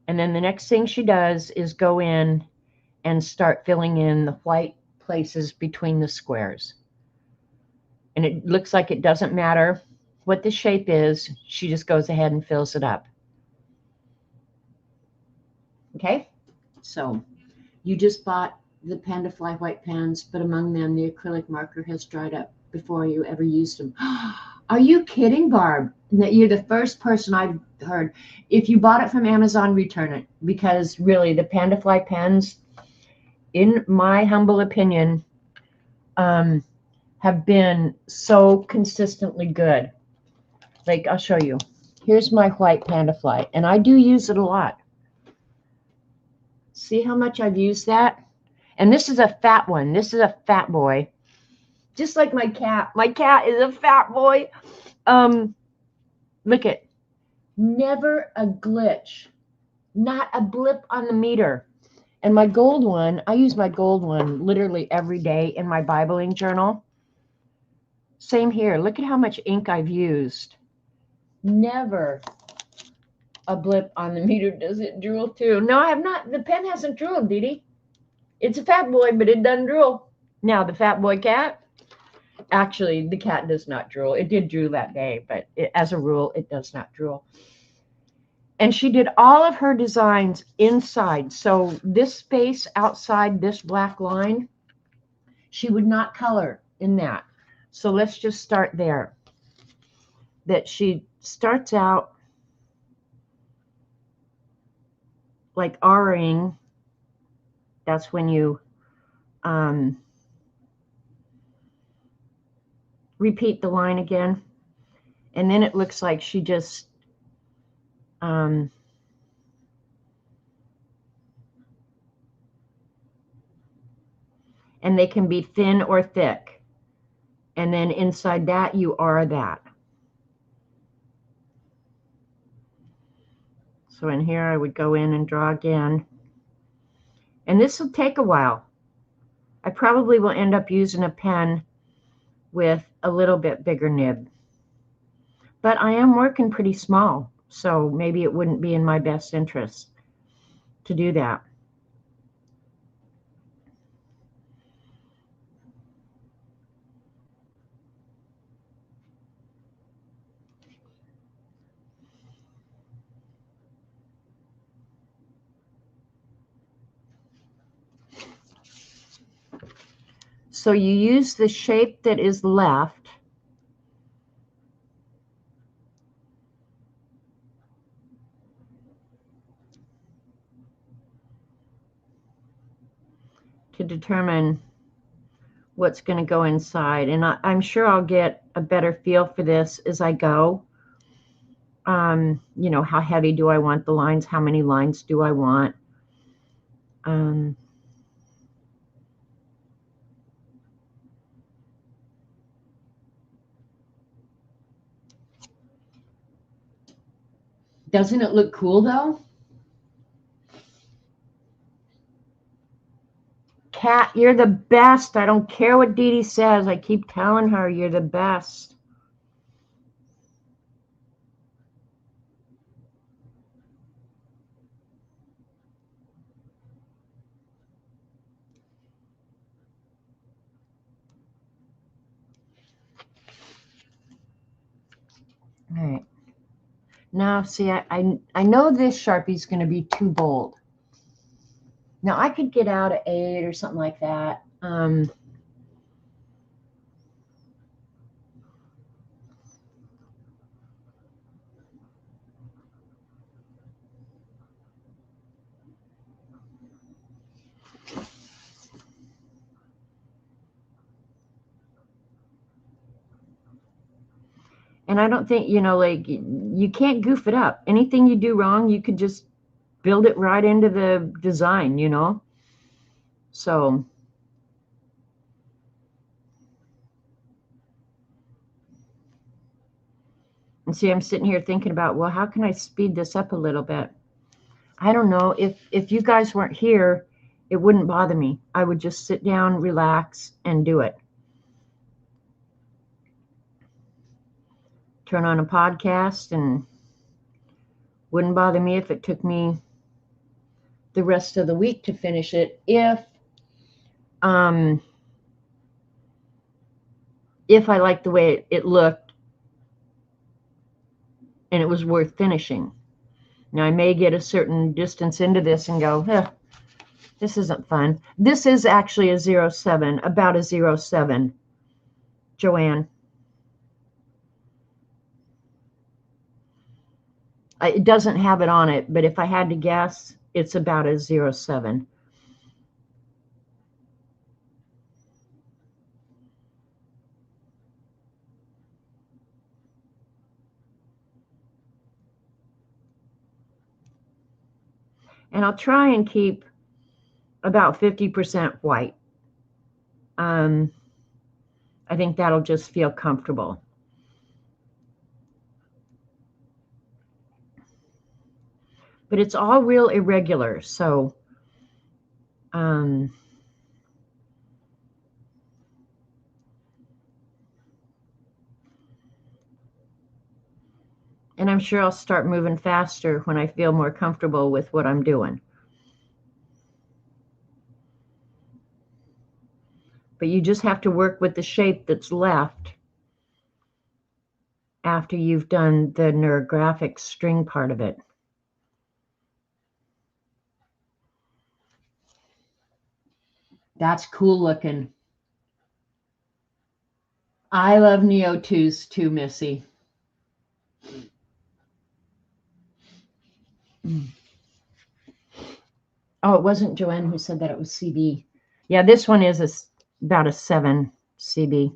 And then the next thing she does is go in and start filling in the white places between the squares. And it looks like it doesn't matter what the shape is. She just goes ahead and fills it up. Okay, so you just bought the Panda Fly white pens, but among them the acrylic marker has dried up before you ever used them. Are you kidding, Barb? You're the first person I've heard. If you bought it from Amazon, return it, because really the Panda Fly pens, in my humble opinion, have been so consistently good. Like, I'll show you. Here's my white Panda Fly, and I do use it a lot. See how much I've used that? And this is a fat one. This is a fat boy. Just like my cat. My cat is a fat boy. Look at, never a glitch, not a blip on the meter. And my gold one, I use my gold one literally every day in my Bibling journal. Same here. Look at how much ink I've used. Never a blip on the meter. Does it drool too? No, I have not. The pen hasn't drooled, Dee Dee. It's a fat boy, but it doesn't drool. Now, the fat boy cat, actually, the cat does not drool. It did drool that day, but as a rule, it does not drool. And she did all of her designs inside. So this space outside this black line, she would not color in that. So let's just start there. That she starts out like R-ing. That's when you repeat the line again. And then it looks like she just and they can be thin or thick. And then inside that, you are that. So in here, I would go in and draw again. And this will take a while. I probably will end up using a pen with a little bit bigger nib. But I am working pretty small, so maybe it wouldn't be in my best interest to do that. So you use the shape that is left to determine what's going to go inside. And I'm sure I'll get a better feel for this as I go. You know, how heavy do I want the lines? How many lines do I want? Doesn't it look cool though? Kat, you're the best. I don't care what Dee Dee says. I keep telling her you're the best. All right. Now, see, I know this Sharpie's going to be too bold. Now, I could get out at 8 or something like that. And I don't think, you know, like, you can't goof it up. Anything you do wrong, you could just build it right into the design, you know? So, and see, I'm sitting here thinking about, well, how can I speed this up a little bit? I don't know. If you guys weren't here, it wouldn't bother me. I would just sit down, relax, and do it. Turn on a podcast, and wouldn't bother me if it took me the rest of the week to finish it, if I liked the way it looked and it was worth finishing. Now, I may get a certain distance into this and go, this isn't fun. This is actually a 07, about a 07, Joanne. It doesn't have it on it, but if I had to guess, it's about a 07. And I'll try and keep about 50% white. I I think that'll just feel comfortable. But it's all real irregular, so and I'm sure I'll start moving faster when I feel more comfortable with what I'm doing. But you just have to work with the shape that's left after you've done the neurographic string part of it. That's cool looking. I love Neo 2s too, Missy. Oh, it wasn't Joanne who said that, it was CB. Yeah, this one is about a 7 CB.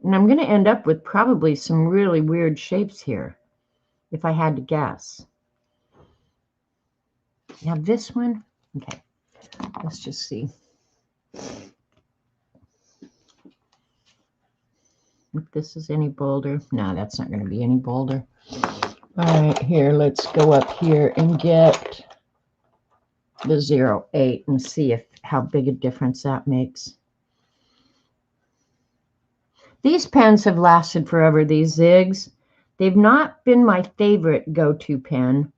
And I'm going to end up with probably some really weird shapes here, if I had to guess. Now this one, okay, let's just see. If this is any bolder. No, that's not going to be any bolder. All right, here, let's go up here and get the 0.8 and see how big a difference that makes. These pens have lasted forever, these Zigs. They've not been my favorite go-to pen.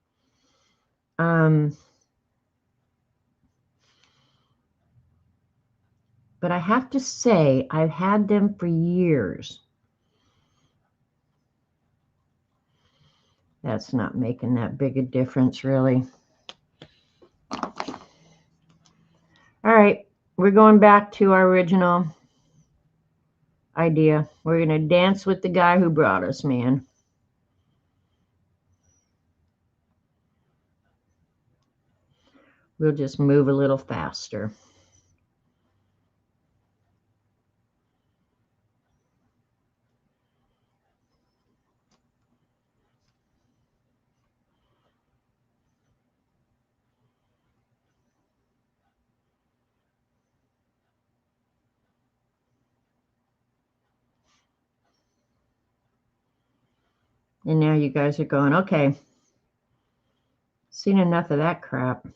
But I have to say, I've had them for years. That's not making that big a difference, really. All right, we're going back to our original idea. We're going to dance with the guy who brought us, man. We'll just move a little faster. And now you guys are going, okay, seen enough of that crap.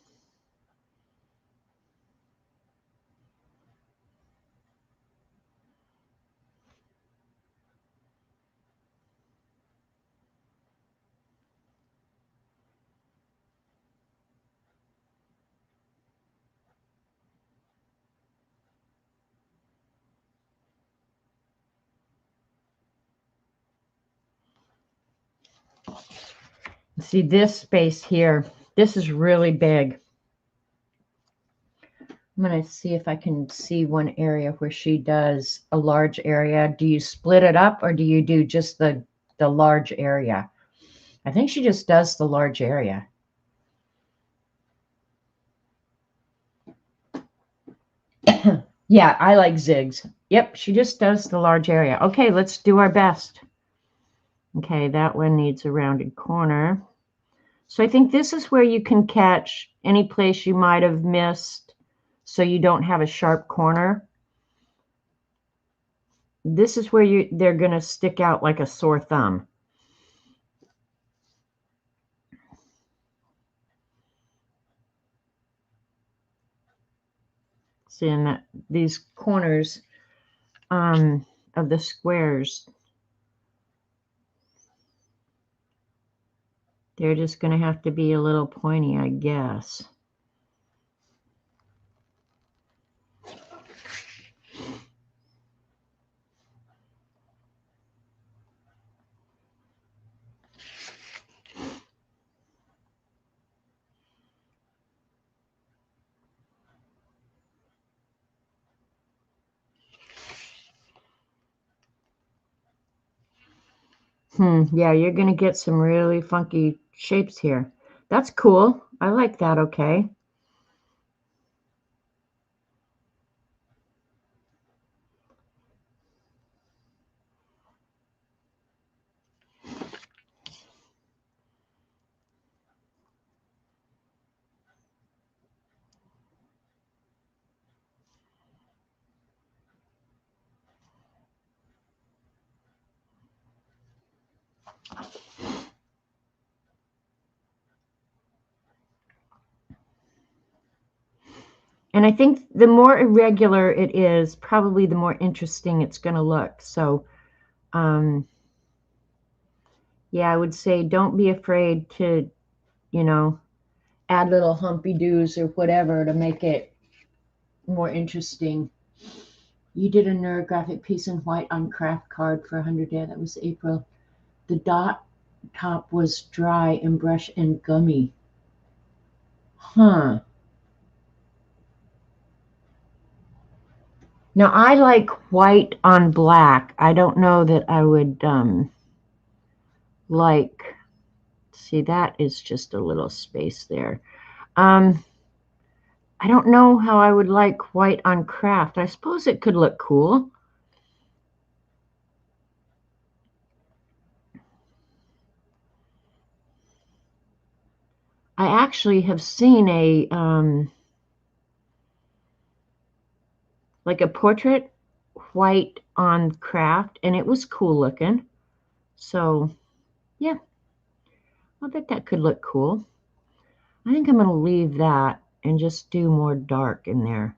See this space here, this is really big. I'm going to see if I can see one area where she does a large area. Do you split it up or do you do just the large area? I think she just does the large area. Yeah, I like zigs. Yep, she just does the large area. Okay, let's do our best. Okay, that one needs a rounded corner. So I think this is where you can catch any place you might have missed so you don't have a sharp corner. This is where they're going to stick out like a sore thumb. Seeing that these corners of the squares, they're just going to have to be a little pointy, I guess. Yeah, you're going to get some really funky shapes here. That's cool. I like that, okay. And I think the more irregular it is, probably the more interesting it's going to look. So, yeah, I would say don't be afraid to, you know, add little humpy doos or whatever to make it more interesting. You did a neurographic piece in white on craft card for 100 Day. That was April. The dot top was dry and brush and gummy. Huh. Now I like white on black. I don't know that I would like, see, that is just a little space there. I don't know how I would like white on craft. I suppose it could look cool. I actually have seen a like a portrait white on craft, and it was cool looking. So yeah, I bet that could look cool. I think I'm going to leave that and just do more dark in there.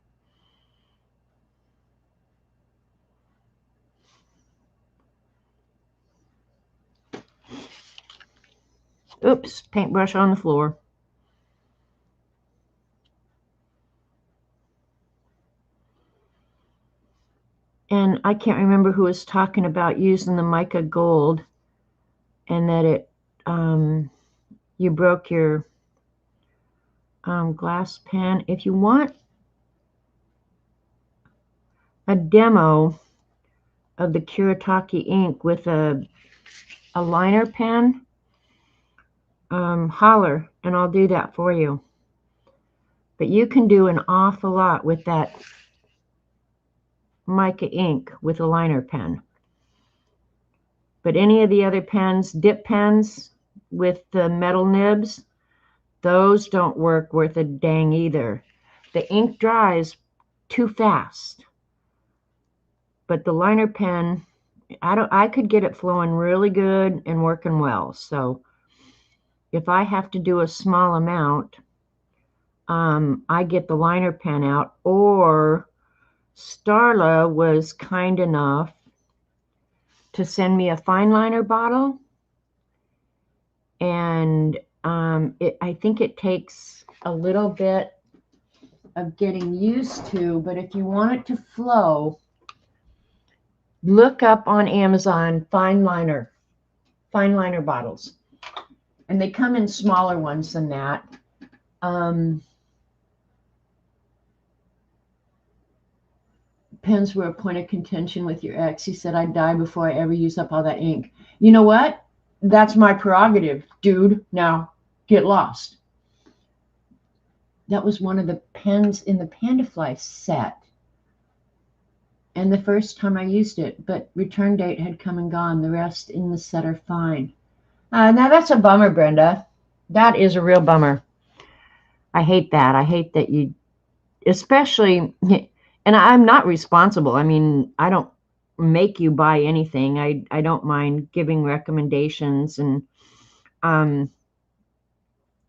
Oops, paintbrush on the floor. And I can't remember who was talking about using the mica gold and that it you broke your glass pen. If you want a demo of the Kuretake ink with a liner pen, holler and I'll do that for you. But you can do an awful lot with that mica ink with a liner pen. But any of the other pens, dip pens with the metal nibs, those don't work worth a dang either. The ink dries too fast. But the liner pen, I could get it flowing really good and working well. So if I have to do a small amount, I get the liner pen out, or Starla was kind enough to send me a fine liner bottle, and I think it takes a little bit of getting used to, but if you want it to flow, look up on Amazon fine liner bottles, and they come in smaller ones than that. Pens were a point of contention with your ex. He said I'd die before I ever use up all that ink. You know what? That's my prerogative, dude. Now get lost. That was one of the pens in the Pandafly set, and the first time I used it, but return date had come and gone. The rest in the set are fine. Now that's a bummer, Brenda. That is a real bummer. I hate that. I hate that you, especially, and I'm not responsible. I mean, I don't make you buy anything. I don't mind giving recommendations, and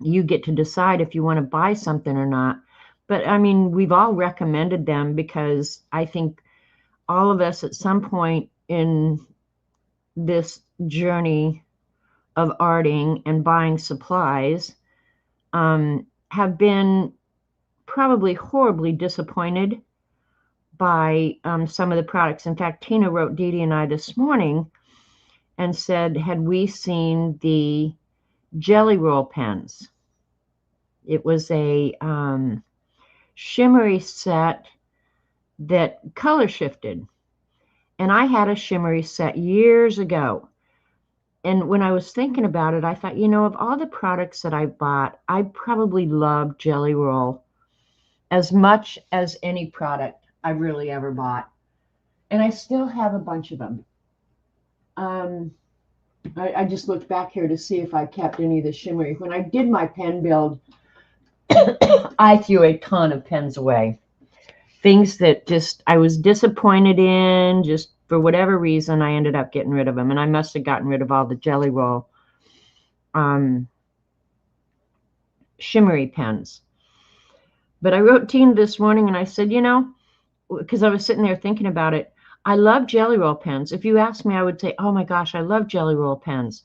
you get to decide if you want to buy something or not. But I mean, we've all recommended them because I think all of us at some point in this journey of arting and buying supplies have been probably horribly disappointed by some of the products. In fact, Tina wrote Dee Dee and I this morning and said, had we seen the Jelly Roll pens? It was a shimmery set that color shifted. And I had a shimmery set years ago. And when I was thinking about it, I thought, you know, of all the products that I bought, I probably love Jelly Roll as much as any product I really ever bought. And I still have a bunch of them. I just looked back here to see if I kept any of the shimmery. When I did my pen build, I threw a ton of pens away. Things that just I was disappointed in, just for whatever reason, I ended up getting rid of them. And I must have gotten rid of all the Jelly Roll shimmery pens. But I wrote Tina this morning and I said, you know, because I was sitting there thinking about it, I love Jelly Roll pens. If you asked me, I would say, oh my gosh, I love Jelly Roll pens.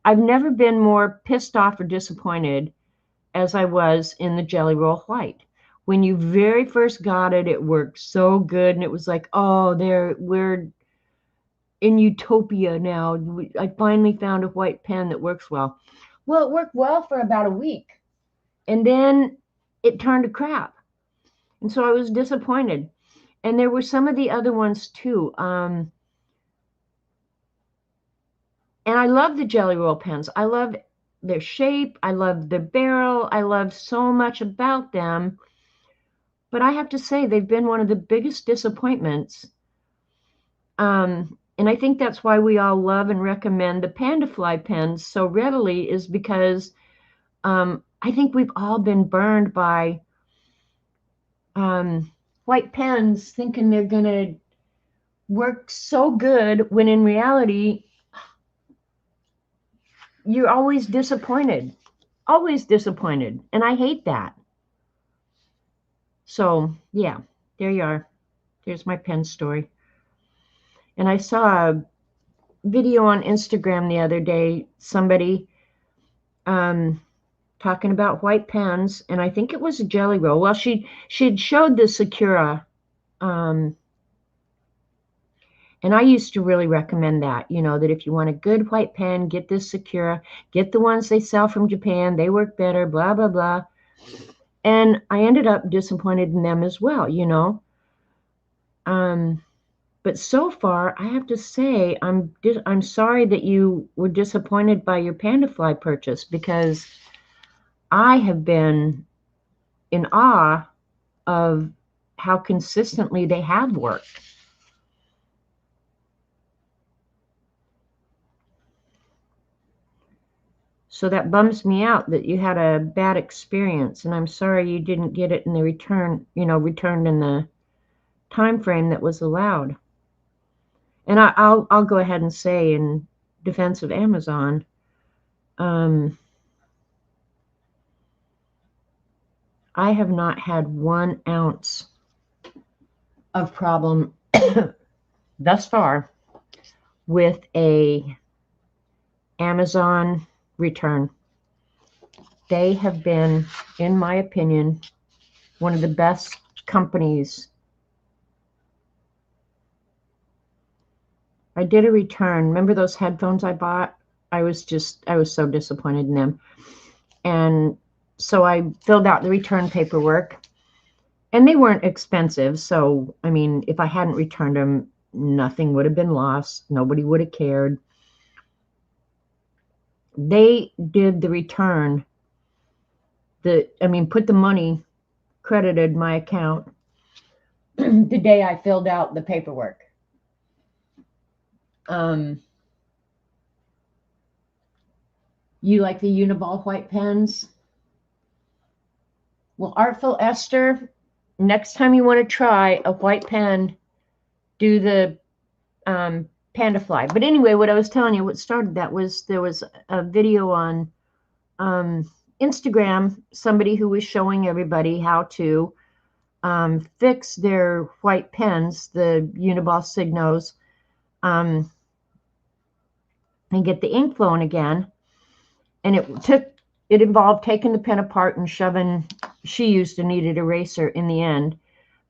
I've never been more pissed off or disappointed as I was in the Jelly Roll White. When you very first got it, it worked so good. And it was like, oh, we're in utopia now. I finally found a white pen that works well. Well, it worked well for about a week. And then it turned to crap. And so I was disappointed. And there were some of the other ones too. And I love the Jelly Roll pens. I love their shape. I love their barrel. I love so much about them. But I have to say, they've been one of the biggest disappointments. And I think that's why we all love and recommend the Pandafly pens so readily, is because I think we've all been burned by white pens thinking they're going to work so good when in reality, you're always disappointed. Always disappointed. And I hate that. So, yeah, there you are. There's my pen story. And I saw a video on Instagram the other day, somebody talking about white pens, and I think it was a Jelly Roll. Well, she'd showed the Sakura, and I used to really recommend that, you know, that if you want a good white pen, get this Sakura, get the ones they sell from Japan, they work better, blah, blah, blah. And I ended up disappointed in them as well, you know. But so far, I have to say, I'm sorry that you were disappointed by your Pandafly purchase, because I have been in awe of how consistently they have worked. So that bums me out that you had a bad experience, and I'm sorry you didn't get it in the returned in the time frame that was allowed. And I'll go ahead and say, in defense of Amazon, I have not had 1 ounce of problem thus far with a Amazon return. They have been, in my opinion, one of the best companies. I did a return. Remember those headphones I bought? I was so disappointed in them. And so I filled out the return paperwork, and they weren't expensive. So, I mean, if I hadn't returned them, nothing would have been lost. Nobody would have cared. They did the return. Put the money, credited my account the day I filled out the paperwork. You like the Uniball white pens? Well, Artful Esther, next time you want to try a white pen, do the Pandafly. But anyway, what I was telling you, what started that was there was a video on Instagram, somebody who was showing everybody how to fix their white pens, the Uniball Signos, and get the ink flowing again. And it involved taking the pen apart and shoving, she used a kneaded eraser in the end,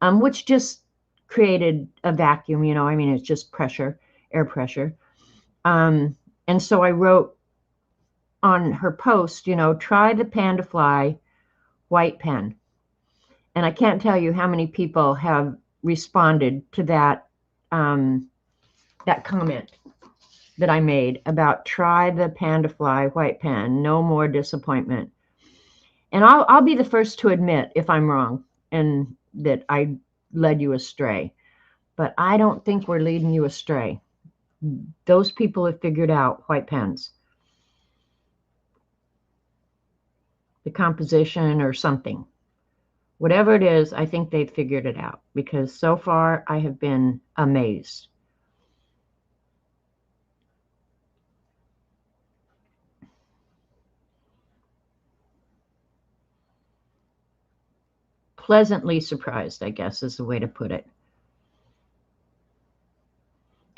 which just created a vacuum, you know, I mean, it's just pressure, air pressure. And so I wrote on her post, you know, try the Pandafly white pen. And I can't tell you how many people have responded to that, that comment that I made about try the Pandafly white pen, no more disappointment. And I'll be the first to admit if I'm wrong and that I led you astray. But I don't think we're leading you astray. Those people have figured out white pens, the composition or something. Whatever it is, I think they've figured it out, because so far I have been amazed. pleasantly surprised, I guess, is the way to put it.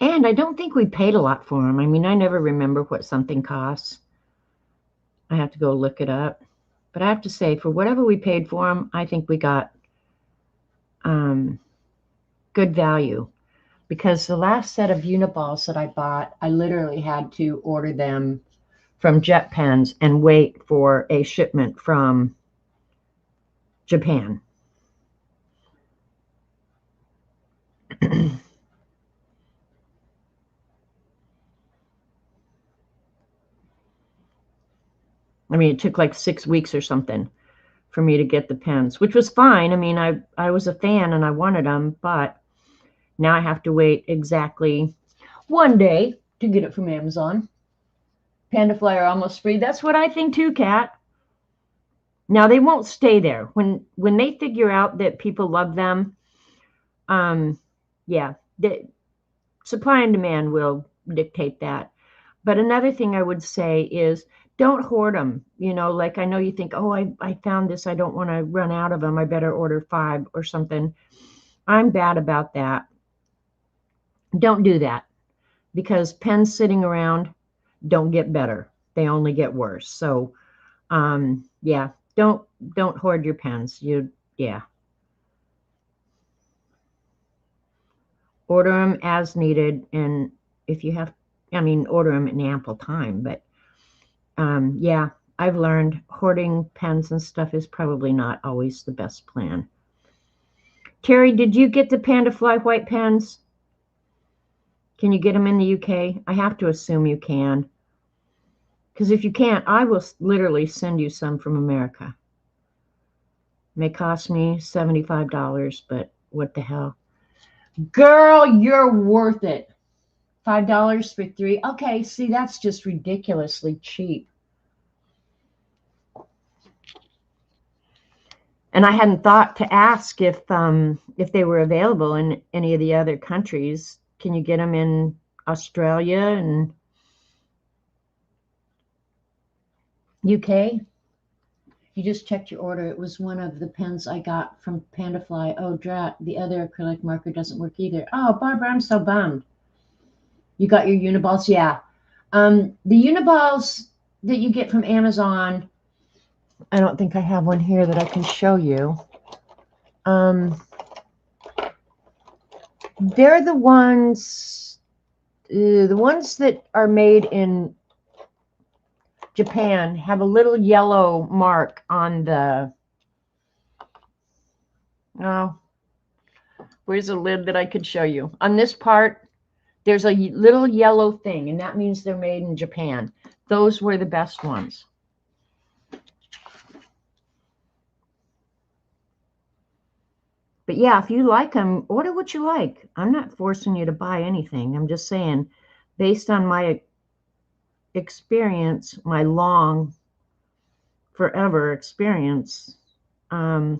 And I don't think we paid a lot for them. I mean, I never remember what something costs. I have to go look it up. But I have to say, for whatever we paid for them, I think we got good value. Because the last set of Uniballs that I bought, I literally had to order them from Jet Pens and wait for a shipment from Japan. I mean, it took like 6 weeks or something for me to get the pens, which was fine. I mean, I was a fan and I wanted them, but now I have to wait exactly 1 day to get it from Amazon. Panda Fly are almost free. That's what I think too, Kat. Now they won't stay there. When they figure out that people love them, yeah, the supply and demand will dictate that. But another thing I would say is don't hoard them. You know, like I know you think, oh, I found this. I don't want to run out of them. I better order 5 or something. I'm bad about that. Don't do that because pens sitting around don't get better. They only get worse. So, yeah, don't hoard your pens. Yeah. Order them as needed. And if you have, I mean, order them in ample time, but yeah, I've learned hoarding pens and stuff is probably not always the best plan. Terry, did you get the Panda Fly white pens? Can you get them in the UK? I have to assume you can. Because if you can't, I will literally send you some from America. It may cost me $75, but what the hell? Girl, you're worth it. $5 for 3. Okay, see, that's just ridiculously cheap. And I hadn't thought to ask if they were available in any of the other countries. Can you get them in Australia and UK? You just checked your order. It was one of the pens I got from Pandafly. Oh, drat. The other acrylic marker doesn't work either. Oh, Barbara, I'm so bummed. You got your Uniballs? Yeah. The Uniballs that you get from Amazon, I don't think I have one here that I can show you. They're the ones that are made in Japan have a little yellow mark on the, oh, where's a lid that I could show you? On this part, there's a little yellow thing, and that means they're made in Japan. Those were the best ones. But yeah, if you like them, order what you like. I'm not forcing you to buy anything. I'm just saying, based on my experience, my long, forever experience, I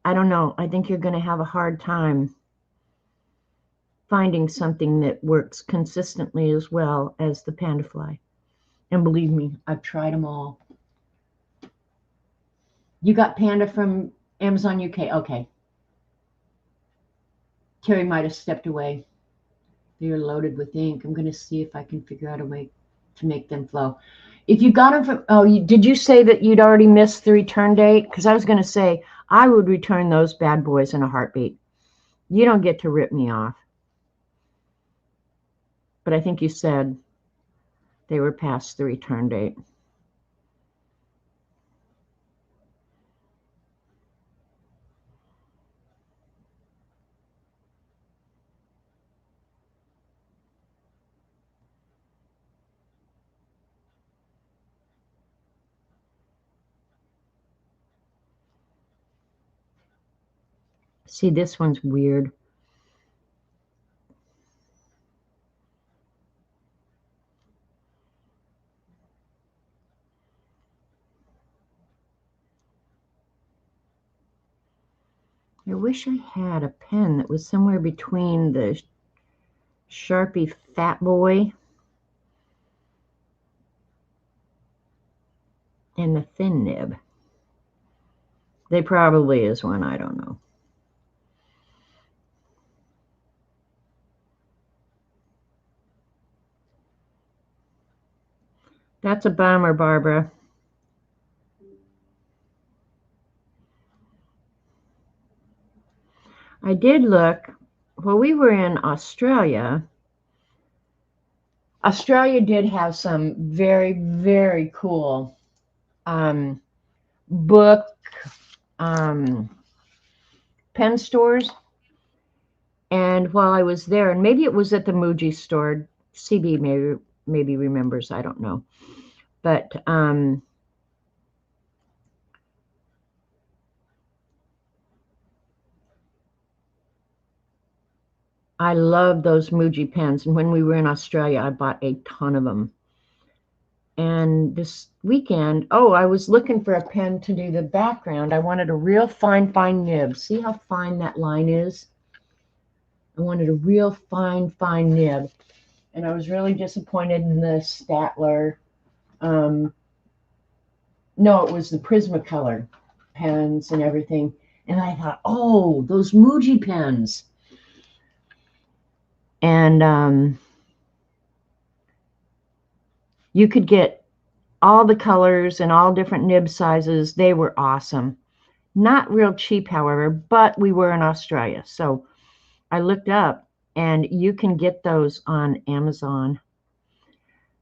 don't know. I think you're going to have a hard time finding something that works consistently as well as the Panda Fly. And believe me, I've tried them all. You got Panda from Amazon UK? Okay. Terry might have stepped away. They're loaded with ink. I'm going to see if I can figure out a way to make them flow. If you got them from, oh, did you say that you'd already missed the return date? Because I was going to say, I would return those bad boys in a heartbeat. You don't get to rip me off. But I think you said they were past the return date. See, this one's weird. I wish I had a pen that was somewhere between the Sharpie Fat Boy and the thin nib. There probably is one. I don't know. That's a bummer, Barbara. I did look. Well, we were in Australia. Australia did have some very, very cool book pen stores. And while I was there, and maybe it was at the Muji store, CB maybe remembers, I don't know. But I love those Muji pens. And when we were in Australia, I bought a ton of them. And this weekend, oh, I was looking for a pen to do the background. I wanted a real fine nib. See how fine that line is? I wanted a real fine nib. And I was really disappointed in the Statler. No, it was the Prismacolor pens and everything. And I thought, oh, those Muji pens. And you could get all the colors and all different nib sizes. They were awesome. Not real cheap, however, but we were in Australia. So I looked up, and you can get those on Amazon.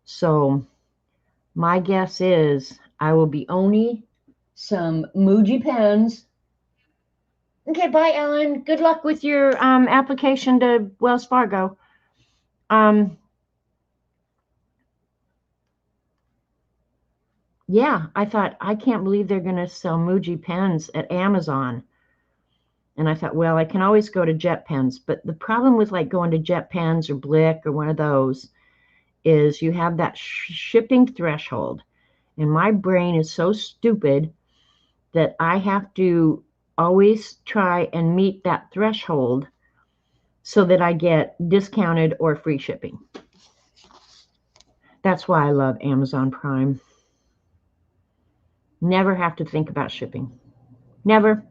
So my guess is I will be owning some Muji pens. Okay, bye, Ellen. Good luck with your application to Wells Fargo. Yeah, I thought, I can't believe they're going to sell Muji pens at Amazon. And I thought, well, I can always go to Jet Pens. But the problem with like going to Jet Pens or Blick or one of those is you have that shipping threshold. And my brain is so stupid that I have to always try and meet that threshold so that I get discounted or free shipping. That's why I love Amazon Prime. Never have to think about shipping. Never.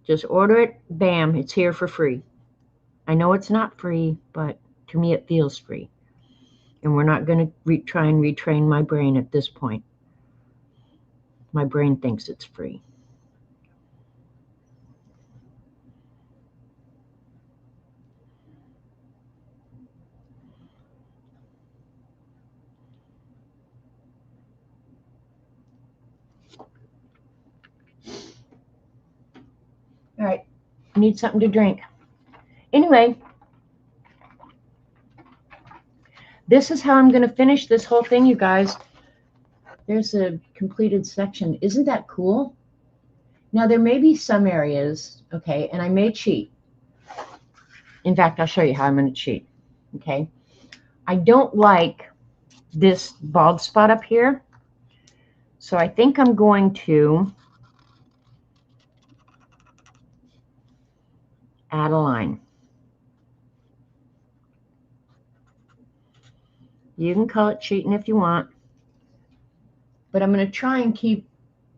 Just order it, bam, it's here for free. I know it's not free, but to me it feels free. And we're not going to try and retrain my brain at this point. My brain thinks it's free. All right, I need something to drink. Anyway, this is how I'm going to finish this whole thing, you guys. There's a completed section. Isn't that cool? Now, there may be some areas, okay, and I may cheat. In fact, I'll show you how I'm going to cheat, okay? I don't like this bald spot up here, so I think I'm going to add a line. You can call it cheating if you want, but I'm going to try and keep,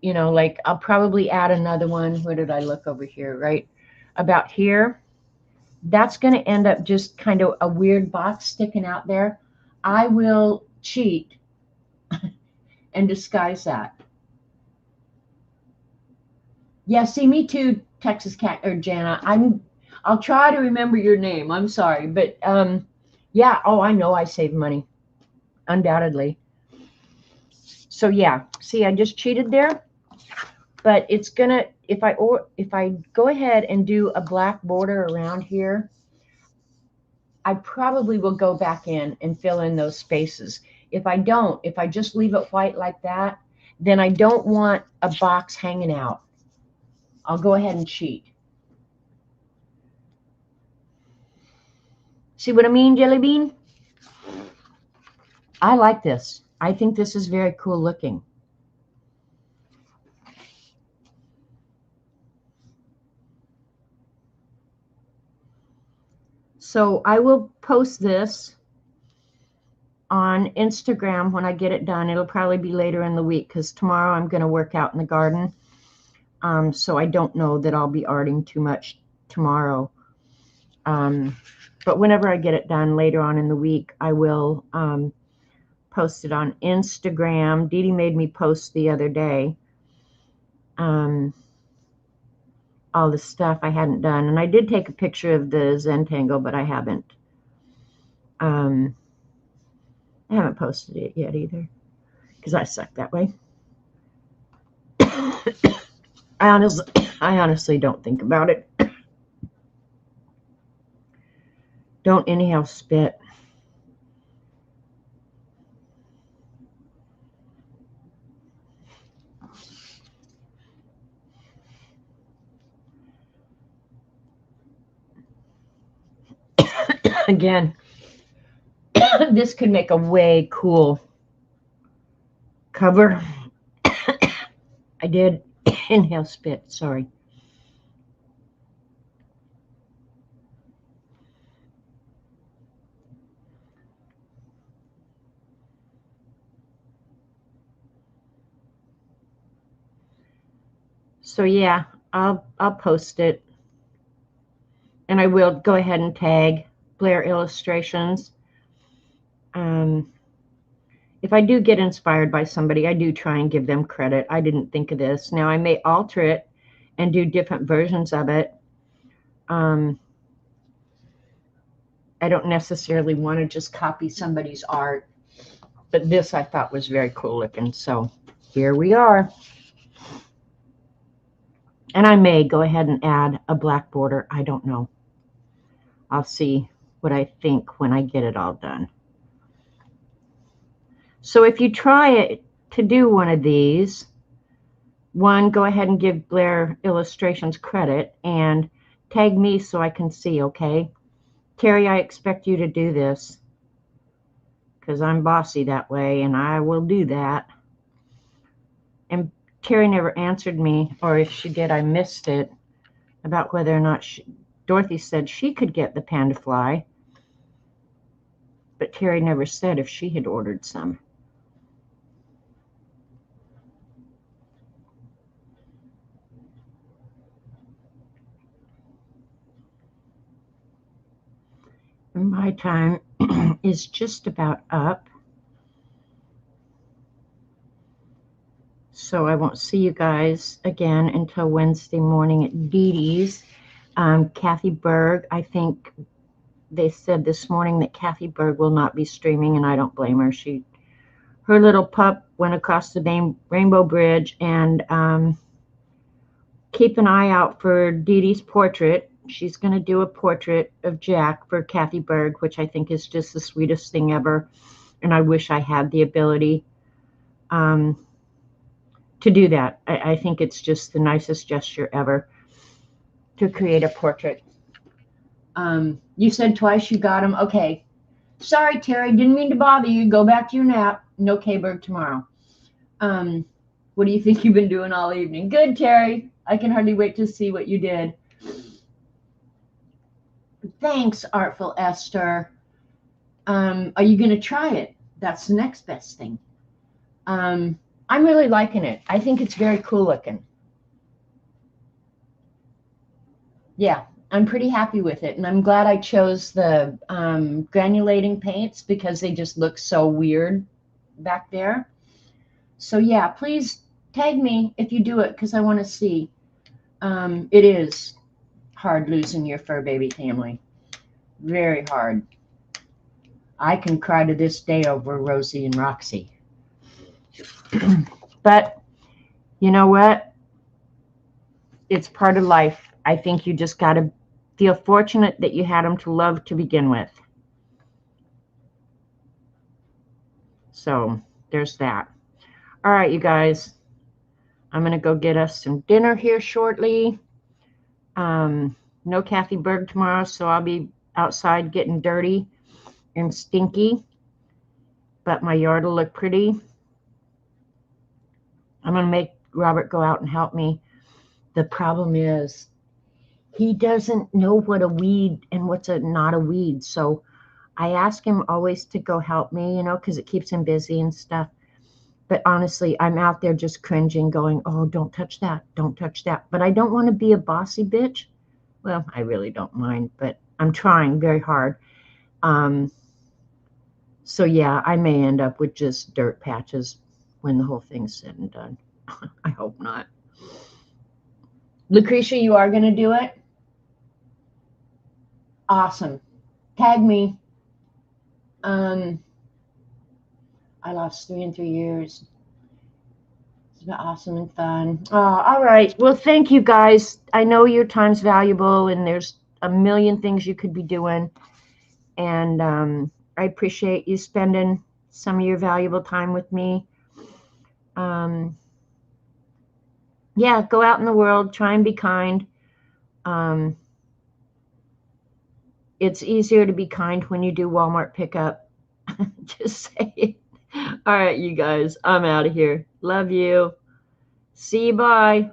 you know, like I'll probably add another one. Where did I look over here? Right about here. That's going to end up just kind of a weird box sticking out there. I will cheat and disguise that. Yeah, see, me too, Texas Cat or Jana. I'll try to remember your name. I'm sorry, but yeah. Oh, I know I save money, undoubtedly. So yeah, see, I just cheated there, but it's gonna, if I go ahead and do a black border around here, I probably will go back in and fill in those spaces. If I don't, if I just leave it white like that, then I don't want a box hanging out. I'll go ahead and cheat. See what I mean, Jelly Bean? I like this. I think this is very cool looking. So I will post this on Instagram when I get it done. It'll probably be later in the week because tomorrow I'm going to work out in the garden. So I don't know that I'll be arting too much tomorrow. But whenever I get it done later on in the week, I will post it on Instagram. Dee Dee made me post the other day all the stuff I hadn't done. And I did take a picture of the Zentangle, but I haven't posted it yet either, because I suck that way. I honestly don't think about it. Don't anyhow spit. Again, this could make a way cool cover. I did inhale spit, sorry. So yeah, I'll post it. And I will go ahead and tag Blair Illustrations. If I do get inspired by somebody, I do try and give them credit. I didn't think of this. Now I may alter it and do different versions of it. I don't necessarily want to just copy somebody's art, but this I thought was very cool looking. So here we are. And I may go ahead and add a black border. I don't know. I'll see what I think when I get it all done. So if you try it to do one of these, one, go ahead and give Blair Illustrations credit and tag me so I can see, okay? Terry, I expect you to do this because I'm bossy that way, and I will do that. And Terry never answered me, or if she did, I missed it, about whether or not Dorothy said she could get the panda fly, but Terry never said if she had ordered some. My time is just about up. So I won't see you guys again until Wednesday morning at Dee Dee's. Kathy Berg, I think they said this morning that Kathy Berg will not be streaming, and I don't blame her. Her little pup went across the Rainbow Bridge, and keep an eye out for Dee Dee's portrait. She's going to do a portrait of Jack for Kathy Berg, which I think is just the sweetest thing ever. And I wish I had the ability to do that. I think it's just the nicest gesture ever to create a portrait. You said twice you got them. Okay. Sorry, Terry. Didn't mean to bother you. Go back to your nap. No K-Berg tomorrow. What do you think you've been doing all evening? Good, Terry. I can hardly wait to see what you did. Thanks, Artful Esther. Are you going to try it? That's the next best thing. I'm really liking it. I think it's very cool looking. Yeah, I'm pretty happy with it. And I'm glad I chose the granulating paints because they just look so weird back there. So yeah, please tag me if you do it because I want to see. It is hard losing your fur baby family. Very hard. I can cry to this day over Rosie and Roxy. But you know what? It's part of life. I think you just got to feel fortunate that you had them to love to begin with. So there's that. All right, you guys. I'm going to go get us some dinner here shortly. No Kathy Berg tomorrow, so I'll be outside getting dirty and stinky. But my yard will look pretty. I'm going to make Robert go out and help me. The problem is he doesn't know what a weed and what's not a weed. So I ask him always to go help me, because it keeps him busy and stuff. But honestly, I'm out there just cringing, going, oh, don't touch that. Don't touch that. But I don't want to be a bossy bitch. Well, I really don't mind, but I'm trying very hard. So yeah, I may end up with just dirt patches when the whole thing's said and done. I hope not. Lucretia, you are going to do it? Awesome. Tag me. I lost 3 in 3 years. It's been awesome and fun. Oh, all right. Well, thank you guys. I know your time's valuable and there's a million things you could be doing. And I appreciate you spending some of your valuable time with me. Yeah, go out in the world, try and be kind. It's easier to be kind when you do Walmart pickup. Just say it. All right, you guys, I'm out of here. Love you. See you. Bye.